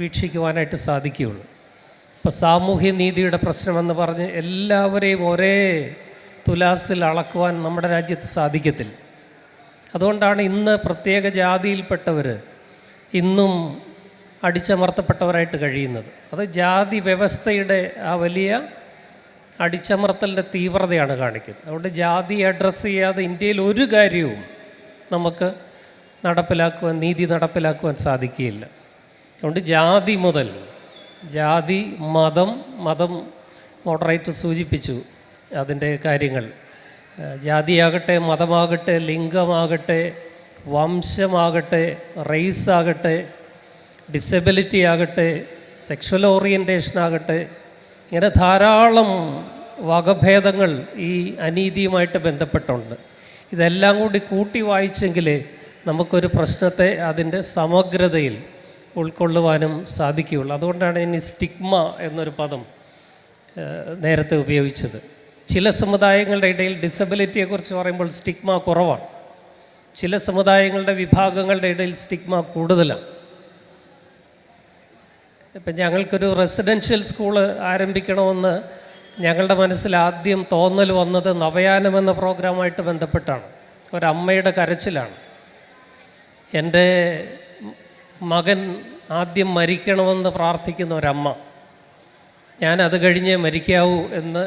വീക്ഷിക്കുവാനായിട്ട് സാധിക്കുകയുള്ളൂ. ഇപ്പോൾ സാമൂഹ്യ നീതിയുടെ പ്രശ്നമെന്ന് പറഞ്ഞ് എല്ലാവരെയും ഒരേ തുലാസിൽ അളക്കുവാൻ നമ്മുടെ രാജ്യത്ത് സാധിക്കത്തില്ല. അതുകൊണ്ടാണ് ഇന്ന് പ്രത്യേക ജാതിയിൽപ്പെട്ടവർ ഇന്നും അടിച്ചമർത്തപ്പെട്ടവരായിട്ട് കഴിയുന്നത്. അത് ജാതി വ്യവസ്ഥയുടെ ആ വലിയ അടിച്ചമർത്തലിൻ്റെ തീവ്രതയാണ് കാണിക്കുന്നത്. അതുകൊണ്ട് ജാതി അഡ്രസ്സ് ചെയ്യാതെ ഇന്ത്യയിൽ ഒരു കാര്യവും നമുക്ക് നടപ്പിലാക്കുവാൻ, നീതി നടപ്പിലാക്കുവാൻ സാധിക്കുകയില്ല. അതുകൊണ്ട് ജാതി മുതൽ മതം മോഡറേറ്റർ സൂചിപ്പിച്ചു അതിൻ്റെ കാര്യങ്ങൾ. ജാതിയാകട്ടെ, മതമാകട്ടെ, ലിംഗമാകട്ടെ, വംശമാകട്ടെ, റേസാകട്ടെ, ഡിസബിലിറ്റി ആകട്ടെ, സെക്ഷൽ ഓറിയൻറ്റേഷൻ ആകട്ടെ, ഇങ്ങനെ ധാരാളം വകഭേദങ്ങൾ ഈ അനീതിയുമായിട്ട് ബന്ധപ്പെട്ടുണ്ട്. ഇതെല്ലാം കൂടി കൂട്ടി വായിച്ചെങ്കിലേ നമുക്കൊരു പ്രശ്നത്തെ അതിൻ്റെ സമഗ്രതയിൽ ഉൾക്കൊള്ളുവാനും സാധിക്കുകയുള്ളൂ. അതുകൊണ്ടാണ് ഇനി സ്റ്റിഗ്മ എന്നൊരു പദം നേരത്തെ ഉപയോഗിച്ചത്. ചില സമുദായങ്ങളുടെ ഇടയിൽ ഡിസബിലിറ്റിയെക്കുറിച്ച് പറയുമ്പോൾ സ്റ്റിഗ്മ കുറവാണ്. ചില സമുദായങ്ങളുടെ വിഭാഗങ്ങളുടെ ഇടയിൽ സ്റ്റിഗ്മ കൂടുതലാണ്. ഇപ്പം ഞങ്ങൾക്കൊരു റെസിഡൻഷ്യൽ സ്കൂള് ആരംഭിക്കണമെന്ന് ഞങ്ങളുടെ മനസ്സിൽ ആദ്യം തോന്നൽ വന്നത് നവയാനം എന്ന പ്രോഗ്രാമായിട്ട് ബന്ധപ്പെട്ടാണ്. ഒരമ്മയുടെ കരച്ചിലാണ്. എൻ്റെ മകൻ ആദ്യം മരിക്കണമെന്ന് പ്രാർത്ഥിക്കുന്ന ഒരമ്മ, ഞാനത് കഴിഞ്ഞേ മരിക്കാവൂ എന്ന്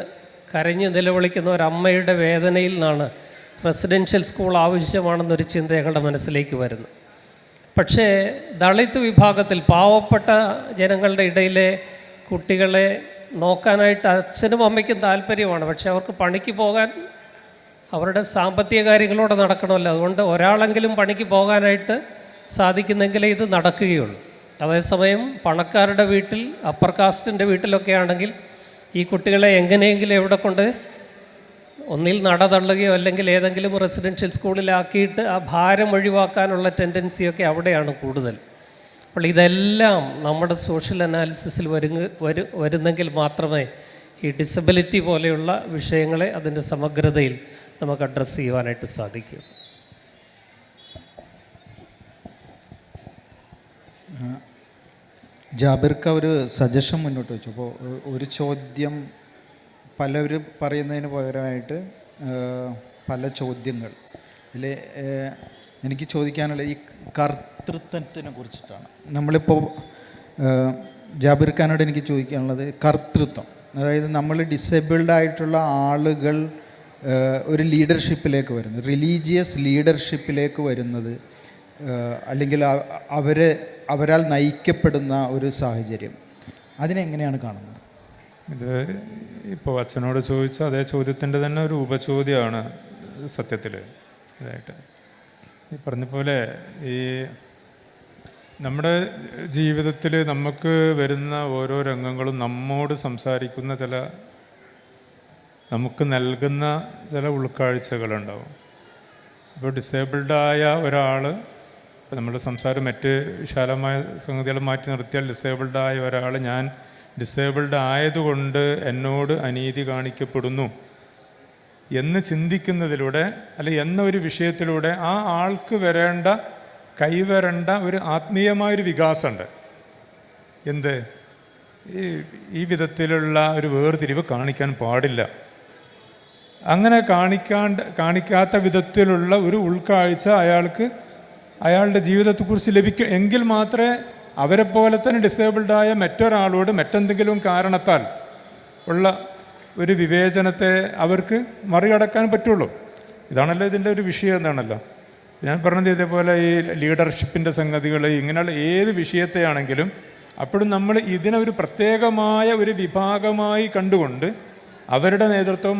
കരഞ്ഞ് നിലവിളിക്കുന്ന ഒരമ്മയുടെ വേദനയിൽ നിന്നാണ് റെസിഡൻഷ്യൽ സ്കൂൾ ആവശ്യമാണെന്നൊരു ചിന്ത ഞങ്ങളുടെ മനസ്സിലേക്ക് വരുന്നത്. പക്ഷേ ദളിത് വിഭാഗത്തിൽ പാവപ്പെട്ട ജനങ്ങളുടെ ഇടയിലെ കുട്ടികളെ നോക്കാനായിട്ട് അച്ഛനും അമ്മയ്ക്കും താല്പര്യമാണ്. പക്ഷേ അവർക്ക് പണിക്ക് പോകാൻ അവരുടെ സാമ്പത്തിക കാര്യങ്ങളോടെ നടക്കണമല്ലോ. അതുകൊണ്ട് ഒരാളെങ്കിലും പണിക്ക് പോകാനായിട്ട് സാധിക്കുന്നെങ്കിലേ ഇത് നടക്കുകയുള്ളൂ. അതേസമയം പണക്കാരുടെ വീട്ടിൽ, അപ്പർ കാസ്റ്റിൻ്റെ വീട്ടിലൊക്കെ ആണെങ്കിൽ ഈ കുട്ടികളെ എങ്ങനെയെങ്കിലും എവിടെ കൊണ്ട് ഒന്നിൽ നട തള്ളുകയോ അല്ലെങ്കിൽ ഏതെങ്കിലും റെസിഡൻഷ്യൽ സ്കൂളിലാക്കിയിട്ട് ആ ഭാരം ഒഴിവാക്കാനുള്ള ടെൻഡൻസിയൊക്കെ അവിടെയാണ് കൂടുതൽ. അപ്പോൾ ഇതെല്ലാം നമ്മുടെ സോഷ്യൽ അനാലിസിസിൽ വരുന്നെങ്കിൽ മാത്രമേ ഈ ഡിസബിലിറ്റി പോലെയുള്ള വിഷയങ്ങളെ അതിൻ്റെ സമഗ്രതയിൽ നമുക്ക് അഡ്രസ്സ് ചെയ്യുവാനായിട്ട് സാധിക്കൂ. ജാബിർക്ക് ഒരു സജഷൻ മുന്നോട്ട് വെച്ചു. അപ്പോൾ ഒരു ചോദ്യം പലരും പറയുന്നതിന് പകരമായിട്ട് പല ചോദ്യങ്ങൾ ഇതിൽ എനിക്ക് ചോദിക്കാനുള്ള ഈ കർത്തൃത്വത്തിനെ കുറിച്ചിട്ടാണ്. നമ്മളിപ്പോൾ ജാബിർ ഖാനോട് എനിക്ക് ചോദിക്കാനുള്ളത് കർത്തൃത്വം, അതായത് നമ്മൾ ഡിസേബിൾഡ് ആയിട്ടുള്ള ആളുകൾ ഒരു ലീഡർഷിപ്പിലേക്ക് വരുന്നത്, റിലീജിയസ് ലീഡർഷിപ്പിലേക്ക് വരുന്നത്, അല്ലെങ്കിൽ അവരാൽ നയിക്കപ്പെടുന്ന ഒരു സാഹചര്യം, അതിനെങ്ങനെയാണ് കാണുന്നത്? ഇത് ഇപ്പോൾ അച്ഛനോട് ചോദിച്ച അതേ ചോദ്യത്തിൻ്റെ തന്നെ ഒരു ഉപചോദ്യമാണ് സത്യത്തിൽ. ഇതായിട്ട് ഈ പറഞ്ഞ പോലെ ഈ നമ്മുടെ ജീവിതത്തിൽ നമുക്ക് വരുന്ന ഓരോ രംഗങ്ങളും നമ്മോട് സംസാരിക്കുന്ന നമുക്ക് നൽകുന്ന ചില ഉൾക്കാഴ്ചകളുണ്ടാവും. ഇപ്പോൾ ഡിസേബിൾഡായ ഒരാൾ, ഇപ്പോൾ നമ്മുടെ സംസാരം മറ്റ് വിശാലമായ സംഗതികൾ മാറ്റി നിർത്തിയാൽ ഡിസേബിൾഡായ ഒരാൾ ഞാൻ ഡിസേബിൾഡ് ആയതുകൊണ്ട് എന്നോട് അനീതി കാണിക്കപ്പെടുന്നു എന്ന് ചിന്തിക്കുന്നതിലൂടെ അല്ലെ എന്നൊരു വിഷയത്തിലൂടെ ആ ആൾക്ക് കൈവരേണ്ട ഒരു ആത്മീയമായൊരു വികാസമുണ്ട്. എന്ത് ഈ വിധത്തിലുള്ള ഒരു വേർതിരിവ് കാണിക്കാൻ പാടില്ല. അങ്ങനെ കാണിക്കാത്ത വിധത്തിലുള്ള ഒരു ഉൾക്കാഴ്ച അയാളുടെ ജീവിതത്തെക്കുറിച്ച് ലഭിക്കും. എങ്കിൽ മാത്രമേ അവരെ പോലെ തന്നെ ഡിസേബിൾഡായ മറ്റൊരാളോട് മറ്റെന്തെങ്കിലും കാരണത്താൽ ഉള്ള ഒരു വിവേചനത്തെ അവർക്ക് മറികടക്കാൻ പറ്റുള്ളൂ. ഇതാണല്ലോ ഇതിൻ്റെ ഒരു വിഷയം. എന്താണല്ലോ ഞാൻ പറഞ്ഞത്. ഇതേപോലെ ഈ ലീഡർഷിപ്പിൻ്റെ സംഗതികൾ, ഇങ്ങനെയുള്ള ഏത് വിഷയത്തെയാണെങ്കിലും അപ്പോഴും നമ്മൾ ഇതിനെ ഒരു പ്രത്യേകമായ ഒരു വിഭാഗമായി കണ്ടുകൊണ്ട് അവരുടെ നേതൃത്വം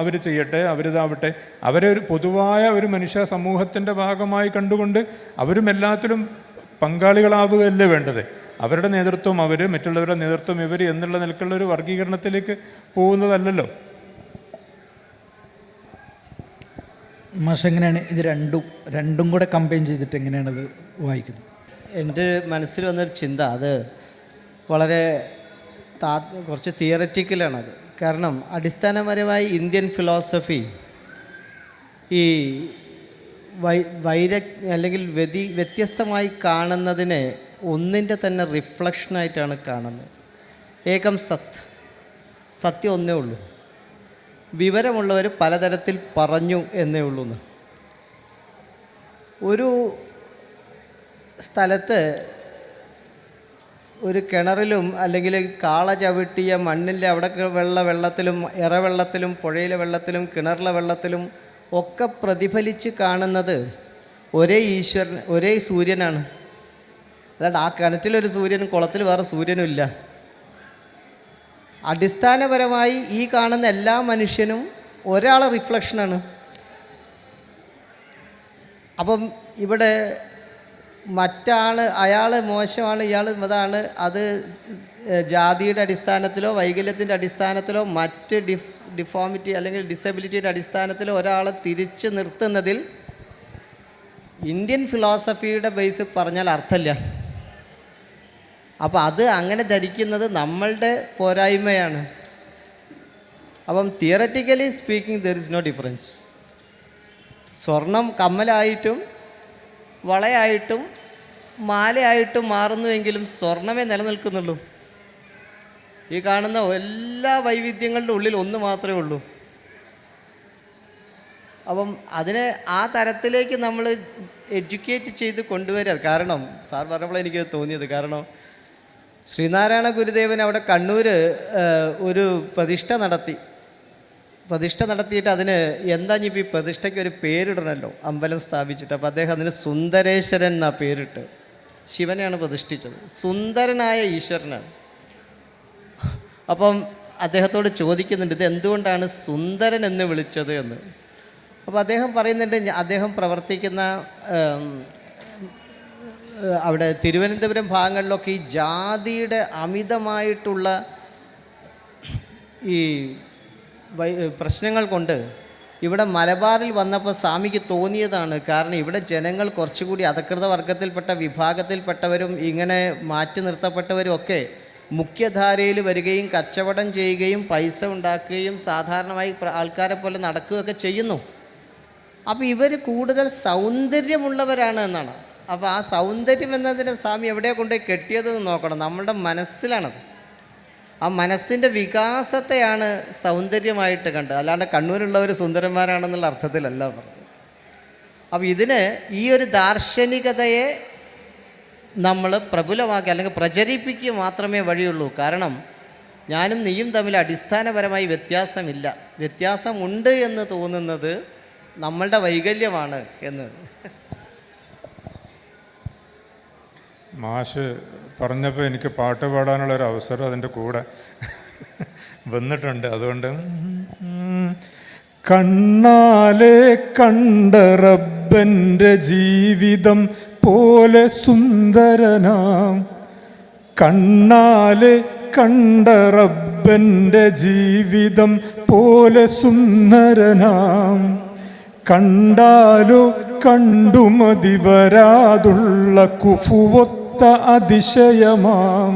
അവർ ചെയ്യട്ടെ, അവരിതാവട്ടെ, അവരെ ഒരു പൊതുവായ ഒരു മനുഷ്യ സമൂഹത്തിൻ്റെ ഭാഗമായി കണ്ടുകൊണ്ട് അവരും എല്ലാത്തിലും പങ്കാളികളാവുകയല്ലേ വേണ്ടത്. അവരുടെ നേതൃത്വം അവർ, മറ്റുള്ളവരുടെ നേതൃത്വം ഇവർ എന്നുള്ള നിലക്കുള്ള ഒരു വർഗീകരണത്തിലേക്ക് പോകുന്നതല്ലല്ലോ. മാഷ് എങ്ങനെയാണ് ഇത് രണ്ടും കൂടെ കമ്പൈൻ ചെയ്തിട്ട് എങ്ങനെയാണ് ഇത് വായിക്കുന്നത്? എൻ്റെ മനസ്സിൽ വന്നൊരു ചിന്ത, അത് വളരെ കുറച്ച് തിയററ്റിക്കലാണത്. കാരണം അടിസ്ഥാനപരമായി ഇന്ത്യൻ ഫിലോസഫി ഈ അല്ലെങ്കിൽ വ്യത്യസ്തമായി കാണുന്നതിനെ ഒന്നിൻ്റെ തന്നെ റിഫ്ലക്ഷനായിട്ടാണ് കാണുന്നത്. ഏകം സത്, സത്യം ഒന്നേ ഉള്ളൂ, വിവരമുള്ളവർ പലതരത്തിൽ പറഞ്ഞു എന്നേ ഉള്ളൂ. ഒരു സ്ഥലത്ത് ഒരു കിണറിലും അല്ലെങ്കിൽ കാള ചവിട്ടിയ മണ്ണിൻ്റെ അവിടെ വെള്ളത്തിലും ഇറവെള്ളത്തിലും പുഴയിലെ വെള്ളത്തിലും കിണറിലെ വെള്ളത്തിലും ഒക്കെ പ്രതിഫലിച്ച് കാണുന്നത് ഒരേ ഈശ്വരൻ, ഒരേ സൂര്യനാണ്. അല്ലാണ്ട് ആ കിണറ്റിലൊരു സൂര്യനും കുളത്തിൽ വേറെ സൂര്യനും ഇല്ല. അടിസ്ഥാനപരമായി ഈ കാണുന്ന എല്ലാ മനുഷ്യനും ഒരാളെ റിഫ്ലക്ഷനാണ്. അപ്പം ഇവിടെ അയാൾ മോശമാണ്, ഇയാൾ ഇതാണ്, അത് ജാതിയുടെ അടിസ്ഥാനത്തിലോ വൈകല്യത്തിൻ്റെ അടിസ്ഥാനത്തിലോ മറ്റ് ഡിഫോമിറ്റി അല്ലെങ്കിൽ ഡിസബിലിറ്റിയുടെ അടിസ്ഥാനത്തിലോ ഒരാളെ തിരിച്ച് നിർത്തുന്നതിൽ ഇന്ത്യൻ ഫിലോസഫിയുടെ ബേസ് പറഞ്ഞാൽ അർത്ഥമില്ല. അപ്പോൾ അത് അങ്ങനെ ധരിക്കുന്നത് നമ്മളുടെ പോരായ്മയാണ്. അപ്പം theoretically speaking there is no difference. സ്വർണം കമ്മലായിട്ടും വളയായിട്ടും മാലയായിട്ടും മാറുന്നുവെങ്കിലും സ്വർണമേ നിലനിൽക്കുന്നുള്ളൂ. ഈ കാണുന്ന എല്ലാ വൈവിധ്യങ്ങളുടെ ഉള്ളിൽ ഒന്ന് മാത്രമേ ഉള്ളൂ. അപ്പം അതിനെ ആ തരത്തിലേക്ക് നമ്മൾ എഡ്യൂക്കേറ്റ് ചെയ്ത് കൊണ്ടുവരിക. കാരണം സാർ പറഞ്ഞപ്പോൾ എനിക്ക് തോന്നിയത്, കാരണം ശ്രീനാരായണ ഗുരുദേവൻ അവിടെ കണ്ണൂർ ഒരു പ്രതിഷ്ഠ നടത്തിയിട്ട് അതിന് എന്താ ഇപ്പം ഈ പ്രതിഷ്ഠയ്ക്ക് ഒരു പേരിടണമല്ലോ, അമ്പലം സ്ഥാപിച്ചിട്ട്. അപ്പോൾ അദ്ദേഹം അതിന് സുന്ദരേശ്വരൻ എന്നാ പേരിട്ട്. ശിവനെയാണ് പ്രതിഷ്ഠിച്ചത്, സുന്ദരനായ ഈശ്വരനാണ്. അപ്പം അദ്ദേഹത്തോട് ചോദിക്കുന്നുണ്ട്, ഇത് എന്തുകൊണ്ടാണ് സുന്ദരൻ എന്ന് വിളിച്ചത് എന്ന്. അപ്പോൾ അദ്ദേഹം പറയുന്നുണ്ട്, അദ്ദേഹം പ്രവർത്തിക്കുന്ന അവിടെ തിരുവനന്തപുരം ഭാഗങ്ങളിലൊക്കെ ഈ ജാതിയുടെ അമിതമായിട്ടുള്ള ഈ പ്രശ്നങ്ങൾ കൊണ്ട് ഇവിടെ മലബാറിൽ വന്നപ്പോൾ സ്വാമിക്ക് തോന്നിയതാണ്. കാരണം ഇവിടെ ജനങ്ങൾ കുറച്ചുകൂടി അധകൃത വർഗത്തിൽപ്പെട്ട വിഭാഗത്തിൽപ്പെട്ടവരും ഇങ്ങനെ മാറ്റി നിർത്തപ്പെട്ടവരും ഒക്കെ മുഖ്യധാരയിൽ വരികയും കച്ചവടം ചെയ്യുകയും പൈസ ഉണ്ടാക്കുകയും സാധാരണമായി ആൾക്കാരെ പോലെ നടക്കുകയൊക്കെ ചെയ്യുന്നു. അപ്പോൾ ഇവർ കൂടുതൽ സൗന്ദര്യമുള്ളവരാണ് എന്നാണ്. അപ്പോൾ ആ സൗന്ദര്യം എന്നതിനെ സ്വാമി എവിടെയാണ് കൊണ്ടുപോയി കെട്ടിയതെന്ന് നോക്കണം. നമ്മളുടെ മനസ്സിലാണത്. ആ മനസ്സിൻ്റെ വികാസത്തെയാണ് സൗന്ദര്യമായിട്ട് കണ്ടത്, അല്ലാണ്ട് കണ്ണൂരുള്ളവർ സുന്ദരന്മാരാണെന്നുള്ള അർത്ഥത്തിലല്ല പറഞ്ഞത്. അപ്പോൾ ഇതിന് ഈ ഒരു ദാർശനികതയെ നമ്മൾ പ്രബലമാക്കി അല്ലെങ്കിൽ പ്രചരിപ്പിക്കുക മാത്രമേ വഴിയുള്ളൂ. കാരണം ഞാനും നീയും തമ്മിൽ അടിസ്ഥാനപരമായി വ്യത്യാസമില്ല. വ്യത്യാസമുണ്ട് എന്ന് തോന്നുന്നത് നമ്മളുടെ വൈകല്യമാണ് എന്ന് മാഷ് പറഞ്ഞപ്പോൾ എനിക്ക് പാട്ട് പാടാനുള്ളൊരു അവസരം അതിൻ്റെ കൂടെ വന്നിട്ടുണ്ട്. അതുകൊണ്ട് കണ്ണാലെ കണ്ട റബ്ബൻ്റെ ജീവിതം പോലെ സുന്ദരനാം, കണ്ണാലെ കണ്ട റബ്ബൻ്റെ ജീവിതം പോലെ സുന്ദരനാം, കണ്ടാലോ കണ്ടുമതി വരാതുള്ള കുഫുവൊത്ത അതിശയമാം,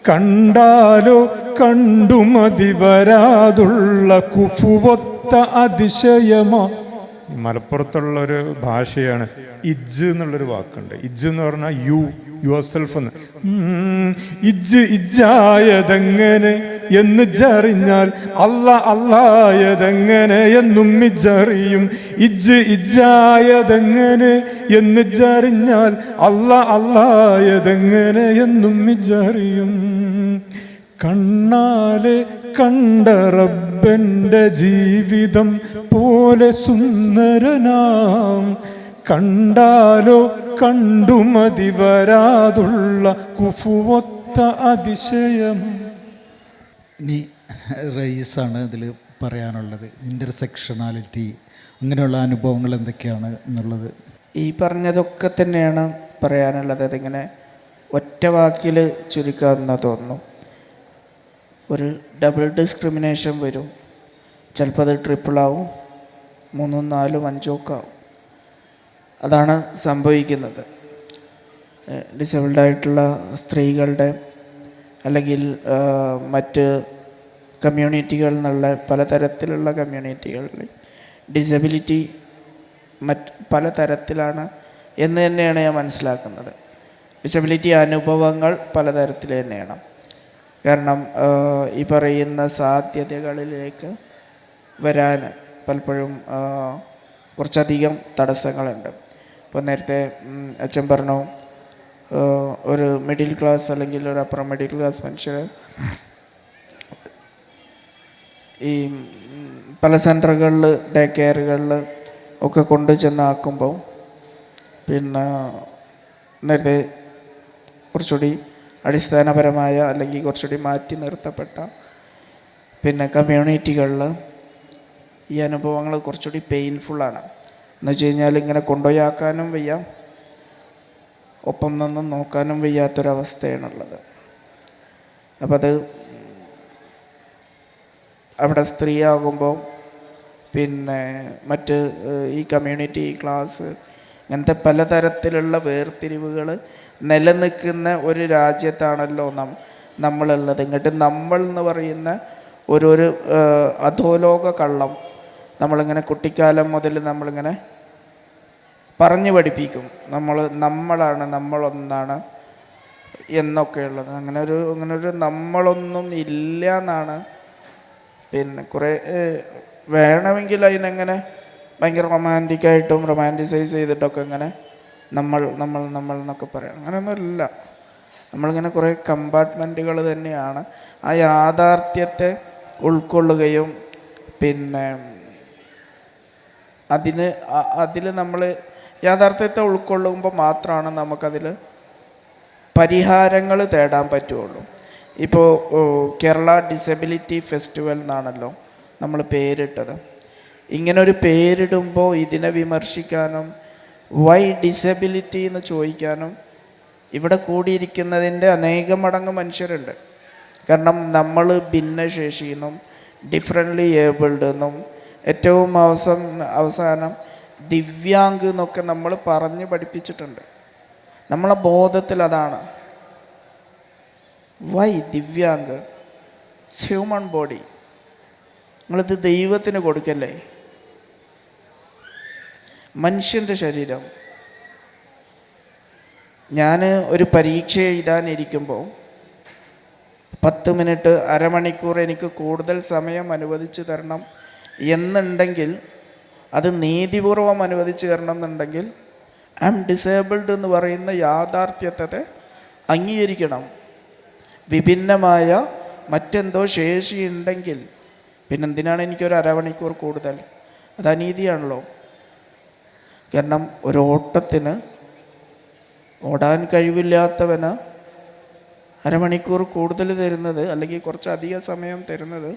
കണ്ടാലോ കണ്ടുമതി വരാതുള്ള കുഫുവൊത്ത അതിശയമാ. മലപ്പുറത്തുള്ളൊരു ഭാഷയാണ് ഇജ്ജ് എന്നുള്ളൊരു വാക്കുണ്ട്. ഇജ്ജ് എന്ന് പറഞ്ഞാൽ യുവർ സെൽഫ് എന്ന്. ഇജ്ജായതെങ്ങനെ എന്ന് ജറിഞ്ഞാൽ അല്ലായതെങ്ങനെ എന്നും ഇജ്ജറിയും. ഇജ്ജായതെങ്ങനെ എന്ന് ജറിഞ്ഞാൽ അല്ലായതെങ്ങനെ എന്നും ഇജ്ജറിയും. കണ്ണാലെ കണ്ട റബ്ബൻ്റെ ജീവിതം പോലെ സുന്ദരനാം, കണ്ടാലോ കണ്ടുമതി വരാതുള്ള കുഫുവൊത്ത അതിശയം. ഇനി റയീസാണ് ഇതിൽ പറയാനുള്ളത്. ഇൻ്റർസെക്ഷനാലിറ്റി, അങ്ങനെയുള്ള അനുഭവങ്ങൾ എന്തൊക്കെയാണ് എന്നുള്ളത്. ഈ പറഞ്ഞതൊക്കെ തന്നെയാണ് പറയാനുള്ളത് അതിങ്ങനെ ഒറ്റ വാക്കിൽ ചുരുക്കാമെന്ന് തോന്നുന്നു. ഒരു ഡബിൾ ഡിസ്ക്രിമിനേഷൻ വരും. ചിലപ്പോൾ അത് ട്രിപ്പിളാവും, 3, 4, 5 ഒക്കെ ആവും. അതാണ് സംഭവിക്കുന്നത്. ഡിസേബിൾഡായിട്ടുള്ള സ്ത്രീകളുടെ അല്ലെങ്കിൽ മറ്റ് കമ്മ്യൂണിറ്റികളിൽ നിന്നുള്ള പലതരത്തിലുള്ള കമ്മ്യൂണിറ്റികളിൽ ഡിസബിലിറ്റി പലതരത്തിലാണ് എന്ന് തന്നെയാണ് ഞാൻ മനസ്സിലാക്കുന്നത്. ഡിസബിലിറ്റി അനുഭവങ്ങൾ പലതരത്തിൽ തന്നെയാണ്. കാരണം ഈ പറയുന്ന സാധ്യതകളിലേക്ക് വരാൻ പലപ്പോഴും കുറച്ചധികം തടസ്സങ്ങളുണ്ട്. ഇപ്പോൾ നേരത്തെ അച്ഛൻ പറഞ്ഞു, ഒരു മിഡിൽ ക്ലാസ് അല്ലെങ്കിൽ ഒരു അപ്പർ മിഡിൽ ക്ലാസ് മനുഷ്യർ ഈ പല സെൻറ്ററുകളിൽ, ഡേ കെയറുകളിൽ ഒക്കെ കൊണ്ടു ചെന്നാക്കുമ്പോൾ പിന്നെ നേരത്തെ കുറച്ചുകൂടി അടിസ്ഥാനപരമായ അല്ലെങ്കിൽ കുറച്ചുകൂടി മാറ്റി നിർത്തപ്പെട്ട പിന്നെ കമ്മ്യൂണിറ്റികളിൽ ഈ അനുഭവങ്ങൾ കുറച്ചുകൂടി പെയിൻഫുള്ളാണ്. എന്ന് വെച്ച് കഴിഞ്ഞാൽ ഇങ്ങനെ കൊണ്ടുപോയി ആക്കാനും വയ്യ, ഒപ്പം നിന്നും നോക്കാനും വയ്യാത്തൊരവസ്ഥയാണുള്ളത്. അപ്പം അത് അവിടെ സ്ത്രീയാകുമ്പോൾ പിന്നെ മറ്റ് ഈ കമ്മ്യൂണിറ്റി, ക്ലാസ്, ഇങ്ങനത്തെ പലതരത്തിലുള്ള വേർതിരിവുകൾ നിലനിൽക്കുന്ന ഒരു രാജ്യത്താണല്ലോ നമ്മളുള്ളത്. ഇങ്ങോട്ട് നമ്മൾ എന്ന് പറയുന്ന ഒരു അധോലോക കള്ളം നമ്മളിങ്ങനെ കുട്ടിക്കാലം മുതൽ നമ്മളിങ്ങനെ പറഞ്ഞു പഠിപ്പിക്കും. നമ്മളാണ്, നമ്മളൊന്നാണ് എന്നൊക്കെയുള്ളത്. അങ്ങനെ ഒരു നമ്മളൊന്നും ഇല്ല എന്നാണ്. പിന്നെ കുറേ വേണമെങ്കിൽ അതിനെങ്ങനെ ഭയങ്കര റൊമാൻറ്റിക്കായിട്ടും റൊമാൻറ്റിസൈസ് ചെയ്തിട്ടൊക്കെ ഇങ്ങനെ നമ്മൾ എന്നൊക്കെ പറയാം. അങ്ങനെയൊന്നുമില്ല. നമ്മളിങ്ങനെ കുറേ കമ്പാർട്ട്മെൻറ്റുകൾ തന്നെയാണ്. ആ യാഥാർത്ഥ്യത്തെ ഉൾക്കൊള്ളുകയും പിന്നെ അതിൽ നമ്മൾ യാഥാർത്ഥ്യത്തെ ഉൾക്കൊള്ളുമ്പോൾ മാത്രമാണ് നമുക്കതിൽ പരിഹാരങ്ങൾ തേടാൻ പറ്റുള്ളൂ. ഇപ്പോൾ കേരള ഡിസബിലിറ്റി ഫെസ്റ്റിവൽ എന്നാണല്ലോ നമ്മൾ പേരിട്ടത്. ഇങ്ങനൊരു പേരിടുമ്പോൾ ഇതിനെ വിമർശിക്കാനും വൈ ഡിസബിലിറ്റി എന്ന് ചോദിക്കാനും ഇവിടെ കൂടിയിരിക്കുന്നതിൻ്റെ അനേകം മടങ്ങ് മനുഷ്യരുണ്ട്. കാരണം നമ്മൾ ഭിന്നശേഷിയെന്നും ഡിഫറൻ്റ്ലി ഏബിൾഡ് എന്നും ഏറ്റവും അവസാനം ദിവ്യാംഗ് എന്നൊക്കെ നമ്മൾ പറഞ്ഞ് പഠിപ്പിച്ചിട്ടുണ്ട്. നമ്മളെ ബോധത്തിൽ അതാണ്. വൈ ദിവ്യാംഗ്? Human body. നിങ്ങളിത് ദൈവത്തിന് കൊടുക്കല്ലേ? മനുഷ്യൻ്റെ ശരീരം. ഞാൻ ഒരു പരീക്ഷ എഴുതാനിരിക്കുമ്പോൾ 10 മിനിറ്റ്, അരമണിക്കൂർ എനിക്ക് കൂടുതൽ സമയം അനുവദിച്ച് തരണം എന്നുണ്ടെങ്കിൽ, അത് നീതിപൂർവം അനുവദിച്ച് തരണം എന്നുണ്ടെങ്കിൽ ഐ ആം ഡിസേബിൾഡ് എന്ന് പറയുന്ന യാഥാർത്ഥ്യത്തെ അംഗീകരിക്കണം. വിഭിന്നമായ മറ്റെന്തോ ശേഷിയുണ്ടെങ്കിൽ പിന്നെന്തിനാണ് എനിക്കൊരു അരമണിക്കൂർ കൂടുതൽ? അത് അനീതിയാണല്ലോ. കാരണം ഒരു ഓട്ടത്തിന് ഓടാൻ കഴിവില്ലാത്തവന് അരമണിക്കൂർ കൂടുതൽ തരുന്നത്, അല്ലെങ്കിൽ കുറച്ചധികം സമയം തരുന്നത്,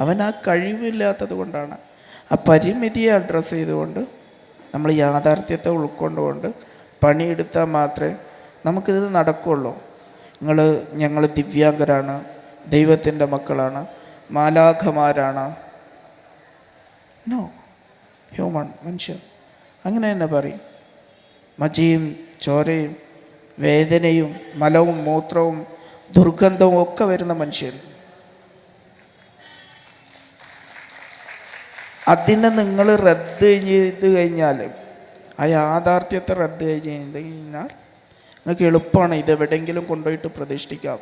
അവൻ ആ കഴിവില്ലാത്തത് കൊണ്ടാണ്. ആ പരിമിതിയെ അഡ്രസ്സ് ചെയ്തുകൊണ്ട് നമ്മൾ യാഥാർത്ഥ്യത്തെ ഉൾക്കൊണ്ടുകൊണ്ട് പണിയെടുത്താൽ മാത്രമേ നമുക്കിത് നടക്കുകയുള്ളൂ. ഞങ്ങൾ ദിവ്യാംഗരാണ്, ദൈവത്തിൻ്റെ മക്കളാണ്, മാലാഖമാരാണ്. നോ, ഹ്യൂമൺ, മനുഷ്യൻ. അങ്ങനെ തന്നെ പറയും. മജിയും ചോരയും വേദനയും മലവും മൂത്രവും ദുർഗന്ധവും ഒക്കെ വരുന്ന മനുഷ്യൻ. അതിനെ നിങ്ങൾ റദ്ദ് ചെയ്ത് കഴിഞ്ഞാൽ, ആ യാഥാർത്ഥ്യത്തെ റദ്ദ് ചെയ്ത് കഴിഞ്ഞാൽ നിങ്ങൾക്ക് എളുപ്പമാണ് ഇതെവിടെയെങ്കിലും കൊണ്ടുപോയിട്ട് പ്രതിഷ്ഠിക്കാം.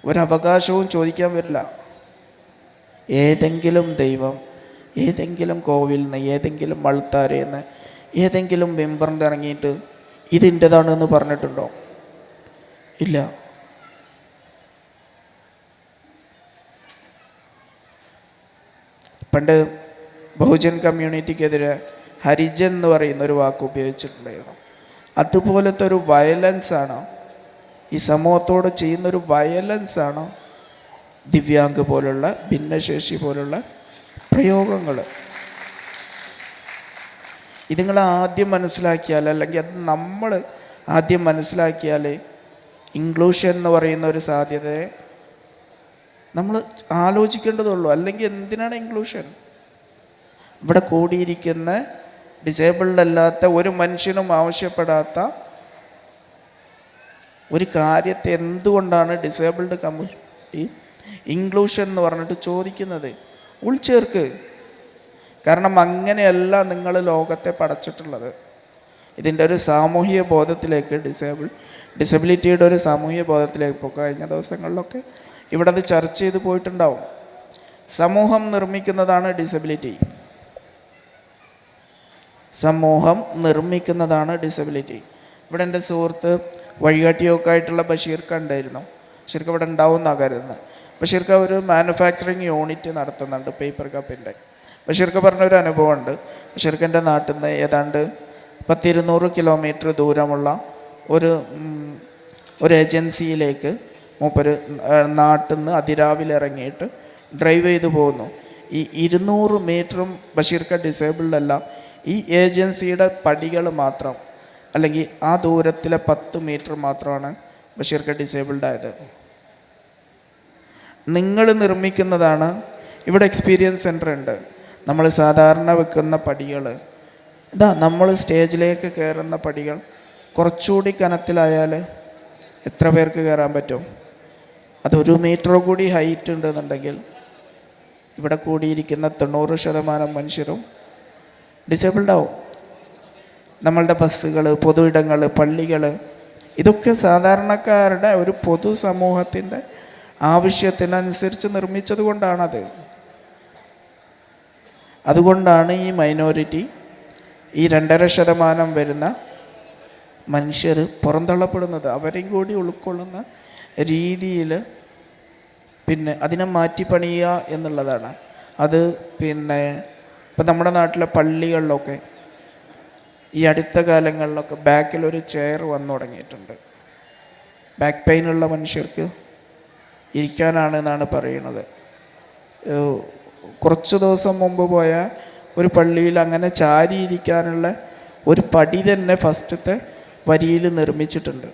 ഒരവകാശവും ചോദിക്കാൻ വരില്ല. ഏതെങ്കിലും ദൈവം ഏതെങ്കിലും കോവിലിൽ നിന്ന്, ഏതെങ്കിലും മൾത്താരയിൽ നിന്ന്, ഏതെങ്കിലും മെമ്പറിൻ്റെ ഇറങ്ങിയിട്ട് ഇതിൻ്റെതാണെന്ന് പറഞ്ഞിട്ടുണ്ടോ? ഇല്ല. പണ്ട് ബഹുജൻ കമ്മ്യൂണിറ്റിക്കെതിരെ ഹരിജൻ എന്ന് പറയുന്ന ഒരു വാക്ക് ഉപയോഗിച്ചിട്ടുണ്ടായിരുന്നു. അതുപോലത്തെ ഒരു വയലൻസാണ് ഈ സമൂഹത്തോട് ചെയ്യുന്നൊരു വയലൻസാണ് ദിവ്യാംഗ് പോലുള്ള, ഭിന്നശേഷി പോലുള്ള പ്രയോഗങ്ങൾ. ഇത് നിങ്ങൾ ആദ്യം മനസ്സിലാക്കിയാൽ, അല്ലെങ്കിൽ അത് നമ്മൾ ആദ്യം മനസ്സിലാക്കിയാൽ ഇൻക്ലൂഷൻ എന്ന് പറയുന്ന ഒരു സാധ്യതയെ നമ്മൾ ആലോചിക്കേണ്ടതുള്ളൂ. അല്ലെങ്കിൽ എന്തിനാണ് ഇൻക്ലൂഷൻ? ഇവിടെ കൂടിയിരിക്കുന്ന ഡിസേബിൾഡ് അല്ലാത്ത ഒരു മനുഷ്യനും ആവശ്യപ്പെടാത്ത ഒരു കാര്യത്തെ എന്തുകൊണ്ടാണ് ഡിസേബിൾഡ് കമ്മ്യൂണിറ്റി ഇൻക്ലൂഷൻ എന്ന് പറഞ്ഞിട്ട് ചോദിക്കുന്നത്? ഉൾച്ചേർക്ക്. കാരണം അങ്ങനെയല്ല നിങ്ങൾ ലോകത്തെ പടച്ചിട്ടുള്ളത്. ഇതിൻ്റെ ഒരു സാമൂഹിക ബോധത്തിലേക്ക് ഡിസബിലിറ്റിയുടെ ഒരു സാമൂഹിക ബോധത്തിലേക്ക് ഇപ്പോൾ കഴിഞ്ഞ ദിവസങ്ങളിലൊക്കെ ഇവിടെ അത് ചർച്ച ചെയ്ത് പോയിട്ടുണ്ടാവും. സമൂഹം നിർമ്മിക്കുന്നതാണ് ഡിസബിലിറ്റി. സമൂഹം നിർമ്മിക്കുന്നതാണ് ഡിസബിലിറ്റി. ഇവിടെ എൻ്റെ സുഹൃത്ത് വഴികാട്ടിയൊക്കെ ആയിട്ടുള്ള ബഷീർക്ക ഉണ്ടായിരുന്നു. ബഷീർക്ക് ഇവിടെ ഉണ്ടാവുമെന്നാണ് കരുതുന്നത്. ബഷീർക്ക ഒരു മാനുഫാക്ചറിങ് യൂണിറ്റ് നടത്തുന്നുണ്ട് പേപ്പർ കപ്പിൻ്റെ. ബഷീർക്ക പറഞ്ഞൊരു അനുഭവമുണ്ട്. ബഷീർക്കൻ്റെ നാട്ടിൽ നിന്ന് ഏതാണ്ട് 100-200 കിലോമീറ്റർ ദൂരമുള്ള ഒരു ഏജൻസിയിലേക്ക് മൂപ്പര് നാട്ടിൽ നിന്ന് അതിരാവിലെ ഇറങ്ങിയിട്ട് ഡ്രൈവ് ചെയ്ത് പോകുന്നു. ഈ 200 മീറ്ററും ബഷീർക്ക ഡിസേബിൾഡ് അല്ല. ഈ ഏജൻസിയുടെ പടികൾ മാത്രം, അല്ലെങ്കിൽ ആ ദൂരത്തിലെ 10 മീറ്റർ മാത്രമാണ് ബഷീർക്ക ഡിസേബിൾഡ് ആയത്. നിങ്ങൾ നിർമ്മിക്കുന്നതാണ്. ഇവിടെ എക്സ്പീരിയൻസ് സെൻറ്റർ ഉണ്ട്. നമ്മൾ സാധാരണ വെക്കുന്ന പടികൾ, ഇതാ നമ്മൾ സ്റ്റേജിലേക്ക് കയറുന്ന പടികൾ കുറച്ചുകൂടി കനത്തിലായാൽ എത്ര പേർക്ക് കയറാൻ പറ്റും? അത് 1 മീറ്റർ കൂടി ഹൈറ്റ് ഉണ്ടെന്നുണ്ടെങ്കിൽ ഇവിടെ കൂടിയിരിക്കുന്ന 90% മനുഷ്യരും ഡിസേബിൾഡ് ആവും. നമ്മളുടെ ബസ്സുകൾ, പൊതു ഇടങ്ങൾ, പള്ളികൾ, ഇതൊക്കെ സാധാരണക്കാരുടെ ഒരു പൊതു സമൂഹത്തിൻ്റെ ആവശ്യത്തിനനുസരിച്ച് നിർമ്മിച്ചത് കൊണ്ടാണത്. അതുകൊണ്ടാണ് ഈ മൈനോറിറ്റി, ഈ 2.5% വരുന്ന മനുഷ്യർ പുറന്തള്ളപ്പെടുന്നത്. അവരെയും കൂടി ഉൾക്കൊള്ളുന്ന രീതിയിൽ പിന്നെ അതിനെ മാറ്റിപ്പണിയുക എന്നുള്ളതാണ്. അത് പിന്നെ ഇപ്പം നമ്മുടെ നാട്ടിലെ പള്ളികളിലൊക്കെ ഈ അടുത്ത കാലങ്ങളിലൊക്കെ ബാക്കിലൊരു ചെയർ വന്നു തുടങ്ങിയിട്ടുണ്ട്. ബാക്ക് പെയിനുള്ള മനുഷ്യർക്ക് ഇരിക്കാനാണ് എന്നാണ് പറയുന്നത്. കുറച്ച് ദിവസം മുമ്പ് പോയ ഒരു പള്ളിയിൽ അങ്ങനെ ചാരിയിരിക്കാനുള്ള ഒരു പടി തന്നെ ഫസ്റ്റത്തെ വരിയിൽ നിർമ്മിച്ചിട്ടുണ്ട്.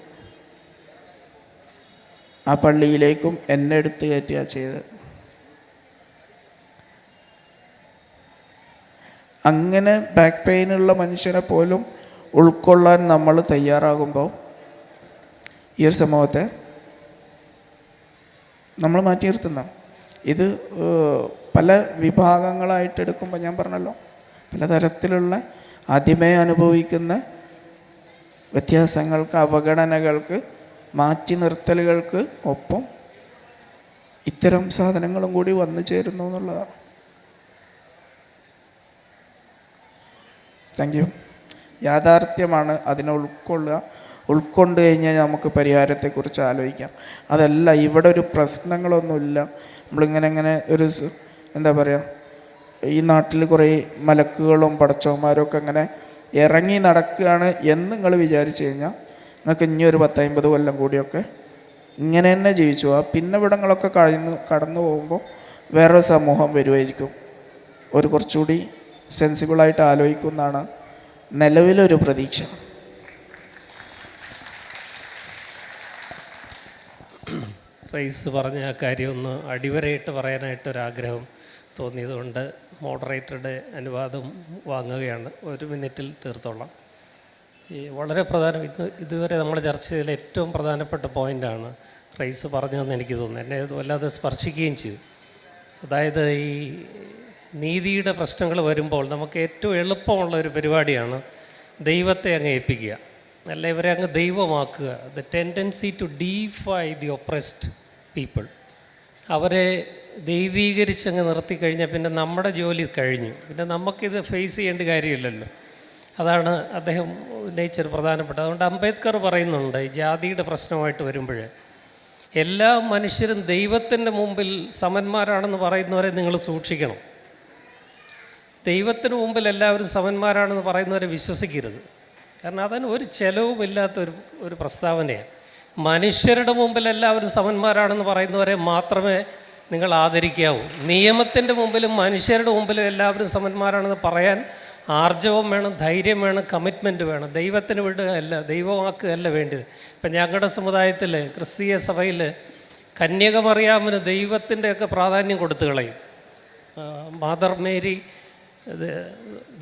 ആ പള്ളിയിലേക്കും എന്നെ എടുത്ത് കയറ്റുക ചെയ്ത്. അങ്ങനെ ബാക്ക് പെയിനുള്ള മനുഷ്യനെ പോലും ഉൾക്കൊള്ളാൻ നമ്മൾ തയ്യാറാകുമ്പോൾ ഈ ഒരു സമൂഹത്തെ നമ്മൾ മാറ്റി നിർത്തുന്ന ഇത് പല വിഭാഗങ്ങളായിട്ട് എടുക്കുമ്പോൾ ഞാൻ പറഞ്ഞല്ലോ, പലതരത്തിലുള്ള ആദ്യമേ അനുഭവിക്കുന്ന വ്യത്യാസങ്ങൾക്ക്, അവഗണനകൾക്ക്, മാറ്റി നിർത്തലുകൾക്ക് ഒപ്പം ഇത്തരം സാധനങ്ങളും കൂടി വന്നു ചേരുന്നു എന്നുള്ളതാണ്. Thank you. യാഥാർത്ഥ്യമാണ്. അതിനെ ഉൾക്കൊണ്ട് കഴിഞ്ഞാൽ നമുക്ക് പരിഹാരത്തെക്കുറിച്ച് ആലോചിക്കാം. അതല്ല, ഇവിടെ ഒരു പ്രശ്നങ്ങളൊന്നുമില്ല. നമ്മളിങ്ങനെ ഒരു എന്താ പറയുക, ഈ നാട്ടിൽ കുറേ മലക്കുകളും പടച്ചവന്മാരും ഒക്കെ അങ്ങനെ ഇറങ്ങി നടക്കുകയാണ് എന്ന് നിങ്ങൾ വിചാരിച്ചു കഴിഞ്ഞാൽ നിങ്ങൾക്ക് ഇനി ഒരു 10-50 കൊല്ലം കൂടിയൊക്കെ ഇങ്ങനെ തന്നെ ജീവിച്ചു പോവാം. പിന്നെ ഇവിടങ്ങളൊക്കെ കടന്നു പോകുമ്പോൾ വേറൊരു സമൂഹം വരുമായിരിക്കും. ഒരു കുറച്ചുകൂടി സെൻസിബിളായിട്ട് ആലോചിക്കുന്നതാണ് നിലവിലൊരു പ്രതീക്ഷ. റൈസ് പറഞ്ഞ ആ കാര്യം ഒന്ന് അടിവരയിട്ട് പറയാനായിട്ടൊരാഗ്രഹം തോന്നിയതുകൊണ്ട് മോഡറേറ്ററുടെ അനുവാദം വാങ്ങുകയാണ്. 1 മിനിറ്റിൽ തീർത്തോളാം. ഈ വളരെ ഇതുവരെ നമ്മൾ ചർച്ച ചെയ്തതിൽ ഏറ്റവും പ്രധാനപ്പെട്ട പോയിൻ്റാണ് റൈസ് പറഞ്ഞതെന്ന് എനിക്ക് തോന്നുന്നു. എന്നെ വല്ലാതെ സ്പർശിക്കുകയും ചെയ്തു. അതായത് ഈ നീതിയുടെ പ്രശ്നങ്ങൾ വരുമ്പോൾ നമുക്ക് ഏറ്റവും എളുപ്പമുള്ള ഒരു പരിപാടിയാണ് ദൈവത്തെ അങ്ങ് ഏൽപ്പിക്കുക, അല്ല ഇവരെ അങ്ങ് ദൈവമാക്കുക. The tendency to deify the oppressed people. അവരെ ദൈവീകരിച്ചങ്ങ് നിർത്തിക്കഴിഞ്ഞാൽ പിന്നെ നമ്മുടെ ജോലി കഴിഞ്ഞു. പിന്നെ നമുക്കിത് ഫേസ് ചെയ്യേണ്ട കാര്യമില്ലല്ലോ. അതാണ് അദ്ദേഹം ഉന്നയിച്ചൊരു പ്രധാനപ്പെട്ട. അതുകൊണ്ട് അംബേദ്കർ പറയുന്നുണ്ട്, ഈ ജാതിയുടെ പ്രശ്നമായിട്ട് വരുമ്പോൾ എല്ലാ മനുഷ്യരും ദൈവത്തിൻ്റെ മുമ്പിൽ സമന്മാരാണെന്ന് പറയുന്നവരെ നിങ്ങൾ സൂക്ഷിക്കണം. ദൈവത്തിന് മുമ്പിൽ എല്ലാവരും സമന്മാരാണെന്ന് പറയുന്നവരെ വിശ്വസിക്കരുത്. കാരണം അതിന് ഒരു ചെലവുമില്ലാത്തൊരു പ്രസ്താവനയാണ്. മനുഷ്യരുടെ മുമ്പിൽ എല്ലാവരും സമന്മാരാണെന്ന് പറയുന്നവരെ മാത്രമേ നിങ്ങൾ ആദരിക്കാവൂ. നിയമത്തിൻ്റെ മുമ്പിലും മനുഷ്യരുടെ മുമ്പിലും എല്ലാവരും സമന്മാരാണെന്ന് പറയാൻ ആർജവം വേണം, ധൈര്യം വേണം, കമ്മിറ്റ്മെൻറ്റ് വേണം. ദൈവത്തിന് വിടുകയല്ല, ദൈവമാക്കുകയല്ല വേണ്ടത്. ഇപ്പം ഞങ്ങളുടെ സമുദായത്തിൽ, ക്രിസ്തീയ സഭയിൽ കന്യകമറിയാമിന് ദൈവത്തിൻ്റെയൊക്കെ പ്രാധാന്യം കൊടുത്തു കളയും. മാതർ മേരി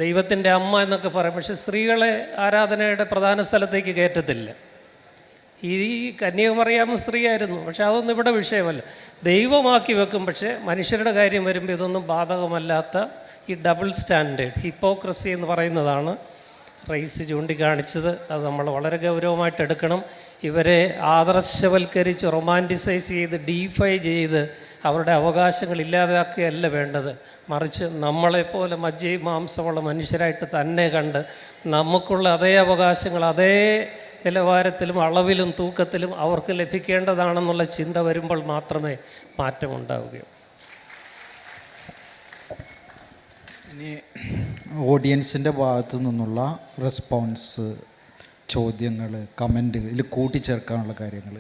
ദൈവത്തിൻ്റെ അമ്മ എന്നൊക്കെ പറയും. പക്ഷെ സ്ത്രീകളെ ആരാധനയുടെ പ്രധാന സ്ഥലത്തേക്ക് കയറ്റത്തില്ല. ഈ കന്യകമറിയാമ സ്ത്രീയായിരുന്നു, പക്ഷെ അതൊന്നും ഇവിടെ വിഷയമല്ല. ദൈവമാക്കി വെക്കും. പക്ഷേ മനുഷ്യരുടെ കാര്യം വരുമ്പോൾ ഇതൊന്നും ബാധകമല്ലാത്ത ഈ ഡബിൾ സ്റ്റാൻഡേർഡ്, ഹിപ്പോക്രസി എന്ന് പറയുന്നതാണ് റൈസ് ചൂണ്ടിക്കാണിച്ചത്. അത് നമ്മൾ വളരെ ഗൗരവമായിട്ട് എടുക്കണം. ഇവരെ ആദർശവൽക്കരിച്ച് റൊമാൻറ്റിസൈസ് ചെയ്ത് ഡീഫൈ ചെയ്ത് അവരുടെ അവകാശങ്ങൾ ഇല്ലാതാക്കുകയല്ല വേണ്ടത്. മറിച്ച് നമ്മളെപ്പോലെ മജ്ജയും മാംസമുള്ള മനുഷ്യരായിട്ട് തന്നെ കണ്ട് നമുക്കുള്ള അതേ അവകാശങ്ങൾ അതേ നിലവാരത്തിലും അളവിലും തൂക്കത്തിലും അവർക്ക് ലഭിക്കേണ്ടതാണെന്നുള്ള ചിന്ത വരുമ്പോൾ മാത്രമേ മാറ്റമുണ്ടാവുകയുള്ളൂ. ഇനി ഓഡിയൻസിൻ്റെ ഭാഗത്തു നിന്നുള്ള റെസ്പോൺസ്, ചോദ്യങ്ങൾ, കമൻറ്റ്, ഇതിൽ കൂട്ടിച്ചേർക്കാനുള്ള കാര്യങ്ങൾ,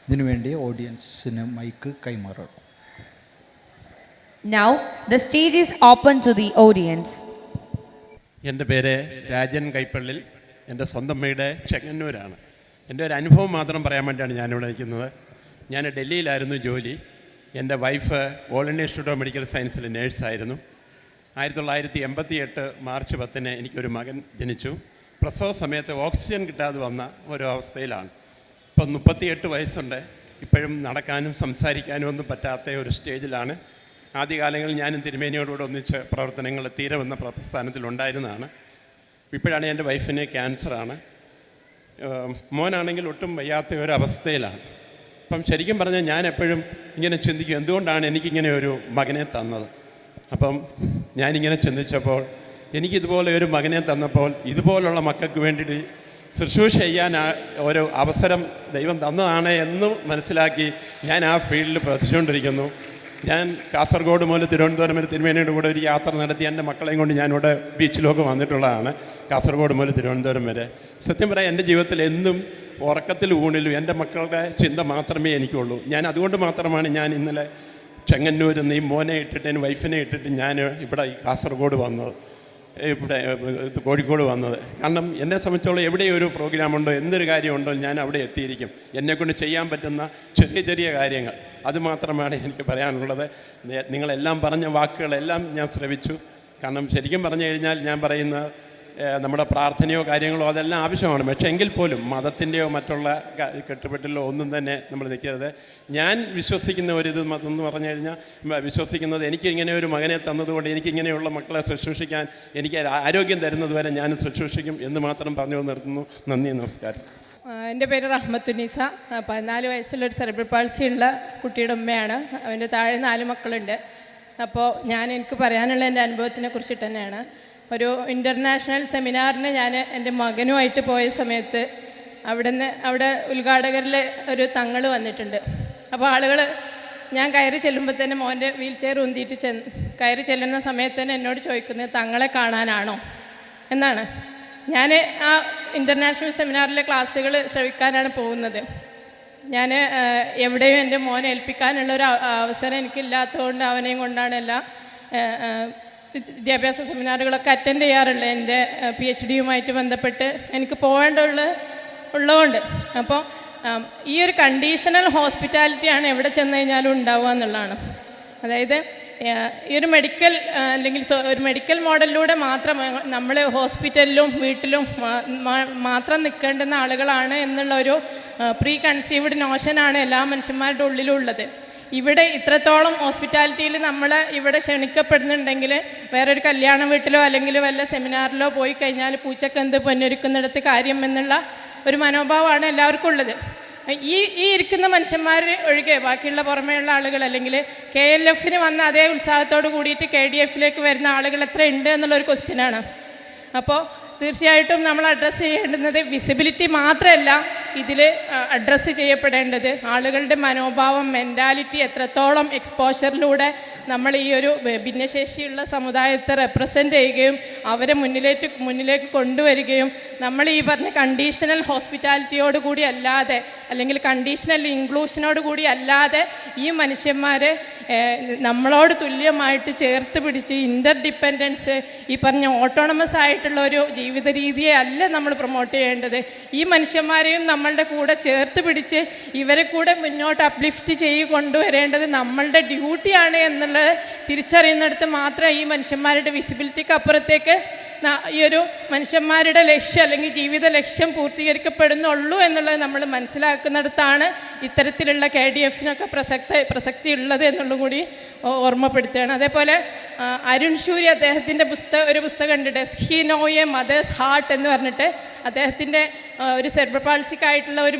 ഇതിനുവേണ്ടി ഓഡിയൻസിന് മൈക്ക് കൈമാറണം. Now the stage is open to the audience. എൻ്റെ പേര് രാജൻ കൈപ്പള്ളിൽ. എൻ്റെ സ്വന്തം വീട് ചെങ്ങന്നൂരാണ്. എൻ്റെ ഒരു അനുഭവം മാത്രം പറയാൻ വേണ്ടിയാണ് ഞാനിവിടെ നിൽക്കുന്നത്. ഞാൻ ഡൽഹിയിലായിരുന്നു ജോലി. എൻ്റെ wife all India institute of medical സയൻസിൽ നേഴ്സായിരുന്നു. 1988 മാർച്ച് 10 എനിക്കൊരു മകൻ ജനിച്ചു. പ്രസവ സമയത്ത് ഓക്സിജൻ കിട്ടാതെ വന്ന ഒരു അവസ്ഥയിലാണ്. ഇപ്പം 38 വയസ്സുണ്ട്. ഇപ്പോഴും നടക്കാനും സംസാരിക്കാനും ഒന്നും പറ്റാത്ത ഒരു സ്റ്റേജിലാണ്. ആദ്യകാലങ്ങളിൽ ഞാനും തിരുമേനിയോടുകൂടെ ഒന്നിച്ച് പ്രവർത്തനങ്ങൾ തീരമെന്ന പ്രസ്ഥാനത്തിലുണ്ടായിരുന്നതാണ്. ഇപ്പോഴാണ് എൻ്റെ വൈഫിന് ക്യാൻസറാണ്. മോനാണെങ്കിൽ ഒട്ടും വയ്യാത്ത ഒരു അവസ്ഥയിലാണ്. അപ്പം ശരിക്കും പറഞ്ഞാൽ ഞാൻ എപ്പോഴും ഇങ്ങനെ ചിന്തിക്കും, എന്തുകൊണ്ടാണ് എനിക്കിങ്ങനെ ഒരു മകനെ തന്നത്. അപ്പം ഞാനിങ്ങനെ ചിന്തിച്ചപ്പോൾ എനിക്കിതുപോലെ ഒരു മകനെ തന്നപ്പോൾ ഇതുപോലുള്ള മക്കൾക്ക് വേണ്ടിയിട്ട് ശുശ്രൂഷ ചെയ്യാൻ ഒരു അവസരം ദൈവം തന്നതാണ് എന്ന് മനസ്സിലാക്കി ഞാൻ ആ ഫീൽഡിൽ പ്രവർത്തിച്ചുകൊണ്ടിരിക്കുന്നു. ഞാൻ കാസർഗോഡ് മുതൽ തിരുവനന്തപുരം വരെ തിരുമേനിയുടെ കൂടെ ഒരു യാത്ര നടത്തി എൻ്റെ മക്കളെയും കൊണ്ട് ഞാനിവിടെ ബീച്ചിലൊക്കെ വന്നിട്ടുള്ളതാണ്. കാസർഗോഡ് മുതൽ തിരുവനന്തപുരം വരെ. സത്യം പറയാം, എൻ്റെ ജീവിതത്തിൽ എന്നും ഉറക്കത്തിൽ ഊണിലും എൻ്റെ മക്കളുടെ ചിന്ത മാത്രമേ എനിക്കുള്ളൂ. ഞാൻ അതുകൊണ്ട് മാത്രമാണ് ഞാൻ ഇന്നലെ ചെങ്ങന്നൂരിൽ നിന്ന് ഈ മോനെ ഇട്ടിട്ട് വൈഫിനെ ഇട്ടിട്ട് ഞാൻ ഇവിടെ ഈ കാസർഗോഡ് വന്നത്, ഇവിടെ കോഴിക്കോട് വന്നത്. കാരണം എന്നെ സംബന്ധിച്ചോളം എവിടെ ഒരു പ്രോഗ്രാമുണ്ടോ, എന്തൊരു കാര്യമുണ്ടോ ഞാൻ അവിടെ എത്തിയിരിക്കും. എന്നെക്കൊണ്ട് ചെയ്യാൻ പറ്റുന്ന ചെറിയ ചെറിയ കാര്യങ്ങൾ, അതുമാത്രമാണ് എനിക്ക് പറയാനുള്ളത്. നിങ്ങളെല്ലാം പറഞ്ഞ വാക്കുകളെല്ലാം ഞാൻ ശ്രവിച്ചു. കാരണം ശരിക്കും പറഞ്ഞു കഴിഞ്ഞാൽ ഞാൻ പറയുന്ന നമ്മുടെ പ്രാർത്ഥനയോ കാര്യങ്ങളോ അതെല്ലാം ആവശ്യമാണ്. പക്ഷേ എങ്കിൽ പോലും മതത്തിൻ്റെയോ മറ്റുള്ള കെട്ടുപെട്ടിലോ ഒന്നും തന്നെ നമ്മൾ നിൽക്കരുത്. ഞാൻ വിശ്വസിക്കുന്ന ഒരിത് എന്ന് പറഞ്ഞു കഴിഞ്ഞാൽ വിശ്വസിക്കുന്നത് എനിക്കിങ്ങനെ ഒരു മകനെ തന്നതുകൊണ്ട് എനിക്കിങ്ങനെയുള്ള മക്കളെ ശുശ്രൂഷിക്കാൻ എനിക്ക് ആരോഗ്യം തരുന്നത് വരെ ഞാൻ ശുശ്രൂഷിക്കും എന്ന് മാത്രം പറഞ്ഞു നിർത്തുന്നു. നന്ദി, നമസ്കാരം. എൻ്റെ പേര് റഹ്മത്തുനിസ. 14 വയസ്സുള്ളൊരു സെറിബ്രൽ പാൾസി ഉള്ള കുട്ടിയുടെ ഉമ്മയാണ്. അവൻ്റെ താഴെ 4 മക്കളുണ്ട്. അപ്പോൾ എനിക്ക് പറയാനുള്ള എൻ്റെ അനുഭവത്തിനെ കുറിച്ചിട്ട് തന്നെയാണ്. ഒരു ഇൻ്റർനാഷണൽ സെമിനാറിന് ഞാൻ എൻ്റെ മകനുമായിട്ട് പോയ സമയത്ത് അവിടെ ഉദ്ഘാടകരിലെ ഒരു തങ്ങൾ വന്നിട്ടുണ്ട്. അപ്പോൾ ആളുകൾ ഞാൻ കയറി ചെല്ലുമ്പോൾ തന്നെ മോൻ്റെ വീൽ ചെയർ ഉന്തിയിട്ട് കയറി ചെല്ലുന്ന സമയത്ത് തന്നെ എന്നോട് ചോദിക്കുന്നത് തങ്ങളെ കാണാനാണോ എന്നാണ്. ഞാൻ ആ ഇൻ്റർനാഷണൽ സെമിനാറിലെ ക്ലാസ്സുകൾ ശ്രവിക്കാനാണ് പോകുന്നത്. ഞാൻ എവിടെയും എൻ്റെ മോനെ ഏൽപ്പിക്കാനുള്ളൊരു അവസരം എനിക്കില്ലാത്തതുകൊണ്ട് അവനെയും കൊണ്ടാണ് എല്ലാ വിദ്യാഭ്യാസ സെമിനാറുകളൊക്കെ അറ്റൻഡ് ചെയ്യാറുള്ളത്. എൻ്റെ PhD-യുമായിട്ട് ബന്ധപ്പെട്ട് എനിക്ക് ഉള്ളതുകൊണ്ട്. അപ്പോൾ ഈ ഒരു കണ്ടീഷണൽ ഹോസ്പിറ്റാലിറ്റിയാണ് എവിടെ ചെന്ന് കഴിഞ്ഞാലും ഉണ്ടാവുക എന്നുള്ളതാണ്. അതായത് ഈ ഒരു മെഡിക്കൽ അല്ലെങ്കിൽ ഒരു മെഡിക്കൽ മോഡലിലൂടെ മാത്രം നമ്മൾ ഹോസ്പിറ്റലിലും വീട്ടിലും മാത്രം നിൽക്കേണ്ടുന്ന ആളുകളാണ് എന്നുള്ള ഒരു പ്രീ കൺസീവ്ഡ് നോഷനാണ് എല്ലാ മനുഷ്യന്മാരുടെ ഉള്ളിലുള്ളത്. ഇവിടെ ഇത്രത്തോളം ഹോസ്പിറ്റാലിറ്റിയിൽ നമ്മൾ ഇവിടെ ക്ഷണിക്കപ്പെടുന്നുണ്ടെങ്കിൽ വേറൊരു കല്യാണ വീട്ടിലോ അല്ലെങ്കിൽ വല്ല സെമിനാറിലോ പോയി കഴിഞ്ഞാൽ പൂച്ചക്കെന്ത് പൊന്നൊരുക്കുന്നിടത്ത് കാര്യം എന്നുള്ള ഒരു മനോഭാവമാണ് എല്ലാവർക്കും ഉള്ളത്. ഈ ഇരിക്കുന്ന മനുഷ്യന്മാർ ഒഴികെ ബാക്കിയുള്ള പുറമേയുള്ള ആളുകൾ അല്ലെങ്കിൽ KLF-ന് വന്ന അതേ ഉത്സാഹത്തോട് കൂടിയിട്ട് KDF-ലേക്ക് വരുന്ന ആളുകൾ എത്ര ഉണ്ട് എന്നുള്ളൊരു ക്വസ്റ്റ്യനാണ്. അപ്പോൾ തീർച്ചയായിട്ടും നമ്മൾ അഡ്രസ്സ് ചെയ്യേണ്ടുന്നത് വിസിബിലിറ്റി മാത്രമല്ല, ഇതിൽ അഡ്രസ്സ് ചെയ്യപ്പെടേണ്ടത് ആളുകളുടെ മനോഭാവം, മെൻറ്റാലിറ്റി എത്രത്തോളം എക്സ്പോഷറിലൂടെ നമ്മൾ ഈ ഒരു ഭിന്നശേഷിയുള്ള സമുദായത്തെ റെപ്രസെൻ്റ് ചെയ്യുകയും അവരെ മുന്നിലേക്ക് കൊണ്ടുവരികയും നമ്മൾ ഈ പറഞ്ഞ കണ്ടീഷണൽ ഹോസ്പിറ്റാലിറ്റിയോട് കൂടി അല്ലാതെ അല്ലെങ്കിൽ കണ്ടീഷണൽ ഇൻക്ലൂഷനോട് കൂടി അല്ലാതെ ഈ മനുഷ്യന്മാരെ നമ്മളോട് തുല്യമായിട്ട് ചേർത്ത് പിടിച്ച് ഇൻ്റർ ഡിപ്പെൻഡൻസ്, ഈ പറഞ്ഞ ഓട്ടോണമസ് ആയിട്ടുള്ള ഒരു ജീവിത രീതിയെ അല്ല നമ്മൾ പ്രൊമോട്ട് ചെയ്യേണ്ടത്. ഈ മനുഷ്യന്മാരെയും നമ്മളുടെ കൂടെ ചേർത്ത് പിടിച്ച് ഇവരെ കൂടെ മുന്നോട്ട് അപ്ലിഫ്റ്റ് കൊണ്ടുവരേണ്ടത് നമ്മളുടെ ഡ്യൂട്ടിയാണ് എന്നുള്ളത് തിരിച്ചറിയുന്നിടത്ത് മാത്രമേ ഈ മനുഷ്യന്മാരുടെ വിസിബിലിറ്റിക്ക് അപ്പുറത്തേക്ക് ഈ ഒരു മനുഷ്യന്മാരുടെ ലക്ഷ്യം അല്ലെങ്കിൽ ജീവിത ലക്ഷ്യം പൂർത്തീകരിക്കപ്പെടുന്നുള്ളൂ എന്നുള്ളത് നമ്മൾ മനസ്സിലാക്കുന്നിടത്താണ് ഇത്തരത്തിലുള്ള KDF-നൊക്കെ പ്രസക്തി ഉള്ളത് എന്നുള്ളതും കൂടി ഓർമ്മപ്പെടുത്തുകയാണ്. അതേപോലെ അരുൺ ഷൂരി അദ്ദേഹത്തിൻ്റെ ഒരു പുസ്തകമുണ്ട്, does he know a mother's heart എന്ന് പറഞ്ഞിട്ട്. അദ്ദേഹത്തിൻ്റെ ഒരു സെർബ്രൽ പാൾസിക്കായിട്ടുള്ള ഒരു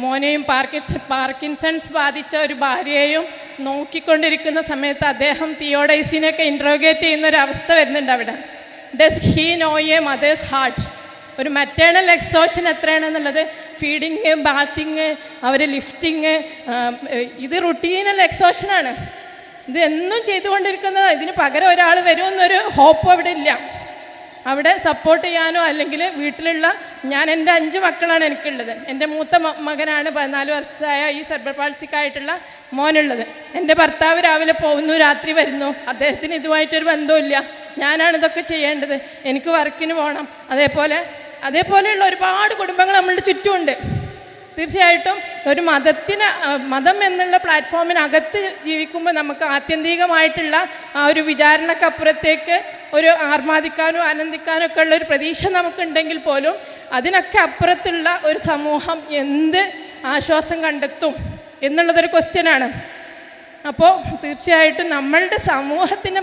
മോനെയും പാർക്കിൻസൺസ് ബാധിച്ച ഒരു ഭാര്യയെയും നോക്കിക്കൊണ്ടിരിക്കുന്ന സമയത്ത് അദ്ദേഹം തിയോഡൈസിനെയൊക്കെ ഇൻട്രോഗേറ്റ് ചെയ്യുന്ന ഒരു അവസ്ഥ വരുന്നുണ്ട് അവിടെ. Does he know a mother's heart? ഒരു മറ്റേണൽ എക്സോഷൻ എത്രയാണെന്നുള്ളത്, ഫീഡിങ്, ബാത്തിങ്, അവർ ലിഫ്റ്റിങ്, ഇത് റുട്ടീനൽ എക്സോഷനാണ്. ഇത് എന്നും ചെയ്തുകൊണ്ടിരിക്കുന്നത്. ഇതിന് പകരം ഒരാൾ വരുമെന്നൊരു ഹോപ്പ് അവിടെ ഇല്ല. അവിടെ സപ്പോർട്ട് ചെയ്യാനോ അല്ലെങ്കിൽ വീട്ടിലുള്ള എൻ്റെ 5 മക്കളാണ് എനിക്കുള്ളത്. എൻ്റെ മൂത്ത മകനാണ് 14 വർഷമായ ഈ സെർബ്രൽ പാൾസിക്കായിട്ടുള്ള മോനുള്ളത്. എൻ്റെ ഭർത്താവ് രാവിലെ പോകുന്നു, രാത്രി വരുന്നു. അദ്ദേഹത്തിന് ഇതുമായിട്ടൊരു ബന്ധവുമില്ല. ഞാനാണ് ഇതൊക്കെ ചെയ്യേണ്ടത്. എനിക്ക് വർക്കിന് പോകണം. അതേപോലെയുള്ള ഒരുപാട് കുടുംബങ്ങൾ നമ്മളുടെ ചുറ്റുമുണ്ട്. തീർച്ചയായിട്ടും ഒരു മതം എന്നുള്ള പ്ലാറ്റ്ഫോമിനകത്ത് ജീവിക്കുമ്പോൾ നമുക്ക് ആത്യന്തികമായിട്ടുള്ള ആ ഒരു വിചാരണക്കപ്പുറത്തേക്ക് ഒരു ആർമാദിക്കാനോ ആനന്ദിക്കാനോ ഒക്കെ ഉള്ള ഒരു പ്രതീക്ഷ നമുക്കുണ്ടെങ്കിൽ പോലും അതിനൊക്കെ അപ്പുറത്തുള്ള ഒരു സമൂഹം എന്ത് ആശ്വാസം കണ്ടെത്തും എന്നുള്ളതൊരു ക്വസ്റ്റ്യനാണ്. അപ്പോൾ തീർച്ചയായിട്ടും നമ്മളുടെ സമൂഹത്തിൻ്റെ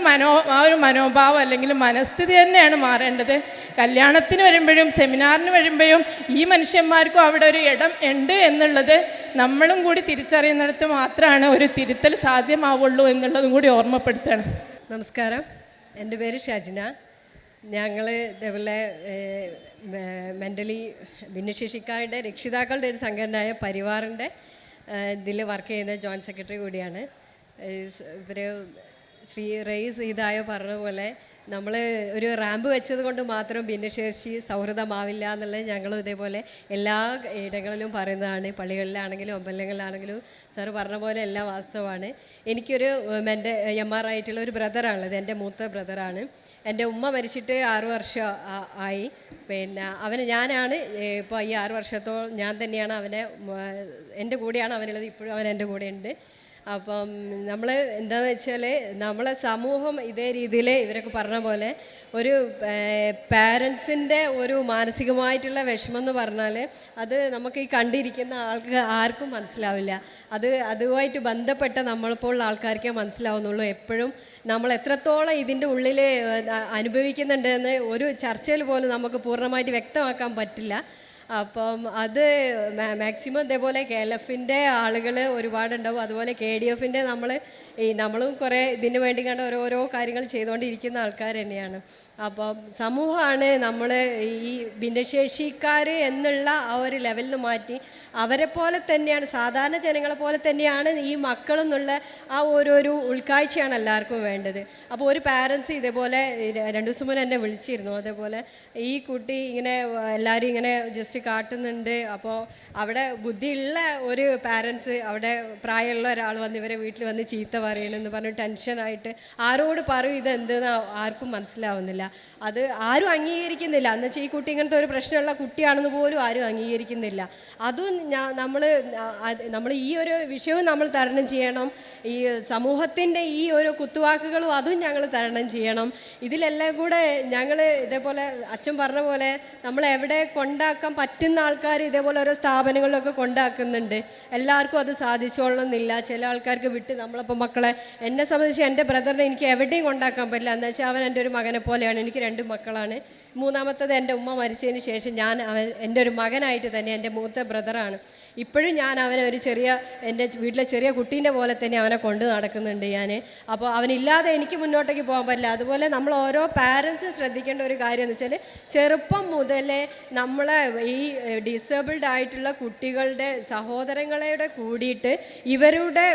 ആ ഒരു മനോഭാവം അല്ലെങ്കിൽ മനസ്ഥിതി തന്നെയാണ് മാറേണ്ടത്. കല്യാണത്തിന് വരുമ്പോഴും സെമിനാറിന് വരുമ്പോഴും ഈ മനുഷ്യന്മാർക്കും അവിടെ ഒരു ഇടം ഉണ്ട് എന്നുള്ളത് നമ്മളും കൂടി തിരിച്ചറിയുന്നിടത്ത് മാത്രമാണ് ഒരു തിരുത്തൽ സാധ്യമാവുള്ളൂ എന്നുള്ളതും കൂടി ഓർമ്മപ്പെടുത്തണം. നമസ്കാരം, എൻ്റെ പേര് ഷജ്ന. ഞങ്ങൾ ഇതേപോലെ മെൻ്റലി ഭിന്നശേഷിക്കാരുടെ രക്ഷിതാക്കളുടെ ഒരു സംഘടനയായ പരിവാറിൻ്റെ ഇതിൽ വർക്ക് ചെയ്യുന്ന ജോയിൻറ്റ് സെക്രട്ടറി കൂടിയാണ്. ഇവർ ശ്രീ റെയ്സ് ഇതായോ പറഞ്ഞ പോലെ നമ്മൾ ഒരു റാമ്പ് വെച്ചത് കൊണ്ട് മാത്രം ഭിന്നശേഷി സൗഹൃദമാവില്ല എന്നുള്ളത് ഞങ്ങളും ഇതേപോലെ എല്ലാ ഇടങ്ങളിലും പറയുന്നതാണ്. പള്ളികളിലാണെങ്കിലും അമ്പലങ്ങളിലാണെങ്കിലും സാറ് പറഞ്ഞ പോലെ എല്ലാം വാസ്തവമാണ്. എനിക്കൊരു MR ആയിട്ടുള്ള ഒരു ബ്രദറാണുള്ളത്. എൻ്റെ മൂത്ത ബ്രദറാണ്. എൻ്റെ ഉമ്മ മരിച്ചിട്ട് 6 വർഷം ആയി. പിന്നെ ഞാനാണ് ഇപ്പോൾ ഈ 6 വർഷത്തോളം ഞാൻ തന്നെയാണ് എൻ്റെ കൂടെയാണ് അവനുള്ളത്. ഇപ്പോഴും അവൻ എൻ്റെ കൂടെ ഉണ്ട്. അപ്പം നമ്മൾ എന്താണെന്ന് വെച്ചാൽ നമ്മളെ സമൂഹം ഇതേ രീതിയിൽ ഇവരൊക്കെ പറഞ്ഞ പോലെ ഒരു പാരൻസിൻ്റെ ഒരു മാനസികമായിട്ടുള്ള വിഷമം എന്ന് പറഞ്ഞാൽ അത് നമുക്ക് ഈ കണ്ടിരിക്കുന്ന ആർക്കും മനസ്സിലാവില്ല. അതുമായിട്ട് ബന്ധപ്പെട്ട നമ്മളിപ്പോൾ ആൾക്കാർക്കേ മനസ്സിലാവുന്നുള്ളൂ. എപ്പോഴും നമ്മൾ എത്രത്തോളം ഇതിൻ്റെ ഉള്ളിൽ അനുഭവിക്കുന്നുണ്ടെന്ന് ഒരു ചർച്ചയിൽ പോലും നമുക്ക് പൂർണ്ണമായിട്ട് വ്യക്തമാക്കാൻ പറ്റില്ല. അപ്പം അത് മാക്സിമം ഇതേപോലെ KLF-ൻ്റെ ആളുകൾ ഒരുപാടുണ്ടാവും. അതുപോലെ KDF-ൻ്റെ നമ്മളും കുറേ ഇതിന് വേണ്ടി കണ്ട് ഓരോരോ കാര്യങ്ങൾ ചെയ്തുകൊണ്ടിരിക്കുന്ന ആൾക്കാർ തന്നെയാണ്. അപ്പം സമൂഹമാണ് നമ്മൾ ഈ ഭിന്നശേഷിക്കാർ എന്നുള്ള ആ ഒരു ലെവലിൽ മാറ്റി അവരെ പോലെ തന്നെയാണ്, സാധാരണ ജനങ്ങളെ പോലെ തന്നെയാണ് ഈ മക്കളെന്നുള്ള ആ ഓരോരു ഉൾക്കാഴ്ചയാണ് എല്ലാവർക്കും വേണ്ടത്. അപ്പോൾ ഒരു പാരൻസ് ഇതേപോലെ 2 ദിവസം മുന്നേ എന്നെ വിളിച്ചിരുന്നു. അതേപോലെ ഈ കുട്ടി ഇങ്ങനെ എല്ലാവരും ഇങ്ങനെ ജസ്റ്റ് കാട്ടുന്നുണ്ട്. അപ്പോൾ അവിടെ ബുദ്ധിയുള്ള ഒരു പാരൻസ്, അവിടെ പ്രായമുള്ള ഒരാൾ വന്ന് ഇവരെ വീട്ടിൽ വന്ന് ചീത്ത പറയണമെന്ന് പറഞ്ഞ് ടെൻഷനായിട്ട് ആരോട് പറയും ഇതെന്തെന്ന് ആർക്കും മനസ്സിലാവുന്നില്ല. അത് ആരും അംഗീകരിക്കുന്നില്ല. എന്നുവെച്ചാൽ ഈ കുട്ടി ഇങ്ങനത്തെ ഒരു പ്രശ്നമുള്ള കുട്ടിയാണെന്ന് പോലും ആരും അംഗീകരിക്കുന്നില്ല. അതും നമ്മൾ ഈ ഒരു വിഷയവും നമ്മൾ തരണം ചെയ്യണം. ഈ സമൂഹത്തിൻ്റെ ഈ ഒരു കുത്തുവാക്കുകളും അതും ഞങ്ങൾ തരണം ചെയ്യണം. ഇതിലെല്ലാം കൂടെ ഞങ്ങൾ ഇതേപോലെ അച്ഛൻ പറഞ്ഞ പോലെ നമ്മൾ എവിടെ കൊണ്ടാക്കാൻ പറ്റുന്ന ആൾക്കാർ ഇതേപോലെ ഓരോ സ്ഥാപനങ്ങളിലൊക്കെ കൊണ്ടാക്കുന്നുണ്ട്. എല്ലാവർക്കും അത് സാധിച്ചോളണമെന്നില്ല. ചില ആൾക്കാർക്ക് വിട്ട് നമ്മളിപ്പോൾ മക്കളെ, എന്നെ സംബന്ധിച്ച് എൻ്റെ ബ്രദറിനെ എനിക്ക് എവിടെയും കൊണ്ടാക്കാൻ പറ്റില്ല. എന്താ വെച്ചാൽ അവൻ എൻ്റെ ഒരു മകനെ പോലെയാണ്. എനിക്ക് 2 മക്കളാണ്. മൂന്നാമത്തത് എൻ്റെ ഉമ്മ മരിച്ചതിന് ശേഷം എൻ്റെ ഒരു മകനായിട്ട് തന്നെ എൻ്റെ മൂത്ത ബ്രദറാണ്. ഇപ്പോഴും ഞാൻ അവനെ എൻ്റെ വീട്ടിലെ ചെറിയ കുട്ടീൻ്റെ പോലെ തന്നെ അവനെ കൊണ്ട് നടക്കുന്നുണ്ട് ഞാൻ. അപ്പോൾ അവനില്ലാതെ എനിക്ക് മുന്നോട്ടേക്ക് പോകാൻ പറ്റില്ല. അതുപോലെ നമ്മൾ ഓരോ പാരൻസും ശ്രദ്ധിക്കേണ്ട ഒരു കാര്യം എന്ന് വെച്ചാൽ ചെറുപ്പം മുതലേ നമ്മളെ ഈ ഈ ഡിസേബിൾഡ് ആയിട്ടുള്ള കുട്ടികളുടെ സഹോദരങ്ങളെ കൂടിയിട്ട് ഇവരുടെ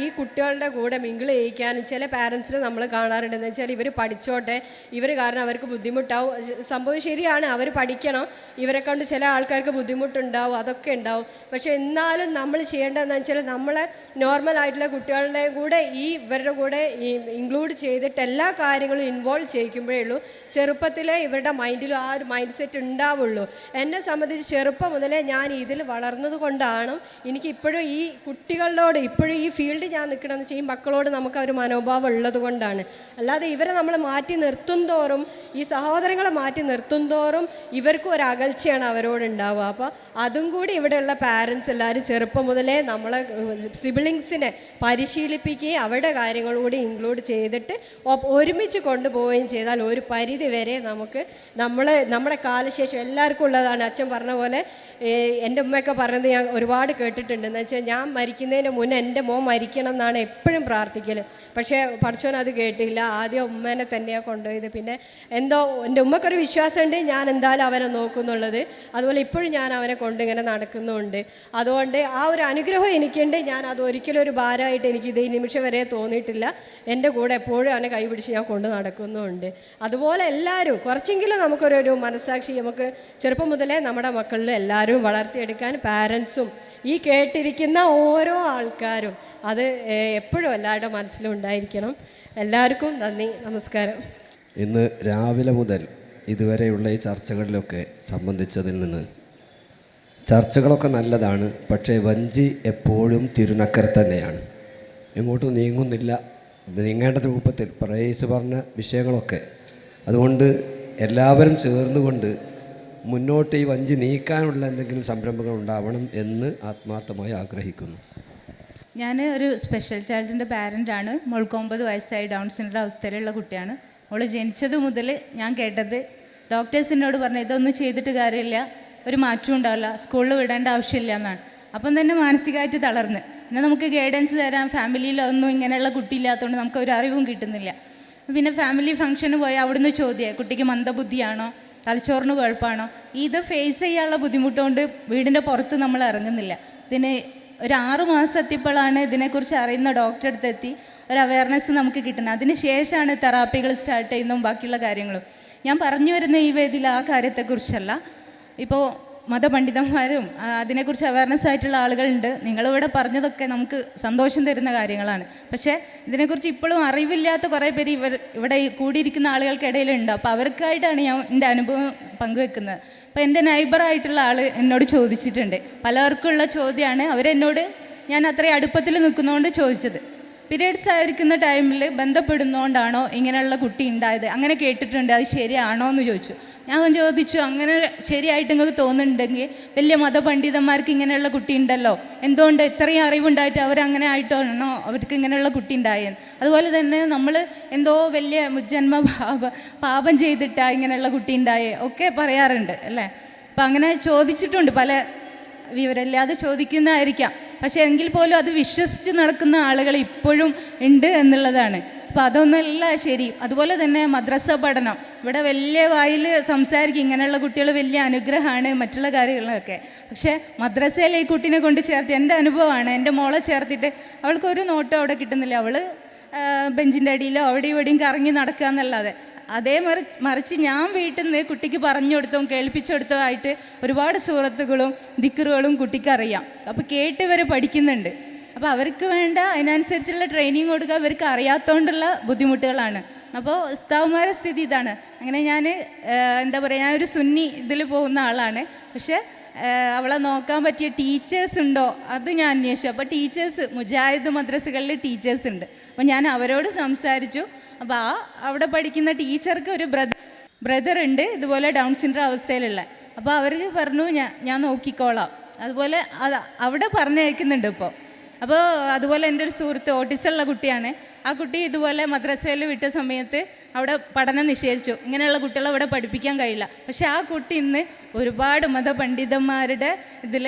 ഈ കുട്ടികളുടെ കൂടെ മിങ്കിൾ ചെയ്യിക്കാനും ചില പാരൻസിനെ നമ്മൾ കാണാറുണ്ട്. എന്ന് വെച്ചാൽ ഇവർ പഠിച്ചോട്ടെ, ഇവർ കാരണം അവർക്ക് ബുദ്ധിമുട്ടാവും. സംഭവം ശരിയാണ്, അവർ പഠിക്കണം, ഇവരെ കൊണ്ട് ചില ആൾക്കാർക്ക് ബുദ്ധിമുട്ടുണ്ടാവും, അതൊക്കെ ഉണ്ടാവും. പക്ഷേ എന്നാലും നമ്മൾ ചെയ്യേണ്ടതെന്ന് വെച്ചാൽ നമ്മളെ നോർമലായിട്ടുള്ള കുട്ടികളുടെ കൂടെ ഇവരുടെ കൂടെ ഇൻക്ലൂഡ് ചെയ്തിട്ട് എല്ലാ കാര്യങ്ങളും ഇൻവോൾവ് ചെയ്യിക്കുമ്പോഴേ ഉള്ളൂ ചെറുപ്പത്തിലെ ഇവരുടെ മൈൻഡിലും ആ ഒരു മൈൻഡ് സെറ്റ് ഉണ്ടാവുള്ളൂ. എന്നെ സംബന്ധിച്ച് ചെറുപ്പം മുതലേ ഞാൻ ഇതിൽ വളർന്നത് കൊണ്ടാണ് എനിക്ക് ഇപ്പോഴും ഈ കുട്ടികളോട് ഇപ്പോഴും ഈ ഫീൽഡ് ഞാൻ നിൽക്കണമെന്ന് വെച്ചാൽ ഈ മക്കളോട് നമുക്ക് ഒരു മനോഭാവം ഉള്ളത് കൊണ്ടാണ്. അല്ലാതെ ഇവരെ നമ്മൾ മാറ്റി നിർത്തും തോറും, ഈ സഹോദരങ്ങളെ മാറ്റി നിർത്തും തോറും ഇവർക്കും ഒരു അകൽച്ചയാണ് അവരോട് ഉണ്ടാവുക. അപ്പോൾ അതും കൂടി ഇവിടെയുള്ള പാരൻസ് എല്ലാവരും ചെറുപ്പം മുതലേ നമ്മളെ സിബിലിങ്സിനെ പരിശീലിപ്പിക്കുകയും അവരുടെ കാര്യങ്ങളും കൂടി ഇൻക്ലൂഡ് ചെയ്തിട്ട് ഒരുമിച്ച് കൊണ്ടുപോവുകയും ചെയ്താൽ ഒരു പരിധി വരെ നമുക്ക് നമ്മുടെ കാലശേഷം എല്ലാവർക്കും ഉള്ളതാണ്. അച്ഛൻ പറഞ്ഞ പോലെ എൻ്റെ ഉമ്മയൊക്കെ പറഞ്ഞത് ഞാൻ ഒരുപാട് കേട്ടിട്ടുണ്ട്. എന്ന് വെച്ചാൽ ഞാൻ മരിക്കുന്നതിന് മുന്നേ എൻ്റെ മോൻ മരിക്കണം എന്നാണ് എപ്പോഴും പ്രാർത്ഥിക്കൽ. പക്ഷേ പഠിച്ചോൻ അത് കേട്ടില്ല. ആദ്യം ഉമ്മേനെ തന്നെയാണ് കൊണ്ടുപോയത്. പിന്നെ എന്തോ എൻ്റെ ഉമ്മക്കൊരു വിശ്വാസമുണ്ട് ഞാൻ എന്തായാലും അവനെ നോക്കുന്നുള്ളത്. അതുപോലെ ഇപ്പോഴും ഞാൻ അവനെ കൊണ്ടിങ്ങനെ നടക്കുന്നുണ്ട്. അതുകൊണ്ട് ആ ഒരു അനുഗ്രഹം എനിക്കുണ്ട്. ഞാൻ അത് ഒരിക്കലും ഒരു ഭാരമായിട്ട് എനിക്ക് ഇത് ഈ നിമിഷം വരെ തോന്നിയിട്ടില്ല. എൻ്റെ കൂടെ എപ്പോഴും അവനെ കൈപിടിച്ച് ഞാൻ കൊണ്ട് നടക്കുന്നുമുണ്ട്. അതുപോലെ എല്ലാവരും കുറച്ചെങ്കിലും നമുക്കൊരു മനസ്സാക്ഷി നമുക്ക് ചെറുപ്പം മുതലേ നമ്മുടെ മക്കളിൽ എല്ലാവരും വളർത്തിയെടുക്കാൻ പാരൻസും ഈ കേട്ടിരിക്കുന്ന ഓരോ ആൾക്കാരും അത് എപ്പോഴും എല്ലാവരുടെ മനസ്സിലും ഉണ്ടായിരിക്കണം. എല്ലാവർക്കും നന്ദി, നമസ്കാരം. ഇന്ന് രാവിലെ മുതൽ ഇതുവരെയുള്ള ഈ ചർച്ചകളിലൊക്കെ സംബന്ധിച്ചതിൽ നിന്ന് ചർച്ചകളൊക്കെ നല്ലതാണ്. പക്ഷേ വഞ്ചി എപ്പോഴും തിരുനക്കര തന്നെയാണ്, എങ്ങോട്ടും നീങ്ങുന്നില്ല. നീങ്ങേണ്ട രൂപത്തിൽ പ്രേസ് പറഞ്ഞ വിഷയങ്ങളൊക്കെ, അതുകൊണ്ട് എല്ലാവരും ചേർന്നുകൊണ്ട് മുന്നോട്ട് ഈ വഞ്ചി നീക്കാനുള്ള എന്തെങ്കിലും സംരംഭങ്ങൾ ഉണ്ടാവണം എന്ന് ആത്മാർത്ഥമായി ആഗ്രഹിക്കുന്നു. ഞാൻ ഒരു സ്പെഷ്യൽ ചൈൽഡിൻ്റെ പാരൻ്റാണ്. മോൾക്ക് 9 വയസ്സായി ഡൗൺ സിൻഡ്രോം അവസ്ഥയിലുള്ള കുട്ടിയാണ്. മോൾ ജനിച്ചത് മുതൽ ഞാൻ കേട്ടത് ഡോക്ടേഴ്സിനോട് പറഞ്ഞു ഇതൊന്നും ചെയ്തിട്ട് കാര്യമില്ല, ഒരു മാറ്റവും ഉണ്ടാവില്ല, സ്കൂളിൽ വിടേണ്ട ആവശ്യമില്ല എന്നാണ്. അപ്പം തന്നെ മാനസികമായിട്ട് തളർന്ന്. പിന്നെ നമുക്ക് ഗൈഡൻസ് തരാൻ ഫാമിലിയിലൊന്നും ഇങ്ങനെയുള്ള കുട്ടിയില്ലാത്തതുകൊണ്ട് നമുക്ക് ഒരു അറിവും കിട്ടുന്നില്ല. പിന്നെ ഫാമിലി ഫംഗ്ഷന് പോയാൽ അവിടുന്ന് ചോദ്യം കുട്ടിക്ക് മന്ദബുദ്ധിയാണോ, തലച്ചോറിന് കുഴപ്പമാണോ. ഇത് ഫേസ് ചെയ്യാനുള്ള ബുദ്ധിമുട്ടുകൊണ്ട് വീടിൻ്റെ പുറത്ത് നമ്മൾ ഇറങ്ങുന്നില്ല. ഇതിന് ഒരു 6 മാസം എത്തിയപ്പോഴാണ് ഇതിനെക്കുറിച്ച് അറിയുന്ന ഡോക്ടറെ അടുത്തെത്തി ഒരു അവയർനെസ് നമുക്ക് കിട്ടുന്നത്. അതിന് ശേഷമാണ് തെറാപ്പികൾ സ്റ്റാർട്ട് ചെയ്യുന്നതും ബാക്കിയുള്ള കാര്യങ്ങളും. ഞാൻ പറഞ്ഞു വരുന്ന ഈ വേദിയിൽ ആ കാര്യത്തെക്കുറിച്ചല്ല. ഇപ്പോൾ മതപണ്ഡിതന്മാരും അതിനെക്കുറിച്ച് അവയർനെസ് ആയിട്ടുള്ള ആളുകളുണ്ട്. നിങ്ങളിവിടെ പറഞ്ഞതൊക്കെ നമുക്ക് സന്തോഷം തരുന്ന കാര്യങ്ങളാണ്. പക്ഷേ ഇതിനെക്കുറിച്ച് ഇപ്പോഴും അറിവില്ലാത്ത കുറേ പേര് ഇവിടെ കൂടിയിരിക്കുന്ന ആളുകൾക്കിടയിലുണ്ട്. അപ്പോൾ അവർക്കായിട്ടാണ് ഞാൻ എൻ്റെ അനുഭവം പങ്കുവെക്കുന്നത്. അപ്പോൾ എൻ്റെ നൈബറായിട്ടുള്ള ആൾ എന്നോട് ചോദിച്ചിട്ടുണ്ട്. പലർക്കുള്ള ചോദ്യമാണ്. അവരെന്നോട് ഞാൻ അത്രയും അടുപ്പത്തിൽ നിൽക്കുന്നതുകൊണ്ട് ചോദിച്ചത്, പീരിയഡ്സ് ആയിരിക്കുന്ന ടൈമിൽ ബന്ധപ്പെടുന്നതുകൊണ്ടാണോ ഇങ്ങനെയുള്ള കുട്ടി ഉണ്ടായത്, അങ്ങനെ കേട്ടിട്ടുണ്ട്, അത് ശരിയാണോ എന്ന് ചോദിച്ചു. ഞാൻ ചോദിച്ചു, അങ്ങനെ ശരിയായിട്ട് നിങ്ങൾക്ക് തോന്നുന്നുണ്ടെങ്കിൽ വലിയ മതപണ്ഡിതന്മാർക്ക് ഇങ്ങനെയുള്ള കുട്ടി ഉണ്ടല്ലോ, എന്തുകൊണ്ട് ഇത്രയും അറിവുണ്ടായിട്ട് അവരങ്ങനെ ആയിട്ടാണോ അവർക്ക് ഇങ്ങനെയുള്ള കുട്ടി ഉണ്ടായെന്ന്. അതുപോലെ തന്നെ നമ്മൾ എന്തോ വലിയ മുജ്ജന്മ പാപം ചെയ്തിട്ടാണ് ഇങ്ങനെയുള്ള കുട്ടി ഉണ്ടായേ ഒക്കെ പറയാറുണ്ട് അല്ലേ. അപ്പം അങ്ങനെ ചോദിച്ചിട്ടുണ്ട്, പല വിവരമില്ലാതെ ചോദിക്കുന്നതായിരിക്കാം. പക്ഷേ എങ്കിൽ പോലും അത് വിശ്വസിച്ച് നടക്കുന്ന ആളുകൾ ഇപ്പോഴും ഉണ്ട് എന്നുള്ളതാണ്. അപ്പോൾ അതൊന്നല്ല ശരി. അതുപോലെ തന്നെ മദ്രസ പഠനം, ഇവിടെ വലിയ വായിൽ സംസാരിക്കും ഇങ്ങനെയുള്ള കുട്ടികൾ വലിയ അനുഗ്രഹമാണ് മറ്റുള്ള കാര്യങ്ങളൊക്കെ. പക്ഷേ മദ്രസയിൽ ഈ കുട്ടീനെ കൊണ്ട് ചേർത്ത് എൻ്റെ അനുഭവമാണ്. എൻ്റെ മോളെ ചേർത്തിട്ട് അവൾക്കൊരു നോട്ടം അവിടെ കിട്ടുന്നില്ല. അവൾ ബെഞ്ചിൻ്റെ അടിയിലോ അവിടെ ഇവിടെയും കറങ്ങി നടക്കുക എന്നല്ലാതെ. മറിച്ച് ഞാൻ വീട്ടിൽ നിന്ന് കുട്ടിക്ക് പറഞ്ഞു കൊടുത്തോ കേൾപ്പിച്ചു കൊടുത്തോ ആയിട്ട് ഒരുപാട് സൂറത്തുകളും ദിക്റുകളും കുട്ടിക്ക് അറിയാം. അപ്പോൾ കേട്ട് ഇവർ പഠിക്കുന്നുണ്ട്. അപ്പോൾ അവർക്ക് വേണ്ട അതിനനുസരിച്ചുള്ള ട്രെയിനിങ് കൊടുക്കുക അവർക്ക് അറിയാത്തതുകൊണ്ടുള്ള ബുദ്ധിമുട്ടുകളാണ്. അപ്പോൾ ഉസ്താവുമാരുടെ സ്ഥിതി ഇതാണ്. അങ്ങനെ ഞാൻ എന്താ പറയുക, ഞാനൊരു സുന്നി ഇതിൽ പോകുന്ന ആളാണ്. പക്ഷേ അവളെ നോക്കാൻ പറ്റിയ ടീച്ചേഴ്സ് ഉണ്ടോ അത് ഞാൻ അന്വേഷിച്ചു. അപ്പോൾ ടീച്ചേഴ്സ് മുജാഹിദ് മദ്രസകളിൽ ടീച്ചേഴ്സ് ഉണ്ട്. അപ്പോൾ ഞാൻ അവരോട് സംസാരിച്ചു. അപ്പോൾ അവിടെ പഠിക്കുന്ന ടീച്ചർക്ക് ഒരു ബ്രദർ ഉണ്ട് ഇതുപോലെ ഡൗൺ സിൻഡ്രോം അവസ്ഥയിലുള്ള. അപ്പോൾ അവർക്ക് പറഞ്ഞു ഞാൻ നോക്കിക്കോളാം. അതുപോലെ അവിടെ പറഞ്ഞയക്കുന്നുണ്ട് ഇപ്പോൾ. അപ്പോൾ അതുപോലെ എൻ്റെ ഒരു സുഹൃത്ത് ഓട്ടിസമുള്ള കുട്ടിയാണ്. ആ കുട്ടി ഇതുപോലെ മദ്രസയിൽ വിട്ട സമയത്ത് അവിടെ പഠനം നിഷേധിച്ചു. ഇങ്ങനെയുള്ള കുട്ടികളെ അവിടെ പഠിപ്പിക്കാൻ കഴിയില്ല. പക്ഷെ ആ കുട്ടി ഇന്ന് ഒരുപാട് മതപണ്ഡിതന്മാരുടെ ഇതിൽ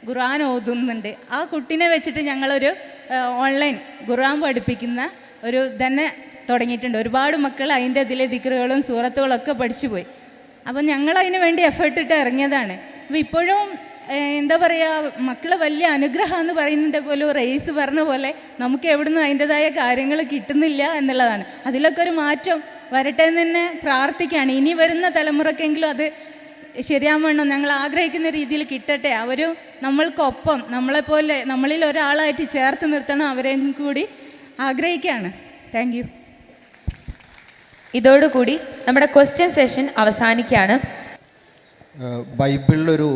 ഖുർആൻ ഓതുന്നുണ്ട്. ആ കുട്ടീനെ വെച്ചിട്ട് ഞങ്ങളൊരു ഓൺലൈൻ ഖുർആൻ പഠിപ്പിക്കുന്ന ഒരു തന്നെ തുടങ്ങിയിട്ടുണ്ട്. ഒരുപാട് മക്കൾ അതിൻ്റെ ഇതിലെ ദിക്റുകളും സൂറത്തുകളൊക്കെ പഠിച്ചു പോയി. അപ്പോൾ ഞങ്ങൾ അതിന് വേണ്ടി എഫേർട്ട് ഇട്ട് ഇറങ്ങിയതാണ്. അപ്പോൾ ഇപ്പോഴും എന്താ പറയുക, മക്കൾ വലിയ അനുഗ്രഹം എന്ന് പറയുന്നതിൻ്റെ പോലും റേസ് പറഞ്ഞ പോലെ നമുക്ക് എവിടുന്ന് അതിൻ്റെതായ കാര്യങ്ങൾ കിട്ടുന്നില്ല എന്നുള്ളതാണ്. അതിലൊക്കെ ഒരു മാറ്റം വരട്ടെ എന്ന് തന്നെ പ്രാർത്ഥിക്കുകയാണ്. ഇനി വരുന്ന തലമുറക്കെങ്കിലും അത് ശരിയാവണം, ഞങ്ങൾ ആഗ്രഹിക്കുന്ന രീതിയിൽ കിട്ടട്ടെ. അവർ നമ്മൾക്കൊപ്പം നമ്മളെപ്പോലെ നമ്മളിൽ ഒരാളായിട്ട് ചേർത്ത് നിർത്തണം അവരെയും കൂടി ആഗ്രഹിക്കുകയാണ്. Thank you. ഇതോടുകൂടി നമ്മുടെ ക്വസ്റ്റ്യൻ സെഷൻ അവസാനിക്കുകയാണ്. ബൈബിളിലൊരു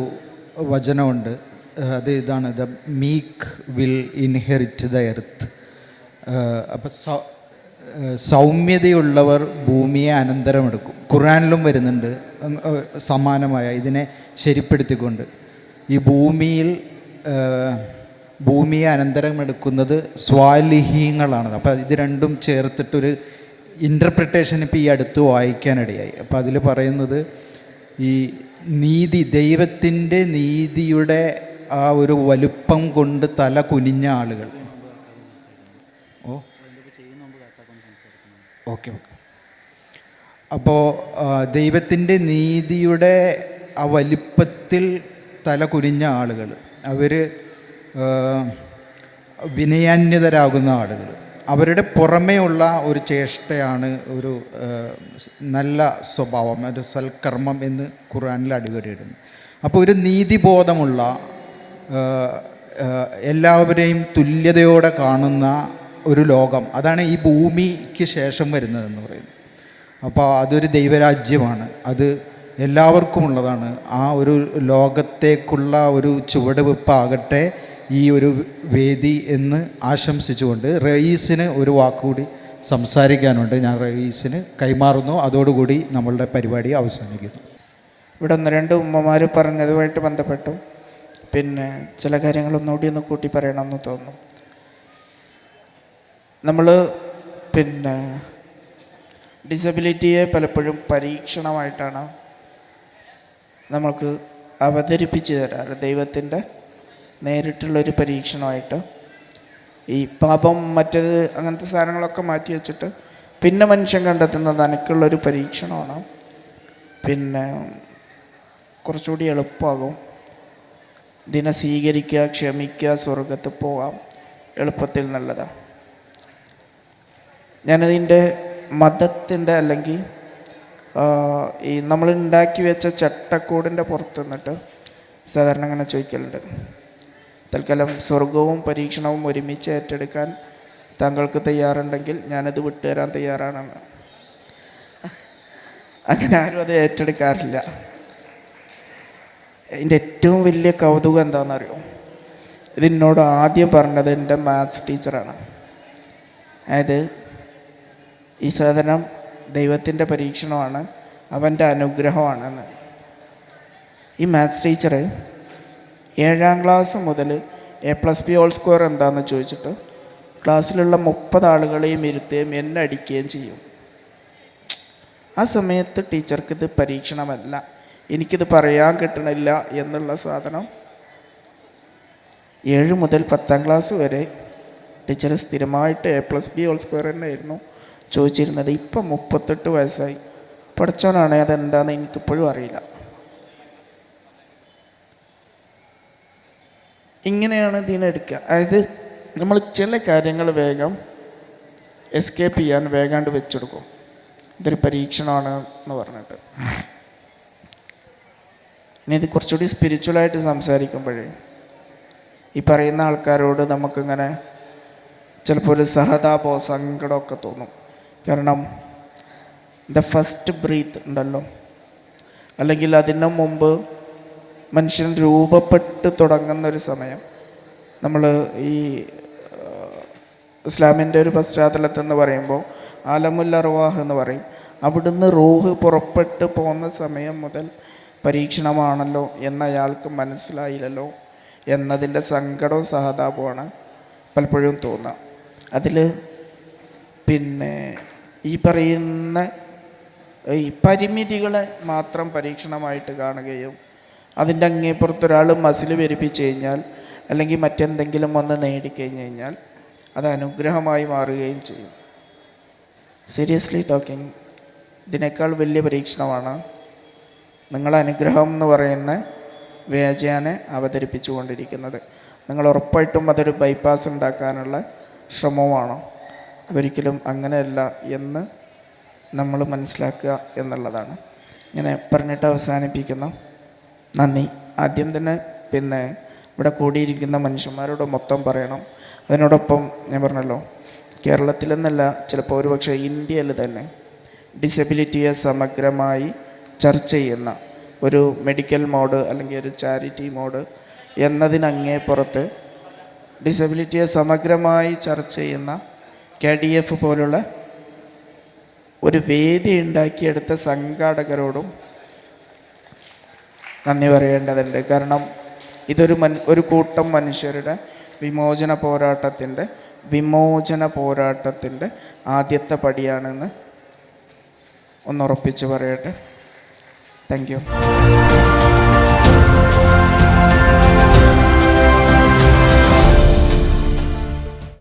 വചനമുണ്ട്, അത് ഇതാണ്: the meek will inherit the earth. അപ്പം സൗമ്യതയുള്ളവർ ഭൂമിയെ അനന്തരമെടുക്കും. ഖുർആനിലും വരുന്നുണ്ട് സമാനമായ ഇതിനെ ശരിപ്പെടുത്തിക്കൊണ്ട്. ഈ ഭൂമിയെ അനന്തരമെടുക്കുന്നത് സ്വാലിഹീങ്ങളാണ്. അപ്പോൾ ഇത് രണ്ടും ചേർത്തിട്ടൊരു ഇൻ്റർപ്രിട്ടേഷൻ ഇപ്പോൾ ഈ അടുത്ത് വായിക്കാനിടയായി. അപ്പോൾ അതിൽ പറയുന്നത് ഈ നീതി, ദൈവത്തിൻ്റെ നീതിയുടെ ആ ഒരു വലുപ്പം കൊണ്ട് തല കുനിഞ്ഞ ആളുകൾ. ഓക്കെ. അപ്പോൾ ദൈവത്തിൻ്റെ നീതിയുടെ ആ വലിപ്പത്തിൽ തല കുനിഞ്ഞ ആളുകൾ, അവർ വിനയാന്യതരാകുന്ന ആളുകൾ, അവരുടെ പുറമേ ഉള്ള ഒരു ചേഷ്ടയാണ് ഒരു നല്ല സ്വഭാവം, ഒരു സൽക്കർമ്മം എന്ന് ഖുർആനിൽ അടിവരയിടുന്നു. അപ്പോൾ ഒരു നീതിബോധമുള്ള, എല്ലാവരെയും തുല്യതയോടെ കാണുന്ന ഒരു ലോകം, അതാണ് ഈ ഭൂമിക്ക് ശേഷം വരുന്നതെന്ന് പറയുന്നത്. അപ്പോൾ അതൊരു ദൈവരാജ്യമാണ്, അത് എല്ലാവർക്കുമുള്ളതാണ്. ആ ഒരു ലോകത്തേക്കുള്ള ഒരു ചുവടുവെപ്പാകട്ടെ ഈ ഒരു വേദി എന്ന് ആശംസിച്ചുകൊണ്ട് റയീസിന് ഒരു വാക്കുകൂടി സംസാരിക്കാനുണ്ട്. ഞാൻ റയീസിന് കൈമാറുന്നു. അതോടുകൂടി നമ്മളുടെ പരിപാടി അവസാനിക്കുന്നു. ഇവിടെ 1-2 ഉമ്മമാർ പറഞ്ഞതുമായിട്ട് ബന്ധപ്പെട്ടു പിന്നെ ചില കാര്യങ്ങളൊന്നുകൂടി ഒന്ന് കൂട്ടി പറയണമെന്ന് തോന്നുന്നു. നമ്മൾ പിന്നെ ഡിസബിലിറ്റിയെ പലപ്പോഴും പരീക്ഷണമായിട്ടാണ് നമ്മൾക്ക് അവതരിപ്പിച്ച് തരാറ്. ദൈവത്തിൻ്റെ നേരിട്ടുള്ളൊരു പരീക്ഷണമായിട്ട് ഈ പാപം മറ്റേത് അങ്ങനത്തെ സാധനങ്ങളൊക്കെ മാറ്റി വെച്ചിട്ട് പിന്നെ മനുഷ്യൻ കണ്ടെത്തുന്നത് എനിക്കുള്ളൊരു പരീക്ഷണമാണ്. പിന്നെ കുറച്ചുകൂടി എളുപ്പമാകും. ഇതിനെ സ്വീകരിക്കുക, ക്ഷമിക്കുക, സ്വർഗത്ത് പോകാം എളുപ്പത്തിൽ നല്ലതാണ്. ഞാനതിൻ്റെ മതത്തിൻ്റെ അല്ലെങ്കിൽ ഈ നമ്മൾ ഉണ്ടാക്കി വെച്ച ചട്ടക്കൂടിൻ്റെ പുറത്ത് നിന്നിട്ട് സാധാരണ അങ്ങനെ ചോദിക്കലുണ്ട്, തൽക്കാലം സ്വർഗവും പരീക്ഷണവും ഒരുമിച്ച് ഏറ്റെടുക്കാൻ താങ്കൾക്ക് തയ്യാറുണ്ടെങ്കിൽ ഞാനത് വിട്ടുതരാൻ തയ്യാറാണെന്ന്. അങ്ങനെ ആരും അത് ഏറ്റെടുക്കാറില്ല. എൻ്റെ ഏറ്റവും വലിയ കൗതുകം എന്താണെന്നറിയോ? ഇതിനോട് ആദ്യം പറഞ്ഞത് എൻ്റെ മാത്സ് ടീച്ചറാണ്. അതായത് ഈ സാധനം ദൈവത്തിൻ്റെ പരീക്ഷണമാണ്, അവൻ്റെ അനുഗ്രഹമാണെന്ന്. ഈ മാത്സ് ടീച്ചർ 7ാം ക്ലാസ് മുതൽ A+B² എന്താണെന്ന് ചോദിച്ചിട്ട് ക്ലാസ്സിലുള്ള 30 ആളുകളെയും ഇരുത്തുകയും എന്നെ അടിക്കുകയും ചെയ്യും. ആ സമയത്ത് ടീച്ചർക്ക് ഇത് പരീക്ഷണമല്ല, എനിക്കിത് പറയാൻ കിട്ടണില്ല എന്നുള്ള സാധനം 7 മുതൽ 10ാം ക്ലാസ് വരെ ടീച്ചർ സ്ഥിരമായിട്ട് A+B² തന്നെയായിരുന്നു ചോദിച്ചിരുന്നത്. ഇപ്പം 38 വയസ്സായി. പഠിച്ചവനാണ്, അതെന്താണെന്ന് എനിക്കിപ്പോഴും അറിയില്ല. ഇങ്ങനെയാണ് ഇതിനെടുക്കുക. അതായത് നമ്മൾ ചില കാര്യങ്ങൾ വേഗം എസ്കേപ്പ് ചെയ്യാൻ വേഗാണ്ട് വെച്ചെടുക്കും. ഇതൊരു പരീക്ഷണമാണ് എന്ന് പറഞ്ഞിട്ട്. ഇനി ഇത് കുറച്ചുകൂടി സ്പിരിച്വലായിട്ട് സംസാരിക്കുമ്പോഴേ ഈ പറയുന്ന ആൾക്കാരോട് നമുക്കിങ്ങനെ ചിലപ്പോൾ ഒരു സഹതാപോ സങ്കടമൊക്കെ തോന്നും. കാരണം ദ ഫസ്റ്റ് ബ്രീത്ത് ഉണ്ടല്ലോ, അല്ലെങ്കിൽ അതിന് മുമ്പ് മനുഷ്യൻ രൂപപ്പെട്ട് തുടങ്ങുന്നൊരു സമയം, നമ്മൾ ഈ ഇസ്ലാമിൻ്റെ ഒരു പശ്ചാത്തലത്തിൽ എന്ന് പറയുമ്പോൾ ആലമുൽ അർവാഹ് എന്ന് പറയും. അവിടുന്ന് റൂഹ് പുറപ്പെട്ട് പോകുന്ന സമയം മുതൽ പരീക്ഷണമാണല്ലോ എന്നയാൾക്ക് മനസ്സിലായില്ലല്ലോ എന്നതിൻ്റെ സങ്കടവും സഹതാപവുമാണ് പലപ്പോഴും തോന്നുക. അതിൽ പിന്നെ ഈ പറയുന്ന ഈ പരിമിതികളെ മാത്രം പരീക്ഷണമായിട്ട് കാണുകയും അതിൻ്റെ അങ്ങേപ്പുറത്തൊരാൾ മസിൽ പെരുപ്പിച്ച് കഴിഞ്ഞാൽ അല്ലെങ്കിൽ മറ്റെന്തെങ്കിലും ഒന്ന് നേടിക്കഴിഞ്ഞ് കഴിഞ്ഞാൽ അത് അനുഗ്രഹമായി മാറുകയും ചെയ്യും. സീരിയസ്ലി ടോക്കിംഗ്, ഇതിനേക്കാൾ വലിയ പരീക്ഷണമാണ് നിങ്ങളെ അനുഗ്രഹം എന്ന് പറയുന്ന വ്യാജേന അവതരിപ്പിച്ചു കൊണ്ടിരിക്കുന്നത്. നിങ്ങൾ ഉറപ്പായിട്ടും അതൊരു ബൈപ്പാസ് ഉണ്ടാക്കാനുള്ള ശ്രമമാണോ? അതൊരിക്കലും അങ്ങനെയല്ല എന്ന് നമ്മൾ മനസ്സിലാക്കുക എന്നുള്ളതാണ്. ഇങ്ങനെ പറഞ്ഞിട്ട് അവസാനിപ്പിക്കുന്നു. നന്ദി. ആദ്യം തന്നെ ഇവിടെ കൂടിയിരിക്കുന്ന മനുഷ്യന്മാരോട് മൊത്തം പറയണം. അതിനോടൊപ്പം ഞാൻ പറഞ്ഞല്ലോ, കേരളത്തിലെന്നല്ല, ചിലപ്പോൾ ഒരുപക്ഷെ ഇന്ത്യയിൽ തന്നെ ഡിസബിലിറ്റിയെ സമഗ്രമായി ചർച്ച ചെയ്യുന്ന ഒരു മെഡിക്കൽ മോഡ് അല്ലെങ്കിൽ ഒരു ചാരിറ്റി മോഡ് എന്നതിനങ്ങേപ്പുറത്ത് ഡിസബിലിറ്റിയെ സമഗ്രമായി ചർച്ച ചെയ്യുന്ന KDF പോലുള്ള ഒരു വേദി ഉണ്ടാക്കിയെടുത്ത സംഘാടകരോടും നന്ദി പറയേണ്ടതുണ്ട്. കാരണം ഒരു കൂട്ടം മനുഷ്യരുടെ വിമോചന പോരാട്ടത്തിൻ്റെ ആദ്യത്തെ പടിയാണെന്ന് ഒന്ന് ഉറപ്പിച്ച് പറയട്ടെ. Thank you.